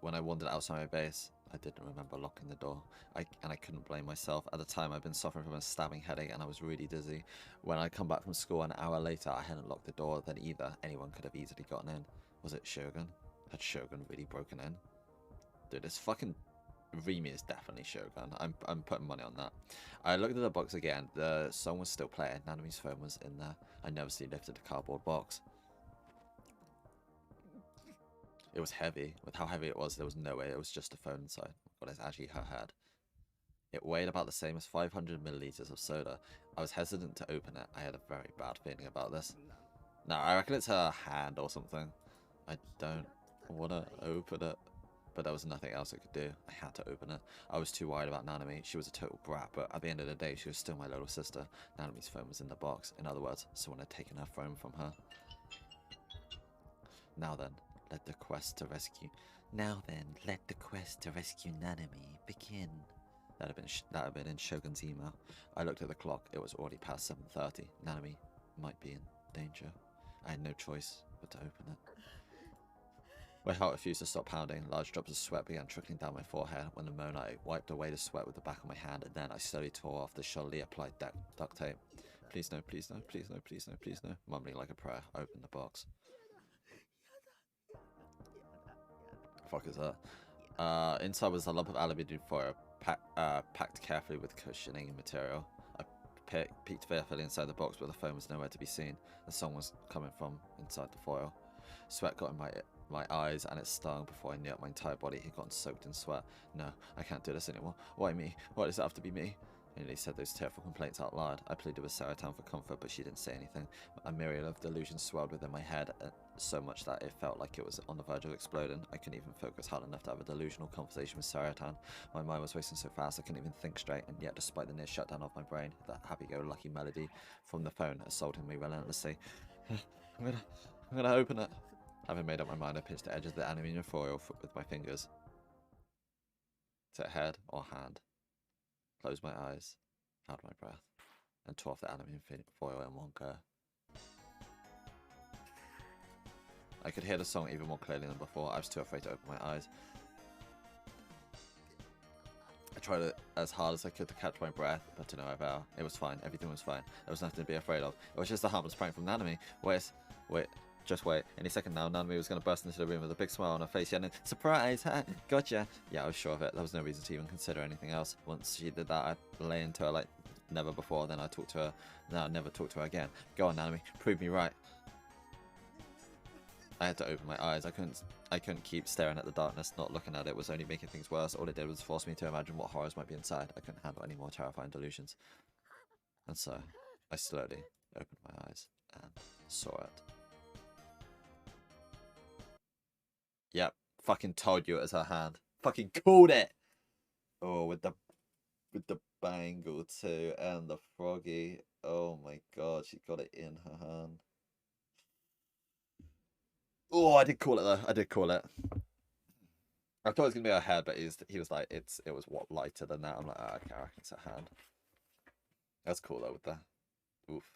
when I wandered outside my base, I didn't remember locking the door. And I couldn't blame myself. At the time, I'd been suffering from a stabbing headache and I was really dizzy. When I come back from school an hour later, I hadn't locked the door then either. Anyone could have easily gotten in. Was it Shogun? Had Shogun really broken in? Dude, this fucking Remy is definitely Shogun. I'm putting money on that. I looked at the box again. The song was still playing. Nanami's phone was in there. I nervously lifted the cardboard box. It was heavy. With how heavy it was, there was no way it was just a phone inside. God, it's actually her head. It weighed about the same as 500 milliliters of soda. I was hesitant to open it. I had a very bad feeling about this. No, I reckon it's her hand or something. I don't want to open it. But there was nothing else I could do. I had to open it. I was too worried about Nanami. She was a total brat, but at the end of the day, she was still my little sister. Nanami's phone was in the box. In other words, someone had taken her phone from her. Now then, let the quest to rescue Nanami begin. That had been in Shogun's email. I looked at the clock. It was already past 7:30. Nanami might be in danger. I had no choice but to open it. My heart refused to stop pounding. Large drops of sweat began trickling down my forehead. When the moment I wiped away the sweat with the back of my hand, and then I slowly tore off the shoddily applied duct tape. Please no, please no, please no, please no, please no. Mumbling like a prayer, I opened the box. The fuck is that? Inside was a lump of aluminium foil, packed carefully with cushioning material. I peeked fearfully inside the box, but the phone was nowhere to be seen. The song was coming from inside the foil. Sweat got in my eyes, and it stung. Before I knew it, my entire body had gotten soaked in sweat. No, I can't do this anymore. Why me? Why does it have to be me? I nearly said those tearful complaints out loud. I pleaded with Saratan for comfort, but she didn't say anything. A myriad of delusions swelled within my head, so much that it felt like it was on the verge of exploding. I couldn't even focus hard enough to have a delusional conversation with Saratan. My mind was racing so fast I couldn't even think straight, and yet despite the near shutdown of my brain, that happy-go-lucky melody from the phone assaulted me relentlessly. I'm gonna open it. Having made up my mind, I pinched the edge of the aluminium foil with my fingers. To head or hand. Closed my eyes, held my breath, and tore off the aluminium foil in one go. I could hear the song even more clearly than before. I was too afraid to open my eyes. I tried it as hard as I could to catch my breath, but to no avail. It was fine. Everything was fine. There was nothing to be afraid of. It was just a harmless prank from Nanami. Wait. Just wait. Any second now, Nanami was going to burst into the room with a big smile on her face, yelling, "Surprise! Ha! Gotcha!" Yeah, I was sure of it. There was no reason to even consider anything else. Once she did that, I lay into her like never before. Then I talked to her. Then I never talked to her again. Go on, Nanami. Prove me right. I had to open my eyes. I couldn't keep staring at the darkness. Not looking at it was only making things worse. All it did was force me to imagine what horrors might be inside. I couldn't handle any more terrifying delusions. And so, I slowly opened my eyes and saw it. Yep, fucking told you it was her hand. Fucking called it. Oh, with the bangle too, and the froggy. Oh my god, she got it in her hand. Oh, I did call it though. I did call it. I thought it was gonna be her head, but he was like, it was what, lighter than that. I'm like, oh, okay, I reckon it's her hand. That's cool though with that. Oof.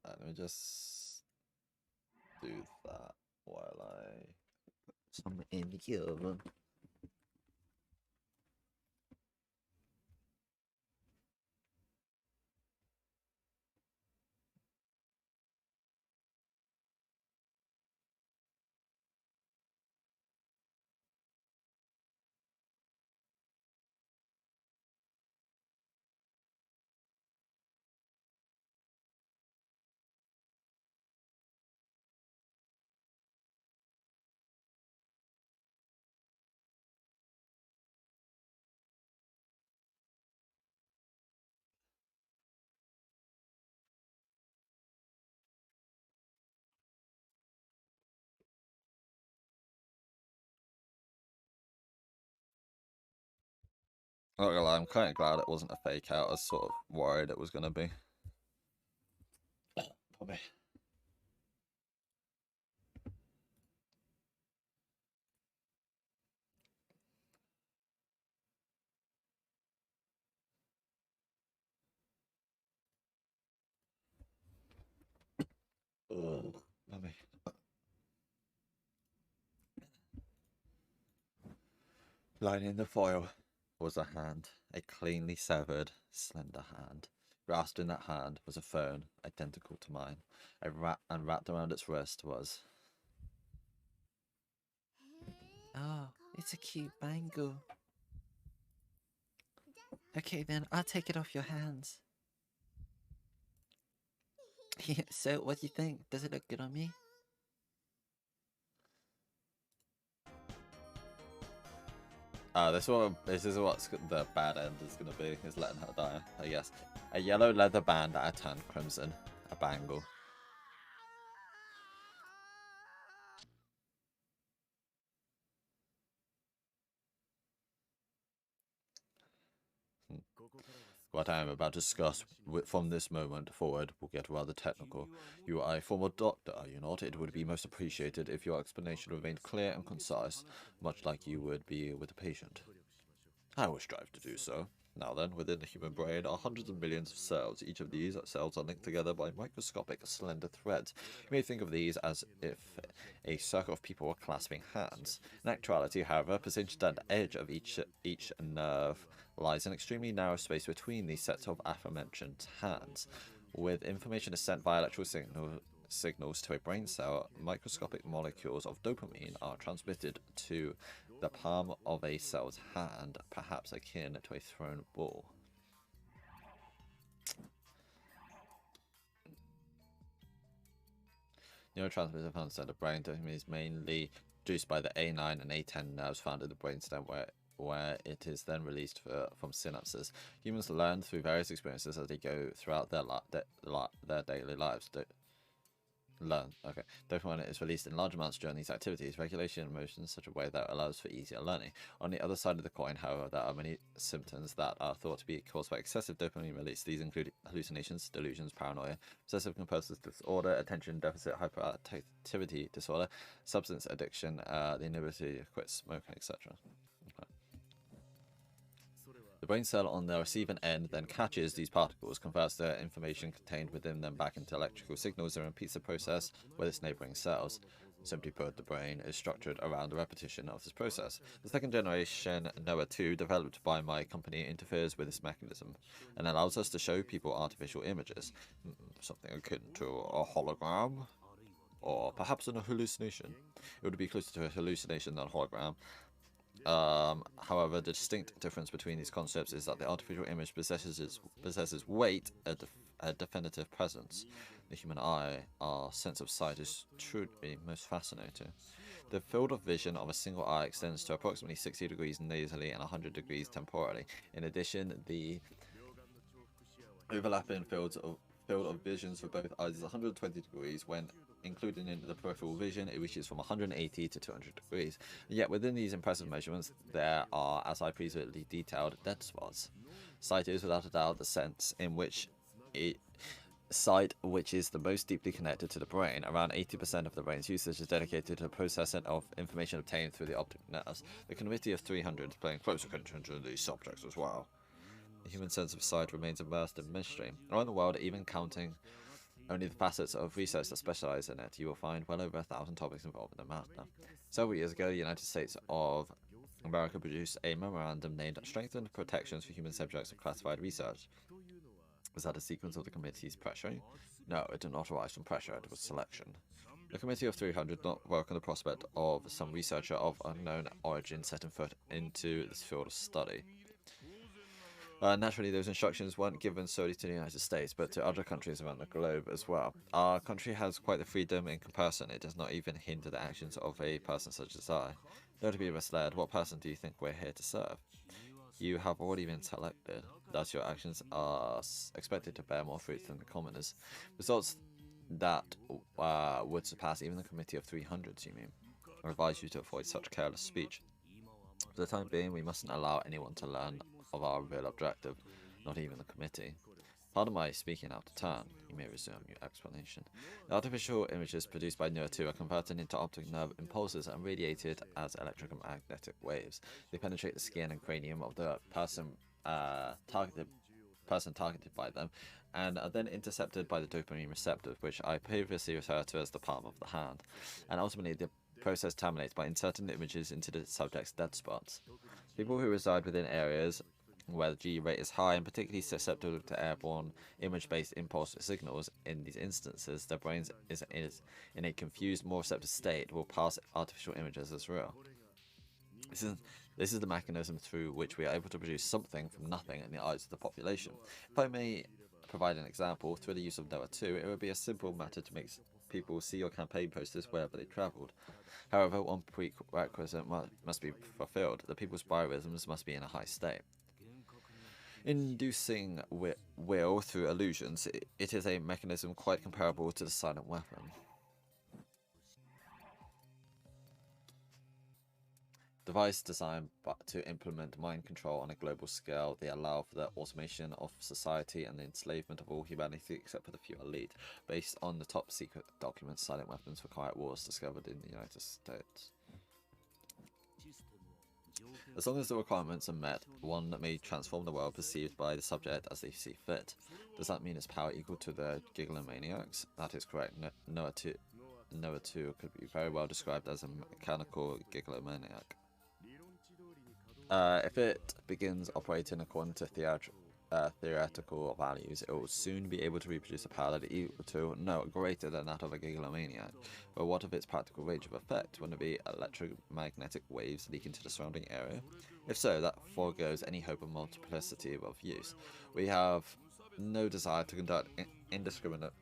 Let me just do that while I some in the oven. Not gonna lie, I'm kind of glad it wasn't a fake out. I was sort of worried it was gonna be. Probably. Ugh, mummy. Lying in the foil was a hand, a cleanly severed, slender hand. Grasped in that hand was a phone identical to mine, and wrapped around its wrist was. Oh, it's a cute bangle. Okay then, I'll take it off your hands. So, what do you think? Does it look good on me? This is what the bad end is gonna be, is letting her die, I guess. A yellow leather band at a tan crimson. A bangle. What I am about to discuss from this moment forward will get rather technical. You are a former doctor, are you not? It would be most appreciated if your explanation remained clear and concise, much like you would be with a patient. I will strive to do so. Now then, within the human brain are hundreds of millions of cells. Each of these cells are linked together by microscopic, slender threads. You may think of these as if a circle of people were clasping hands. In actuality, however, positioned at the edge of each nerve lies an extremely narrow space between these sets of aforementioned hands. With information is sent via electrical signals to a brain cell, microscopic molecules of dopamine are transmitted to the palm of a cell's hand, perhaps akin to a thrown ball. Neurotransmitter found inside the brain. Dopamine is mainly produced by the A9 and A10 nerves found in the brainstem, where it is then released from synapses. Humans learn through various experiences as they go throughout their daily lives. Dopamine is released in large amounts during these activities, regulation emotions in such a way that allows for easier learning. On the other side of the coin, however, there are many symptoms that are thought to be caused by excessive dopamine release. These include hallucinations, delusions, paranoia, obsessive compulsive disorder, attention deficit hyperactivity disorder, substance addiction, the inability to quit smoking, etc. The brain cell on the receiving end then catches these particles, converts the information contained within them back into electrical signals, and repeats the process with its neighboring cells. Simply put, the brain is structured around the repetition of this process. The second generation NOAA 2, developed by my company, interferes with this mechanism and allows us to show people artificial images, something akin to a hologram, or perhaps a hallucination. It would be closer to a hallucination than a hologram. However, the distinct difference between these concepts is that the artificial image possesses weight, a definitive presence. The human eye, our sense of sight, is truly most fascinating. The field of vision of a single eye extends to approximately 60 degrees nasally and 100 degrees temporally. In addition, the overlapping field of visions for both eyes is 120 degrees. When including in the peripheral vision, it reaches from 180 to 200 degrees. And yet within these impressive measurements, there are, as I previously detailed, dead spots. Sight is without a doubt the sense in which sight, which is the most deeply connected to the brain. Around 80% of the brain's usage is dedicated to the processing of information obtained through the optic nerves. The Committee of 300 is paying close attention to these subjects as well. The human sense of sight remains immersed in mystery. Around the world, even counting only the facets of research that specialize in it, you will find well over 1,000 topics involved in the matter. Several years ago, the United States of America produced a memorandum named Strengthened Protections for Human Subjects of Classified Research. Was that a sequence of the committee's pressuring? No, it did not arise from pressure, it was selection. The Committee of 300 did not welcome the prospect of some researcher of unknown origin setting foot into this field of study. Naturally, those instructions weren't given solely to the United States, but to other countries around the globe as well. Our country has quite the freedom in comparison. It does not even hinder the actions of a person such as I. Though to be misled, what person do you think we're here to serve? You have already been selected. Thus, your actions are expected to bear more fruit than the commoners. Results that would surpass even the Committee of 300, you mean? I advise you to avoid such careless speech. For the time being, we mustn't allow anyone to learn of our real objective, not even the committee. Pardon my speaking out of turn. You may resume your explanation. The artificial images produced by NOAA 2 are converted into optic nerve impulses and radiated as electromagnetic waves. They penetrate the skin and cranium of the person targeted by them, and are then intercepted by the dopamine receptors, which I previously referred to as the palm of the hand. And ultimately, the process terminates by inserting the images into the subject's dead spots. People who reside within areas where the G rate is high and particularly susceptible to airborne image-based impulse signals, in these instances, their brains is in a confused, more receptive state, will pass artificial images as real. This is the mechanism through which we are able to produce something from nothing in the eyes of the population. If I may provide an example, through the use of NOAA 2, it would be a simple matter to make people see your campaign posters wherever they travelled. However, one prerequisite must be fulfilled. The people's biorhythms must be in a high state. Inducing will through illusions, it is a mechanism quite comparable to the silent weapon. Device designed to implement mind control on a global scale, they allow for the automation of society and the enslavement of all humanity except for the few elite. Based on the top secret documents, silent weapons for quiet wars discovered in the United States. As long as the requirements are met, one may transform the world perceived by the subject as they see fit. Does that mean its power equal to the Gigalomaniacs? That is correct. Noah 2 could be very well described as a mechanical Gigalomaniac. If it begins operating according to theoretical values, it will soon be able to reproduce a power that is equal to, no, greater than that of a Gigalomaniac. But what of its practical range of effect? Wouldn't it be electromagnetic waves leaking to the surrounding area? If so, that foregoes any hope of multiplicity of use. We have no desire to conduct indiscriminate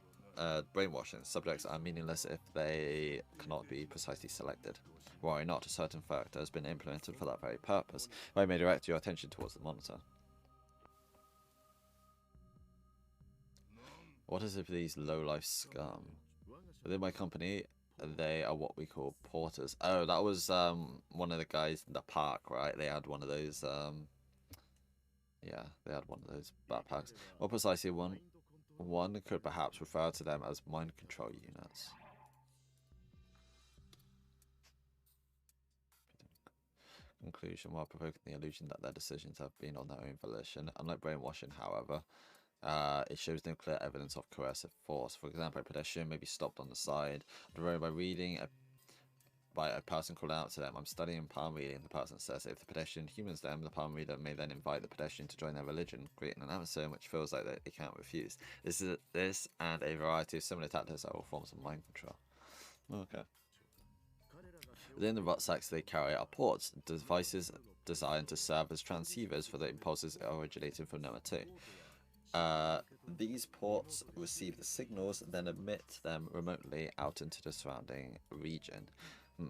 brainwashing. Subjects are meaningless if they cannot be precisely selected. Why not? A certain factor has been implemented for that very purpose. I may direct your attention towards the monitor. What is it for these low-life scum? Within my company, they are what we call porters. Oh, that was one of the guys in the park, right? They had one of those. Yeah, they had one of those backpacks. More precisely, one could perhaps refer to them as mind control units. Conclusion: while provoking the illusion that their decisions have been on their own volition, unlike brainwashing, however, it shows no clear evidence of coercive force. For example, a pedestrian may be stopped on the side of the road by a person called out to them, "I'm studying palm reading." The person says if the pedestrian humans them, the palm reader may then invite the pedestrian to join their religion, creating an atmosphere in which feels like they can't refuse. This and a variety of similar tactics are all forms of mind control. Okay. Within the rucksacks they carry are ports, devices designed to serve as transceivers for the impulses originating from Noah 2. These ports receive the signals, then emit them remotely out into the surrounding region.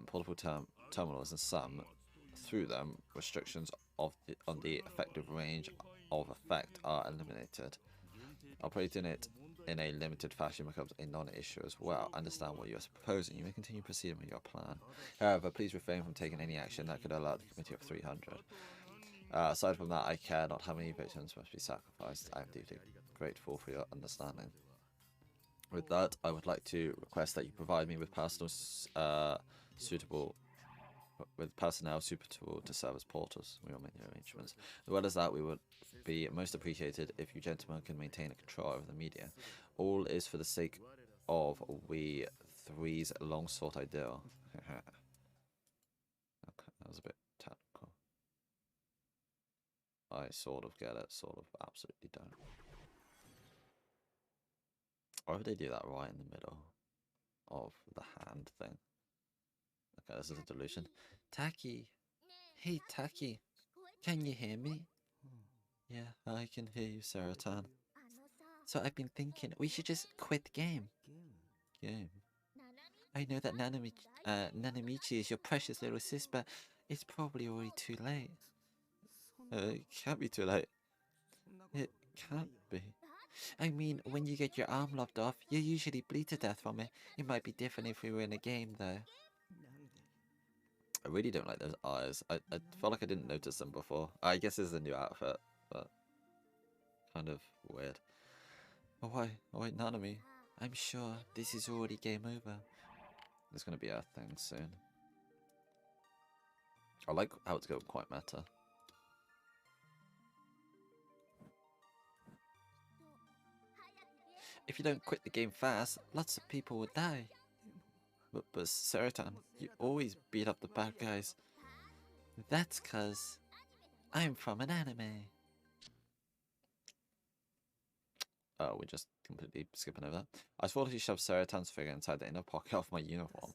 Portable terminals and some, through them, restrictions on the effective range of effect are eliminated. Operating it in a limited fashion becomes a non-issue as well. Understand what you are proposing. You may continue proceeding with your plan. However, please refrain from taking any action that could alert the committee of 300. Aside from that, I care not how many victims must be sacrificed. I am deeply grateful for your understanding. With that, I would like to request that you provide me with personnel suitable to serve as porters. We will make the arrangements. As well as that, we would be most appreciated if you gentlemen can maintain a control over the media. All is for the sake of we three's long sought ideal. Okay, that was a bit technical. I sort of get it, sort of absolutely don't. Why would they do that right in the middle of the hand thing? Okay, this is a delusion. Taki! Hey, Taki! Can you hear me? Yeah, I can hear you, Saratan. So I've been thinking, we should just quit the game. Game? I know that Nanamichi is your precious little sis, but it's probably already too late. It can't be too late. It can't be. I mean, when you get your arm lopped off, you usually bleed to death from it. It might be different if we were in a game, though. I really don't like those eyes. I felt like I didn't notice them before. I guess it's a new outfit, but kind of weird. Oh, why? Oh, wait, Nanami. I'm sure this is already game over. There's going to be a thing soon. I like how it's going quite meta. If you don't quit the game fast, lots of people will die. But Saratan, you always beat up the bad guys. That's 'cause I'm from an anime. Oh, we're just completely skipping over that. I thought he shoved Saratan's figure inside the inner pocket of my uniform.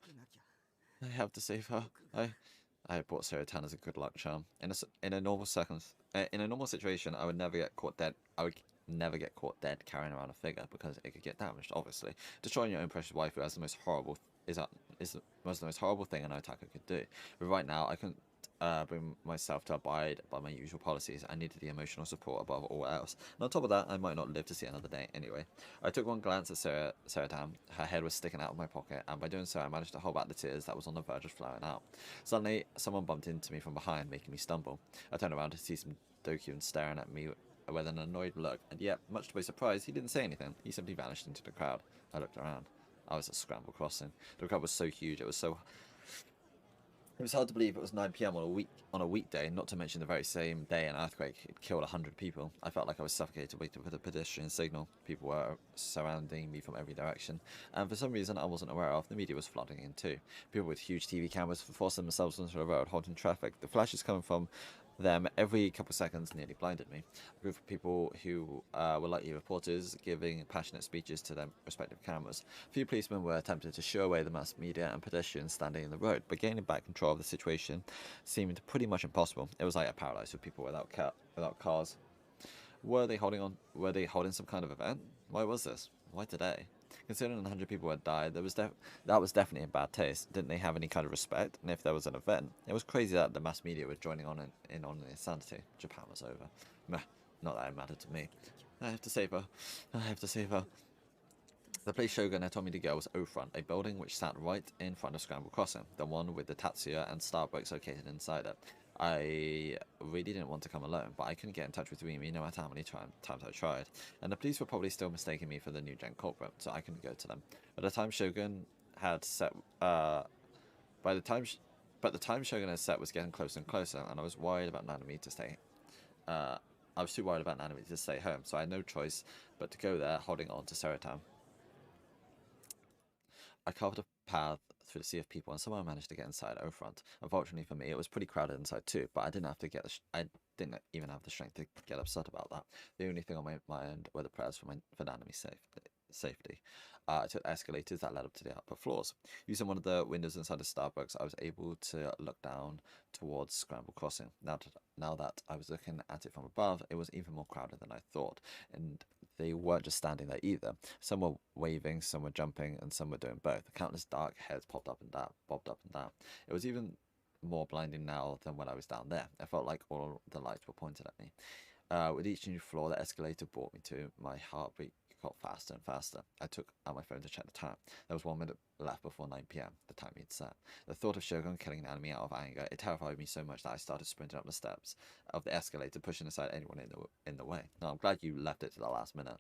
I have to save her. I bought Saratan as a good luck charm. In a normal situation, I would never get caught dead. never get caught dead carrying around a figure because it could get damaged. Obviously, destroying your own precious waifu is the most horrible the most horrible thing an otaku could do. But right now, I couldn't bring myself to abide by my usual policies. I needed the emotional support above all else. And on top of that, I might not live to see another day anyway. I took one glance at Sarah Tam. Her head was sticking out of my pocket, and by doing so, I managed to hold back the tears that was on the verge of flowing out. Suddenly, someone bumped into me from behind, making me stumble. I turned around to see some Dokyun staring at me with an annoyed look, and yet, much to my surprise, he didn't say anything. He simply vanished into the crowd. I looked around. I was at Scramble Crossing. The crowd was so huge, it was hard to believe it was 9 p.m. on a weekday, not to mention the very same day an earthquake had killed 100 people. I felt like I was suffocated waiting for the pedestrian signal. People were surrounding me from every direction, and for some reason I wasn't aware of, the media was flooding in too. People with huge TV cameras forced themselves onto the road, halting traffic. The flashes coming from them every couple of seconds nearly blinded me. A group of people who were likely reporters giving passionate speeches to their respective cameras. A few policemen were attempting to shoo away the mass media and pedestrians standing in the road, but gaining back control of the situation seemed pretty much impossible. It was like a paradise with people without cars. Were they holding some kind of event? Why was this? Why today? Considering 100 people had died, that was definitely in bad taste. Didn't they have any kind of respect? And if there was an event, it was crazy that the mass media were joining in on the insanity. Japan was over. Meh, not that it mattered to me. I have to save her. I have to save her. The place Shogun had told me to go was O-Front, a building which sat right in front of Scramble Crossing, the one with the Tatsuya and Starbucks located inside it. I really didn't want to come alone, but I couldn't get in touch with Remy no matter how many times I tried, and the police were probably still mistaking me for the new gen culprit, so I couldn't go to them. By the time Shogun had set, but the time Shogun had set was getting closer and closer, and I was worried about Nanami to stay. I was too worried about Nanami to stay home, so I had no choice but to go there, holding on to Seratan. I carved a path through the sea of people and somehow managed to get inside O-Front. Unfortunately for me, it was pretty crowded inside too, but I didn't even have the strength to get upset about that. The only thing on my mind were the prayers for Nanami's safety. I took escalators that led up to the upper floors. Using one of the windows inside the Starbucks, I was able to look down towards Scramble Crossing. Now that I was looking at it from above, it was even more crowded than I thought, and they weren't just standing there either. Some were waving, some were jumping, and some were doing both. Countless dark heads bobbed up and down. It was even more blinding now than when I was down there. I felt like all the lights were pointed at me. With each new floor the escalator brought me to, my heartbeat got faster and faster. I took out my phone to check the time. There was 1 minute left before 9 p.m, the time he'd set. The thought of Shogun killing an enemy out of anger, it terrified me so much that I started sprinting up the steps of the escalator, pushing aside anyone in the way. Now, I'm glad you left it to the last minute.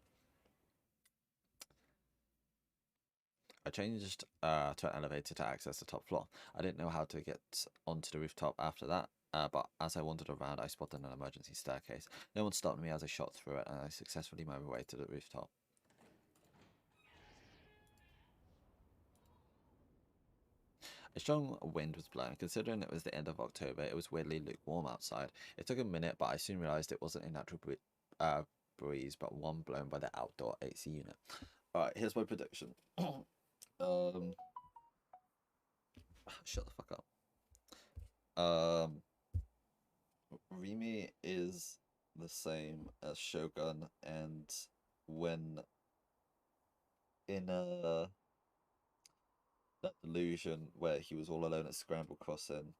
I changed to an elevator to access the top floor. I didn't know how to get onto the rooftop after that, but as I wandered around, I spotted an emergency staircase. No one stopped me as I shot through it, and I successfully made my way to the rooftop. A strong wind was blowing. Considering it was the end of October, it was weirdly lukewarm outside. It took a minute, but I soon realised it wasn't a natural breeze, but one blown by the outdoor AC unit. Alright, here's my prediction. Shut the fuck up. Remy is the same as Shogun, and when in that delusion where he was all alone at Scramble Crossing,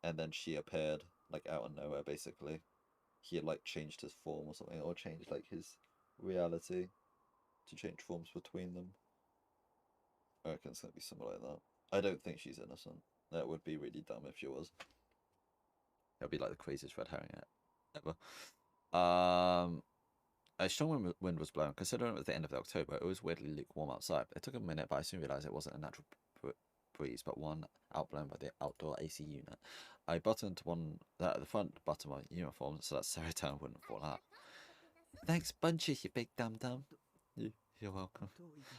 and then she appeared like out of nowhere. Basically, he had like changed his form or something, or changed like his reality to change forms between them. I reckon it's gonna be something like that. I don't think she's innocent. That would be really dumb if she was. It'd be like the craziest red herring ever. A strong wind was blowing. Considering it was the end of October, it was weirdly lukewarm outside. It took a minute, but I soon realised it wasn't a natural breeze, but one outblown by the outdoor AC unit. I buttoned the front button of my uniform so that Saratan wouldn't fall out. Thanks bunches, you big dum-dum. You're welcome.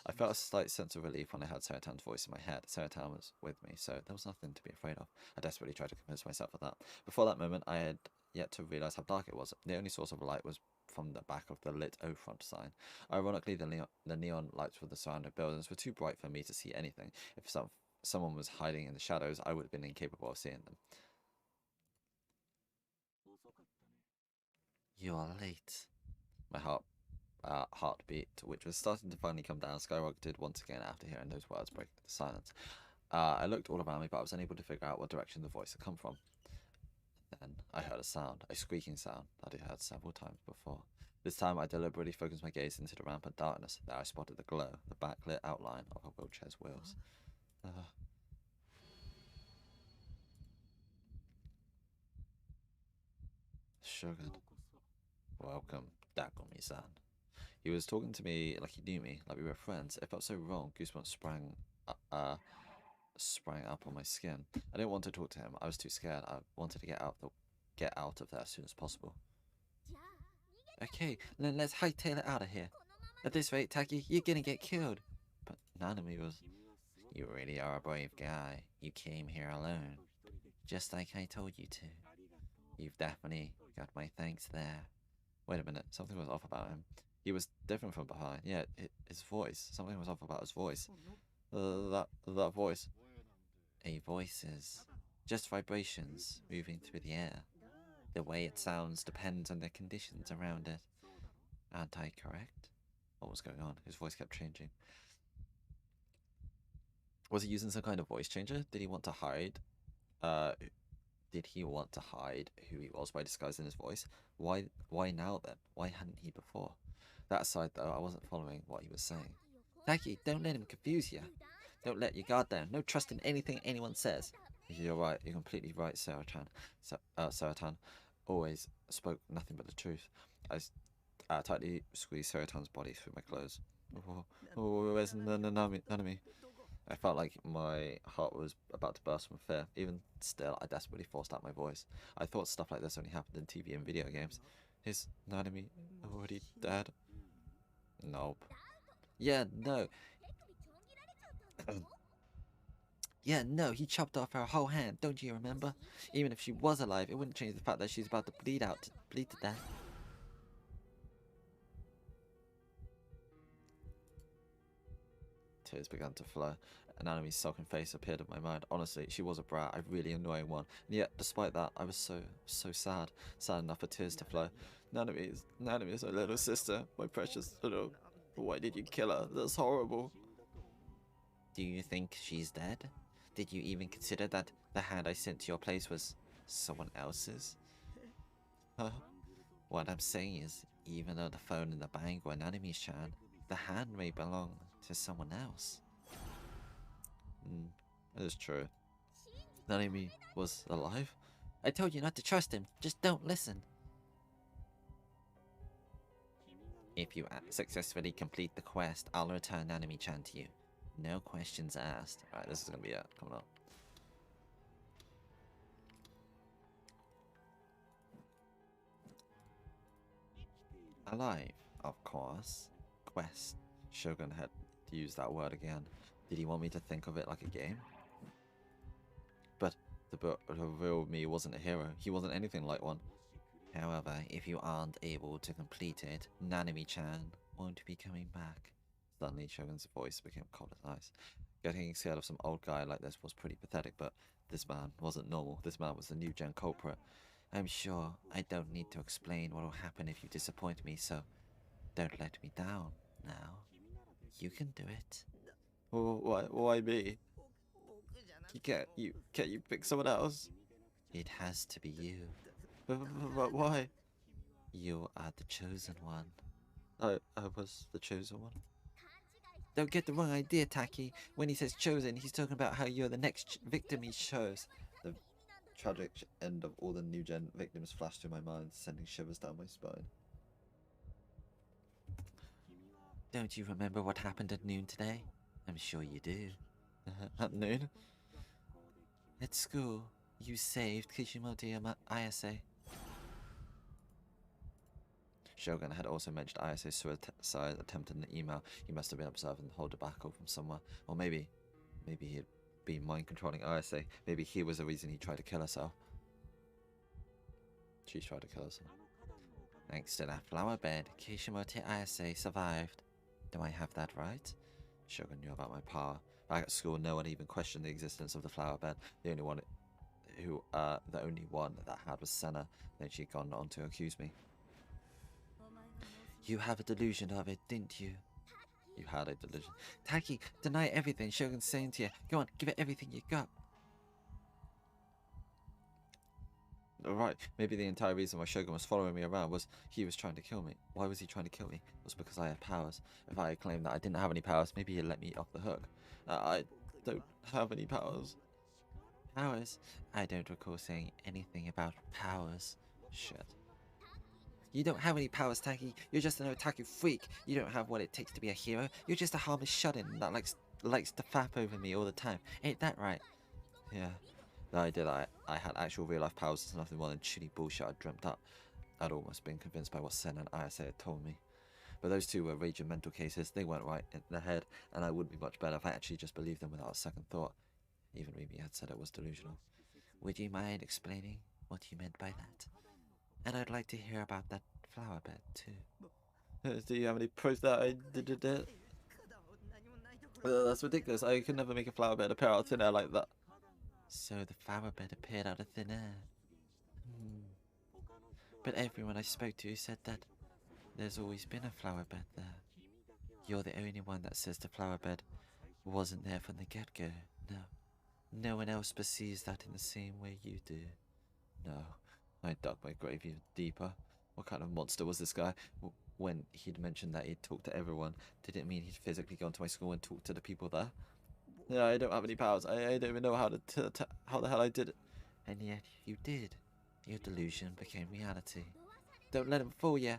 I felt a slight sense of relief when I heard Saratan's voice in my head. Saratan was with me, so there was nothing to be afraid of. I desperately tried to convince myself of that. Before that moment, I had yet to realise how dark it was. The only source of light was from the back of the lit O-Front sign. Ironically, the neon lights for the surrounding buildings were too bright for me to see anything. If someone was hiding in the shadows, I would have been incapable of seeing them. You are late. My heart heartbeat, which was starting to finally come down, skyrocketed once again after hearing those words break the silence. I looked all around me, but I was unable to figure out what direction the voice had come from. Then I heard a sound, a squeaking sound that I heard several times before. This time I deliberately focused my gaze into the rampant darkness. There I spotted the glow, the backlit outline of a wheelchair's wheels. Shogun. Welcome, Dagumi-san. He was talking to me like he knew me, like we were friends. It felt so wrong. Goosebumps sprang up on my skin. I didn't want to talk to him. I was too scared. I wanted to get out of there as soon as possible. Okay, then let's hightail it out of here. At this rate, Taki, you're gonna get killed. But Nanami was... You really are a brave guy. You came here alone. Just like I told you to. You've definitely got my thanks there. Wait a minute, something was off about him. He was different from behind. Yeah, his voice. Something was off about his voice. That voice. A voice is just vibrations moving through the air. The way it sounds depends on the conditions around it. Aren't I correct? What was going on? His voice kept changing. Was he using some kind of voice changer? Did he want to hide? Did he want to hide who he was by disguising his voice? Why now then? Why hadn't he before? That aside though, I wasn't following what he was saying. Taki, don't let him confuse you. Don't let your guard down. No trust in anything anyone says. You're right. You're completely right, Saratan. Saratan always spoke nothing but the truth. I tightly squeezed Saratan's body through my clothes. Where's Nanami? I felt like my heart was about to burst from fear. Even still, I desperately forced out my voice. I thought stuff like this only happened in TV and video games. Is Nanami already dead? Nope. Yeah, no. Yeah, no, he chopped off her whole hand, don't you remember? Even if she was alive, it wouldn't change the fact that she's about to bleed to death. Tears began to flow. An enemy's sullen face appeared in my mind. Honestly, she was a brat, a really annoying one. And yet, despite that, I was so sad. Sad enough for tears to flow. Nanami is her little sister, my precious little... Why did you kill her? That's horrible. Do you think she's dead? Did you even consider that the hand I sent to your place was someone else's? What I'm saying is, even though the phone and the bank were Nanami's-chan, the hand may belong to someone else. That is true. Nanami was alive? I told you not to trust him. Just don't listen. If you successfully complete the quest, I'll return Nanami-chan to you. No questions asked. Alright, this is gonna be it. Coming up. Alive, of course. Quest. Shogun had to use that word again. Did he want me to think of it like a game? But the real me wasn't a hero. He wasn't anything like one. However, if you aren't able to complete it, Nanami-chan won't be coming back. Suddenly, Shogun's voice became cold as ice. Getting scared of some old guy like this was pretty pathetic, but this man wasn't normal. This man was the new gen culprit. I'm sure I don't need to explain what will happen if you disappoint me, so don't let me down now. You can do it. Why me? Can't you pick someone else? It has to be you. But why? You are the chosen one. I was the chosen one? Don't get the wrong idea, Taki. When he says chosen, he's talking about how you're the next victim he chose. The tragic end of all the new gen victims flashed through my mind, sending shivers down my spine. Don't you remember what happened at noon today? I'm sure you do. At noon? At school, you saved Kishimoto Ayase. Shogun had also mentioned Ayase's suicide attempt in the email. He must have been observing the whole debacle from somewhere. Or maybe he'd been mind-controlling Ayase. Maybe he was the reason he tried to kill herself. She tried to kill herself. Thanks to that flower bed, Kishimoto Ayase survived. Do I have that right? Shogun knew about my power. Back at school, no one even questioned the existence of the flower bed. The only one that had was Senna. Then she'd gone on to accuse me. You have a delusion of it, didn't you? You had a delusion. Taki, deny everything Shogun's saying to you. Go on, give it everything you got. Alright, maybe the entire reason why Shogun was following me around was he was trying to kill me. Why was he trying to kill me? It was because I had powers. If I had claimed that I didn't have any powers, maybe he'd let me off the hook. I don't have any powers. Powers? I don't recall saying anything about powers. Shit. You don't have any powers, Taki. You're just an otaku freak. You don't have what it takes to be a hero. You're just a harmless shut-in that likes to fap over me all the time. Ain't that right? Yeah. The idea that I had actual real-life powers is nothing more than shitty bullshit I'd dreamt up. I'd almost been convinced by what Sen and ISA had told me. But those two were raging mental cases. They weren't right in the head, and I would be much better if I actually just believed them without a second thought. Even Mimi had said it was delusional. Would you mind explaining what you meant by that? And I'd like to hear about that flower bed, too. Do you have any proof that I did it? That's ridiculous. I could never make a flower bed appear out of thin air like that. So the flower bed appeared out of thin air. But everyone I spoke to said that there's always been a flower bed there. You're the only one that says the flower bed wasn't there from the get-go. No. No one else perceives that in the same way you do. No. I dug my grave even deeper. What kind of monster was this guy? When he'd mentioned that he'd talked to everyone, did it mean he'd physically gone to my school and talked to the people there? Yeah, I don't have any powers. I don't even know how how the hell I did it. And yet you did. Your delusion became reality. Don't let him fool you.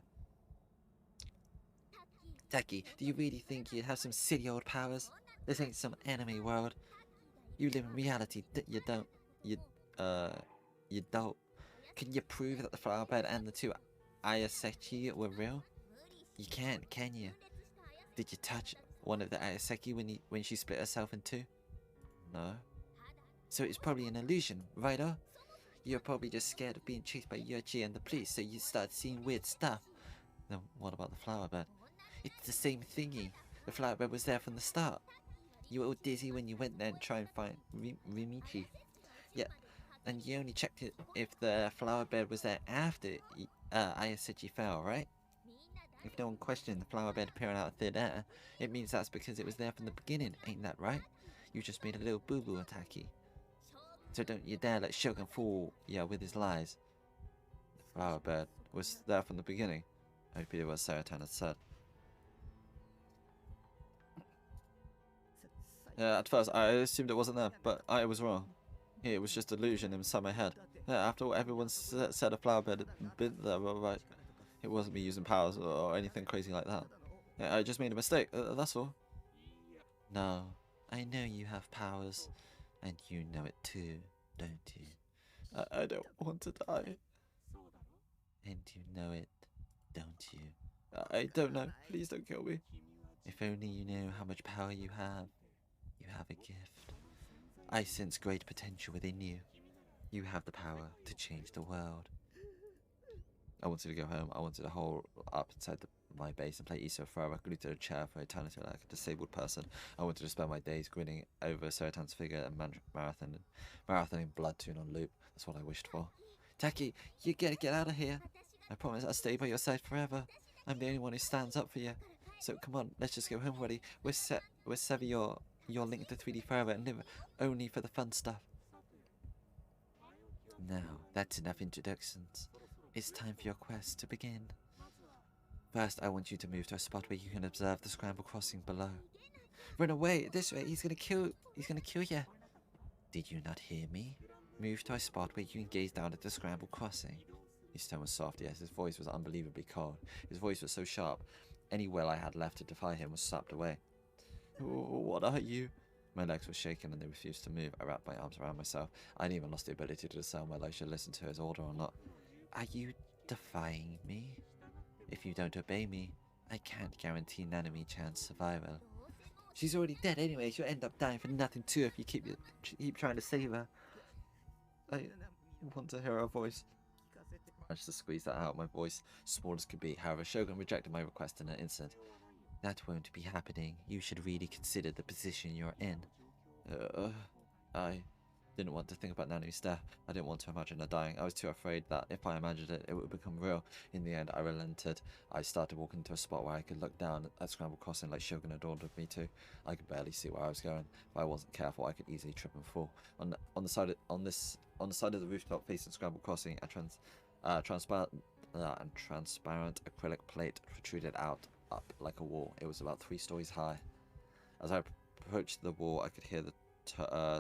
Taki, do you really think you'd have some silly old powers? This ain't some anime world. You live in reality. You don't. You don't. Can you prove that the flower bed and the two Ayaseki were real? You can't, can you? Did you touch one of the Ayaseki when she split herself in two? No. So it's probably an illusion, right? You're probably just scared of being chased by Yoichi and the police, so you start seeing weird stuff. Then what about the flower bed? It's the same thingy. The flower bed was there from the start. You were all dizzy when you went there and tried and find Rimichi. Yeah, and you only checked it if the flower bed was there after Ayasachi fell, right? If no one questioned the flower bed appearing out of thin air, it means that's because it was there from the beginning, ain't that right? You just made a little boo-boo, Ataki. So don't you dare let Shogun fool you with his lies. The flower bed was there from the beginning. I repeated what Saratan had said. At first, I assumed it wasn't there, but I was wrong. It was just illusion inside my head. After what everyone said, a flower bed had been there, right? It wasn't me using powers or anything crazy like that. I just made a mistake, that's all. No, I know you have powers, and you know it too, don't you? I don't want to die. And you know it, don't you? I don't know. Please don't kill me. If only you knew how much power you have. You have a gift. I sense great potential within you. You have the power to change the world. I wanted to go home. I wanted to hole up inside my base and play ESO forever, glued to a chair for eternity like a disabled person. I wanted to spend my days grinning over Seratan's figure and marathoning Bloodtoon on loop. That's what I wished for. Taki, you gotta get out of here. I promise I'll stay by your side forever. I'm the only one who stands up for you. So come on, let's just go home already. We'll sever your link to 3D forever and live only for the fun stuff. Now, that's enough introductions. It's time for your quest to begin. First, I want you to move to a spot where you can observe the scramble crossing below. Run away! This way! He's gonna kill you! Did you not hear me? Move to a spot where you can gaze down at the scramble crossing. His tone was soft, yes, his voice was unbelievably cold. His voice was so sharp, any will I had left to defy him was sapped away. What are you? My legs were shaking and they refused to move. I wrapped my arms around myself. I'd even lost the ability to discern whether I should listen to his order or not. Are you defying me? If you don't obey me, I can't guarantee Nanami-chan's survival. She's already dead anyway. She'll end up dying for nothing too if you keep trying to save her. I want to hear her voice. I managed to squeeze that out, my voice small as could be. However, Shogun rejected my request in an instant. That won't be happening. You should really consider the position you're in. Didn't want to think about Nanu's death. I didn't want to imagine her dying. I was too afraid that if I imagined it, it would become real. In the end, I relented. I started walking to a spot where I could look down at Scramble Crossing like Shogun had ordered me to. I could barely see where I was going. If I wasn't careful, I could easily trip and fall. On the side of the rooftop facing Scramble Crossing, a transparent acrylic plate protruded up like a wall. It was about 3 stories high. As I approached the wall, I could hear the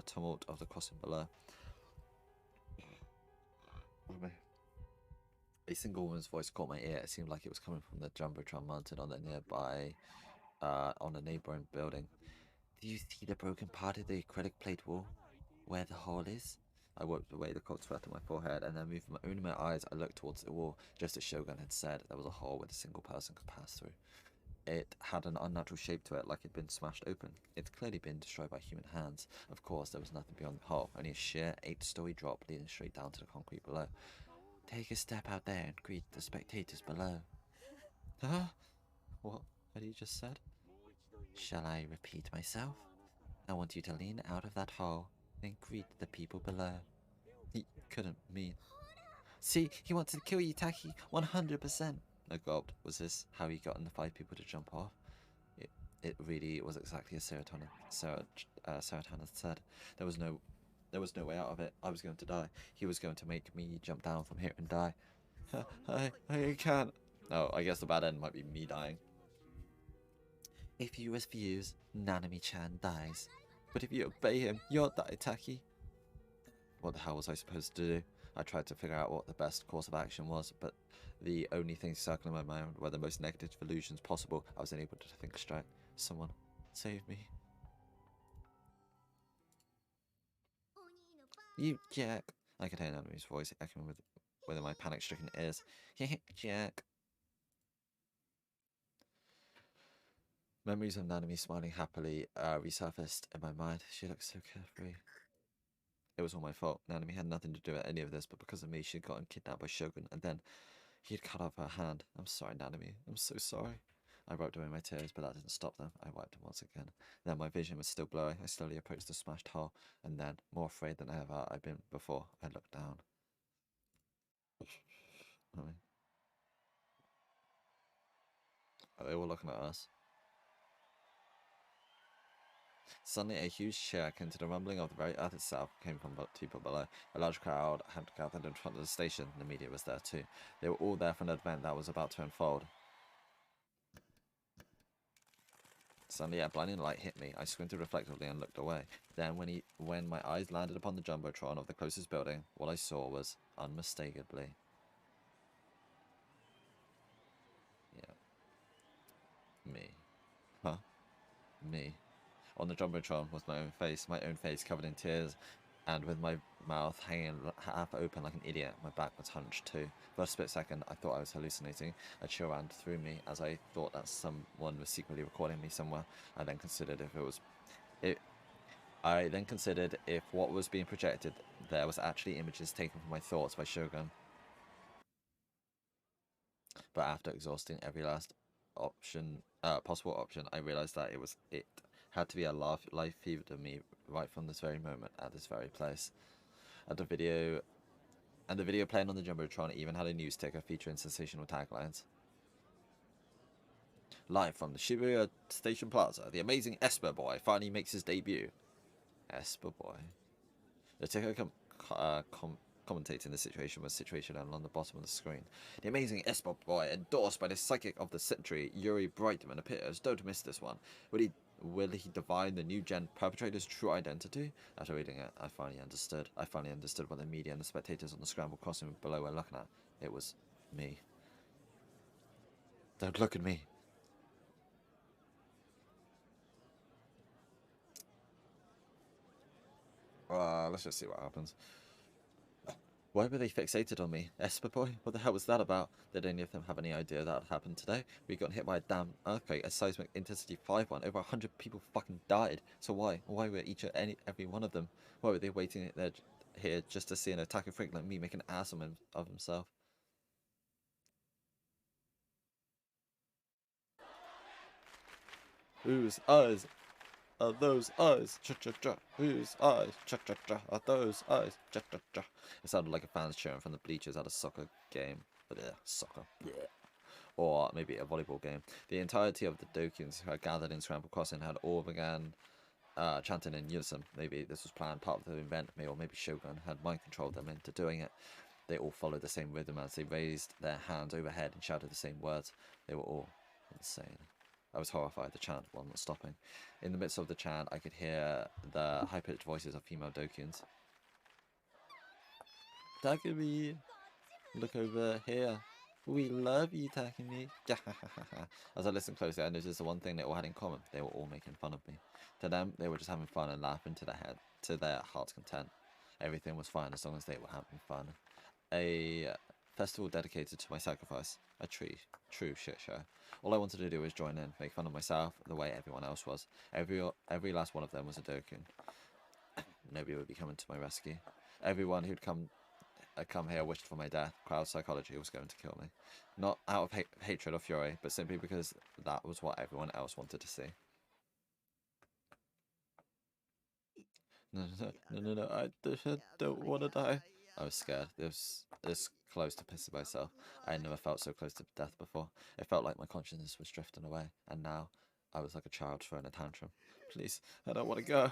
tumult of the crossing below. A single woman's voice caught my ear. It seemed like it was coming from the jumbotron mounted on a neighboring building. Do you see the broken part of the acrylic plate wall, where the hole is? I wiped away the cold sweat on my forehead, and then moving my eyes, I looked towards the wall. Just as Shogun had said, there was a hole where a single person could pass through. It had an unnatural shape to it, like it had been smashed open. It's clearly been destroyed by human hands. Of course, there was nothing beyond the hole, only a sheer 8-story drop leading straight down to the concrete below. Take a step out there and greet the spectators below. Huh? What had he just said? Shall I repeat myself? I want you to lean out of that hole and greet the people below. He couldn't mean. See, he wanted to kill you, Taki, 100%. I gulped. Was this how he got the 5 people to jump off? It really was exactly as Saratan had said. There was no way out of it. I was going to die. He was going to make me jump down from here and die. I can't. Oh, I guess the bad end might be me dying. If you refuse, Nanami-chan dies. But if you obey him, you'll die, Taki. What the hell was I supposed to do? I tried to figure out what the best course of action was, but the only things circling in my mind were the most negative illusions possible. I was unable to think straight. Someone save me. You jerk. I could hear Nanami's voice echoing within my panic-stricken ears. Jerk. Memories of Nanami smiling happily resurfaced in my mind. She looked so carefree. It was all my fault. Nanami had nothing to do with any of this, but because of me, she had gotten kidnapped by Shogun, and then he had cut off her hand. I'm sorry, Nanami. I'm so sorry. I wiped away my tears, but that didn't stop them. I wiped them once again. Then my vision was still blurry. I slowly approached the smashed hole, and then, more afraid than ever I'd been before, I looked down. Are they all looking at us? Suddenly, a huge cheer came to the rumbling of the very earth itself came from people below. A large crowd had gathered in front of the station. The media was there too. They were all there for an event that was about to unfold. Suddenly, a blinding light hit me. I squinted reflectively and looked away. Then, when my eyes landed upon the jumbotron of the closest building, what I saw was unmistakably. Yeah. Me. Huh? Me. On the jumbotron was my own face covered in tears, and with my mouth hanging half open like an idiot. My back was hunched too. For a split second, I thought I was hallucinating. A chill ran through me as I thought that someone was secretly recording me somewhere. I then considered if what was being projected there was actually images taken from my thoughts by Shogun. But after exhausting every last possible option, I realized that it had to be a life fevered to me right from this very moment at this very place. The video playing on the jumbotron even had a news ticker featuring sensational taglines. Live from the Shibuya Station Plaza, the amazing Esper Boy finally makes his debut. Esper Boy. The ticker commentating the situation was situated along the bottom of the screen. The amazing Esper Boy, endorsed by the psychic of the century, Yuri Brightman, appears. Don't miss this one. Will he divine the new gen perpetrator's true identity? After reading it, I finally understood. I finally understood what the media and the spectators on the scramble crossing below were looking at. It was me. Don't look at me. Let's just see what happens. Why were they fixated on me? Esper Boy? What the hell was that about? Did any of them have any idea that would happen today? We got hit by a damn earthquake, a seismic intensity 5 one. Over 100 people fucking died. So why? Why were every one of them? Why were they waiting here just to see an attacking freak like me make an ass of himself? Who's us? are those eyes? Cha-cha-cha. Whose eyes? Cha-cha-cha. Are those eyes? Cha-cha-cha. It sounded like a fans cheering from the bleachers at a soccer game. But soccer. Blech. Or maybe a volleyball game. The entirety of the Dokuns who had gathered in Scramble Crossing had all began chanting in unison. Maybe this was planned, part of the event, or maybe Shogun had mind controlled them into doing it. They all followed the same rhythm as they raised their hands overhead and shouted the same words. They were all insane. I was horrified. The chant was not stopping. In the midst of the chant, I could hear the high-pitched voices of female Dokuns. Takumi, look over here. We love you, Takumi. As I listened closely, I noticed the one thing they all had in common. They were all making fun of me. To them, they were just having fun and laughing to their heart's content. Everything was fine as long as they were having fun. A festival dedicated to my sacrifice. A true shit show. All I wanted to do was join in, make fun of myself the way everyone else was. Every last one of them was a Dokun. Nobody would be coming to my rescue. Everyone who'd come here wished for my death. Crowd psychology was going to kill me. Not out of hatred or fury, but simply because that was what everyone else wanted to see. No, I don't want to die. I was scared. This close to pissing myself. I had never felt so close to death before. It felt like my consciousness was drifting away, and now I was like a child throwing a tantrum. Please, I don't want to go. I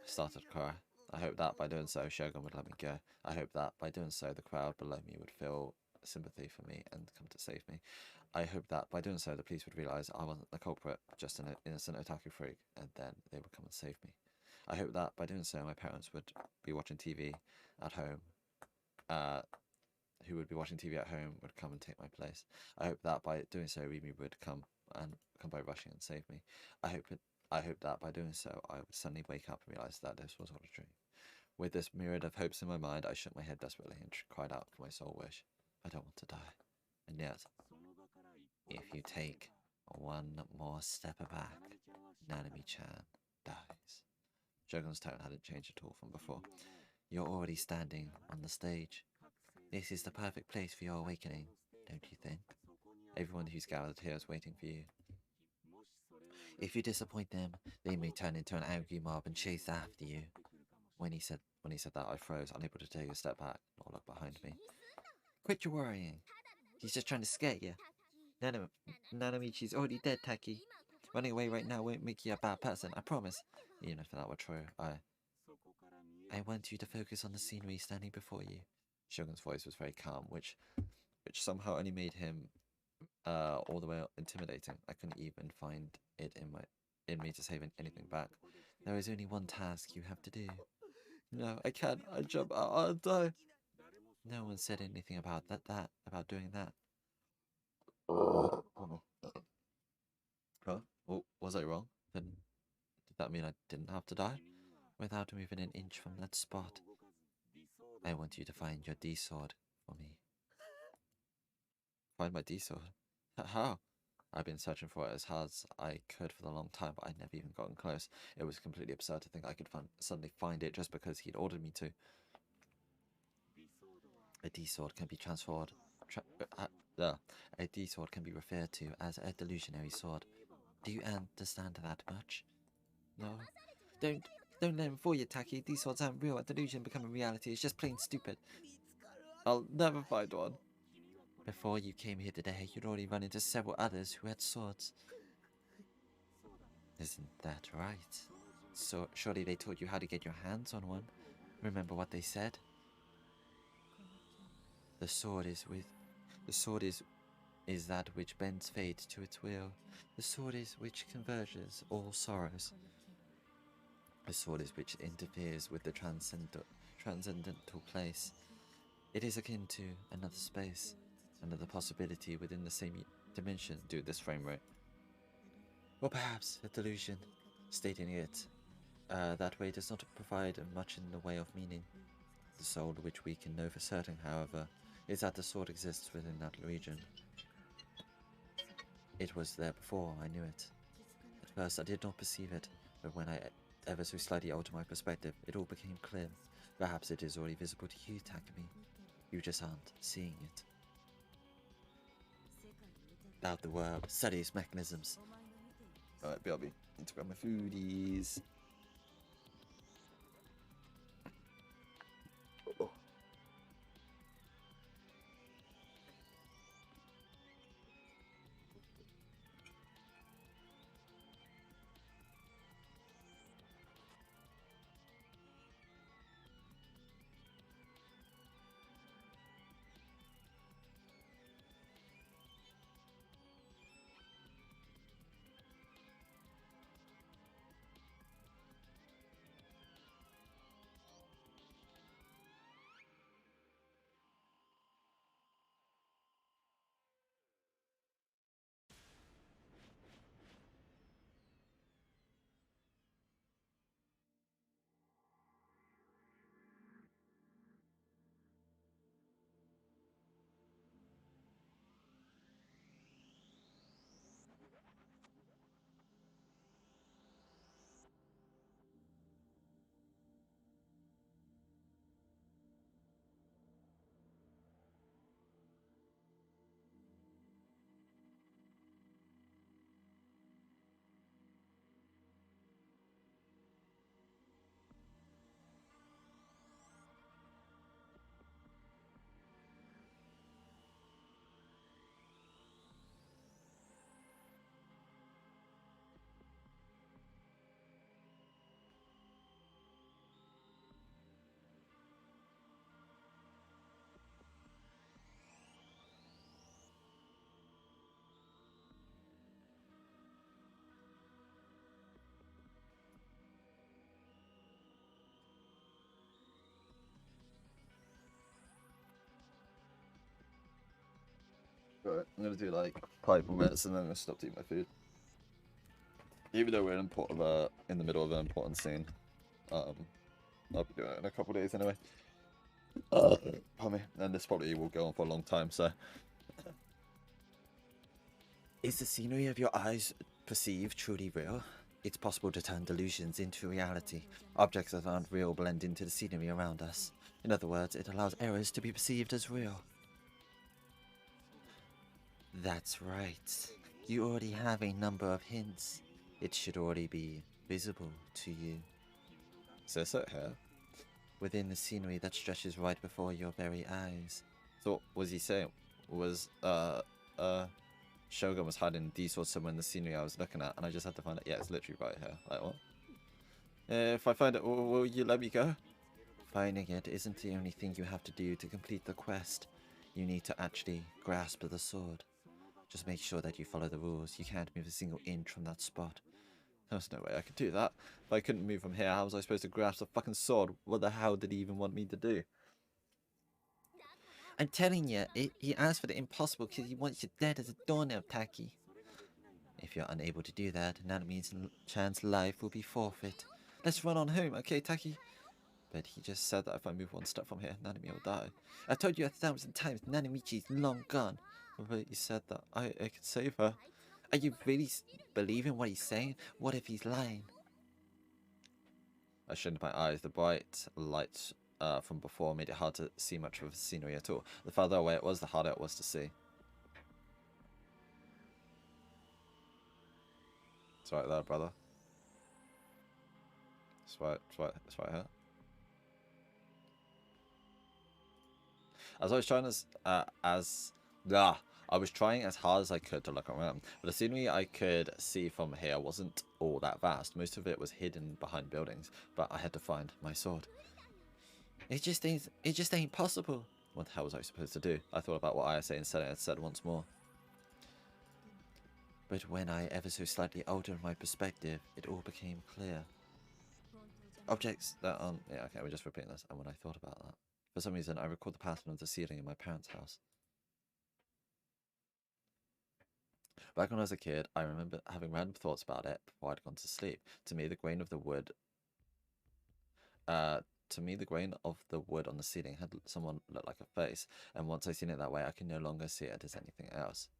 started to cry. I hoped that by doing so, Shogun would let me go. I hoped that by doing so, the crowd below me would feel sympathy for me and come to save me. I hoped that by doing so, the police would realise I wasn't the culprit, just an innocent otaku freak, and then they would come and save me. I hoped that by doing so, my parents would be watching TV at home. Who would be watching TV at home would come and take my place. I hoped that by doing so, Rimi would come by rushing and save me. I hoped that by doing so, I would suddenly wake up and realise that this was all a dream. With this myriad of hopes in my mind, I shook my head desperately and cried out for my sole wish. I don't want to die. And yet, if you take one more step back, Nanami-chan dies. Shogun's tone hadn't changed at all from before. You're already standing on the stage. This is the perfect place for your awakening, don't you think? Everyone who's gathered here is waiting for you. If you disappoint them, they may turn into an angry mob and chase after you. When he said that, I froze, unable to take a step back or look behind me. Quit your worrying. He's just trying to scare you. Nanamichi's already dead, Taki. Running away right now won't make you a bad person, I promise. Even if that were true, I want you to focus on the scenery standing before you. Shogun's voice was very calm, which somehow only made him all the way intimidating. I couldn't even find it in me to say anything back. There is only one task you have to do. No, I can't. I jump out, I'll die. No one said anything about about doing that. Oh no. Huh? Oh, was I wrong? Then did that mean I didn't have to die? Without moving an inch from that spot. I want you to find your D-sword for me. Find my D-sword? How? I've been searching for it as hard as I could for a long time, but I'd never even gotten close. It was completely absurd to think I could suddenly find it just because he'd ordered me to. A D-sword can be a D-sword can be referred to as a delusionary sword. Do you understand that much? No. Don't let him fool you, Taki. These swords aren't real. A delusion becoming reality is just plain stupid. I'll never find one. Before you came here today, you'd already run into several others who had swords. Isn't that right? So surely they taught you how to get your hands on one. Remember what they said? The sword is that which bends fate to its will. The sword is which converges all sorrows. The sword is which interferes with the transcendental place. It is akin to another space, another possibility within the same dimension. Dude, this frame rate. Or perhaps a delusion. Stating it that way does not provide much in the way of meaning. The soul which we can know for certain, however, is that the sword exists within that region. It was there before I knew it. At first I did not perceive it, but when I ever so slightly altered my perspective, it all became clear. Perhaps it is already visible to you, Takumi. You just aren't seeing it. About the world, study its mechanisms. Alright, BRB. Need to grab my foodies. Right, I'm gonna do like 5 more minutes and then I'm gonna stop eating my food. Even though we're in the middle of an important scene, I'll be doing it in a couple of days anyway. Pardon me. And this probably will go on for a long time, so. Is the scenery of your eyes perceived truly real? It's possible to turn delusions into reality. Objects that aren't real blend into the scenery around us. In other words, it allows errors to be perceived as real. That's right. You already have a number of hints. It should already be visible to you. Says it here. Within the scenery that stretches right before your very eyes. So what was he saying? Was Shogun was hiding these sorts somewhere in the scenery I was looking at, and I just had to find it. Yeah, it's literally right here. Like what? If I find it, will you let me go? Finding it isn't the only thing you have to do to complete the quest. You need to actually grasp the sword. Just make sure that you follow the rules. You can't move a single inch from that spot. There's no way I could do that. If I couldn't move from here, how was I supposed to grasp the fucking sword? What the hell did he even want me to do? I'm telling you, he asked for the impossible because he wants you dead as a doornail, Taki. If you're unable to do that, Nanami's chance life will be forfeit. Let's run on home, okay, Taki? But he just said that if I move one step from here, Nanami will die. I've told you 1,000 times, Nanamichi's long gone. But he said that I could save her. Are you really believing what he's saying? What if he's lying? I shut my eyes. The bright lights from before made it hard to see much of the scenery at all. The farther away it was, the harder it was to see. It's right there, brother. It's right here. As I was trying I was trying as hard as I could to look around, but the scenery I could see from here wasn't all that vast. Most of it was hidden behind buildings, but I had to find my sword. It just ain't possible. What the hell was I supposed to do? I thought about what ISA and said once more. But when I ever so slightly altered my perspective, it all became clear. Objects that yeah, okay, we're just repeating this. And when I thought about that, for some reason, I recalled the pattern of the ceiling in my parents' house. Back when I was a kid, I remember having random thoughts about it before I'd gone to sleep. To me, the grain of the wood on the ceiling had someone look like a face, and once I seen it that way, I can no longer see it as anything else.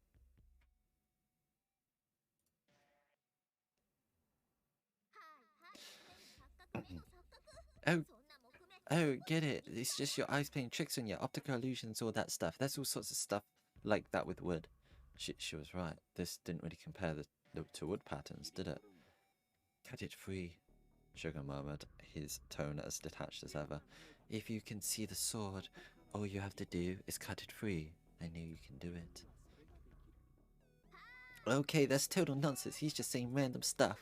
Oh, get it. It's just your eyes playing tricks on you, optical illusions, all that stuff. There's all sorts of stuff like that with wood. She was right. This didn't really compare to wood patterns, did it? Cut it free, Shogun murmured, his tone as detached as ever. If you can see the sword, all you have to do is cut it free. I know you can do it. Okay, that's total nonsense. He's just saying random stuff.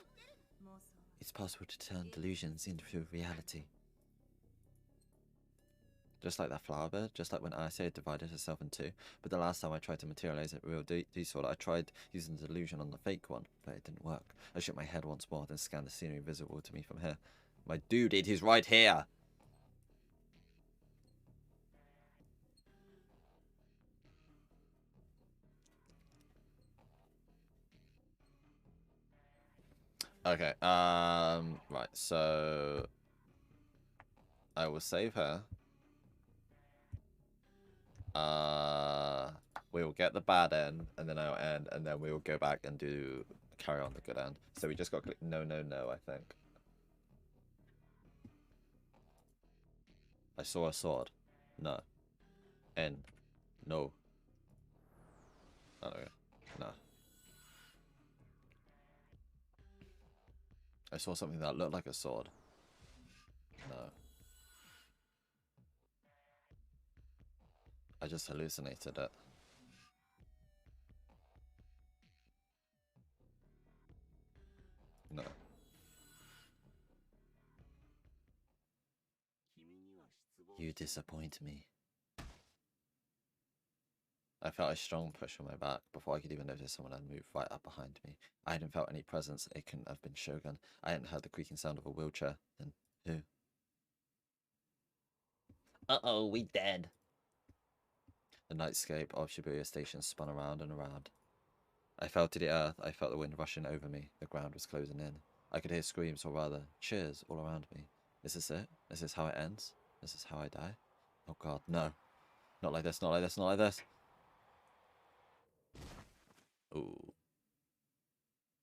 It's possible to turn delusions into reality. Just like that flower bed, just like when Asia divided herself in two. But the last time I tried to materialize a real D-sword, I tried using the delusion on the fake one, but it didn't work. I shook my head once more, then scanned the scenery visible to me from here. My dude, it is right here! Okay, right, so I will save her. We will get the bad end, and then I'll end, and then we will go back and carry on the good end. So we just got to click no, no, no, I think. I saw a sword. No. N. No. Okay. No. I saw something that looked like a sword. No. I just hallucinated it. No. You disappoint me. I felt a strong push on my back. Before I could even notice, someone had moved right up behind me. I hadn't felt any presence. It couldn't have been Shogun. I hadn't heard the creaking sound of a wheelchair. Then who? Uh-oh, we dead. The nightscape of Shibuya Station spun around and around. I fell to the earth. I felt the wind rushing over me. The ground was closing in. I could hear screams, or rather, cheers all around me. Is this it? Is this how it ends? Is this how I die? Oh god, no. Not like this, not like this, not like this. Ooh.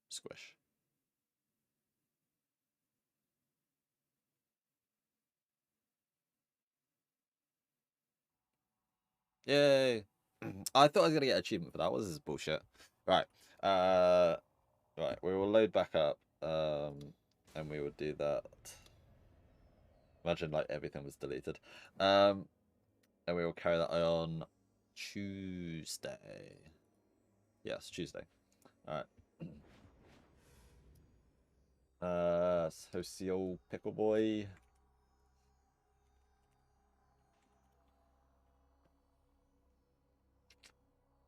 Squish. Yay! I thought I was gonna get an achievement for that. What is this bullshit? Right. Right. We will load back up. And we will do that. Imagine like everything was deleted. And we will carry that on Tuesday. Yes, Tuesday. All right. Socio Pickle Boy.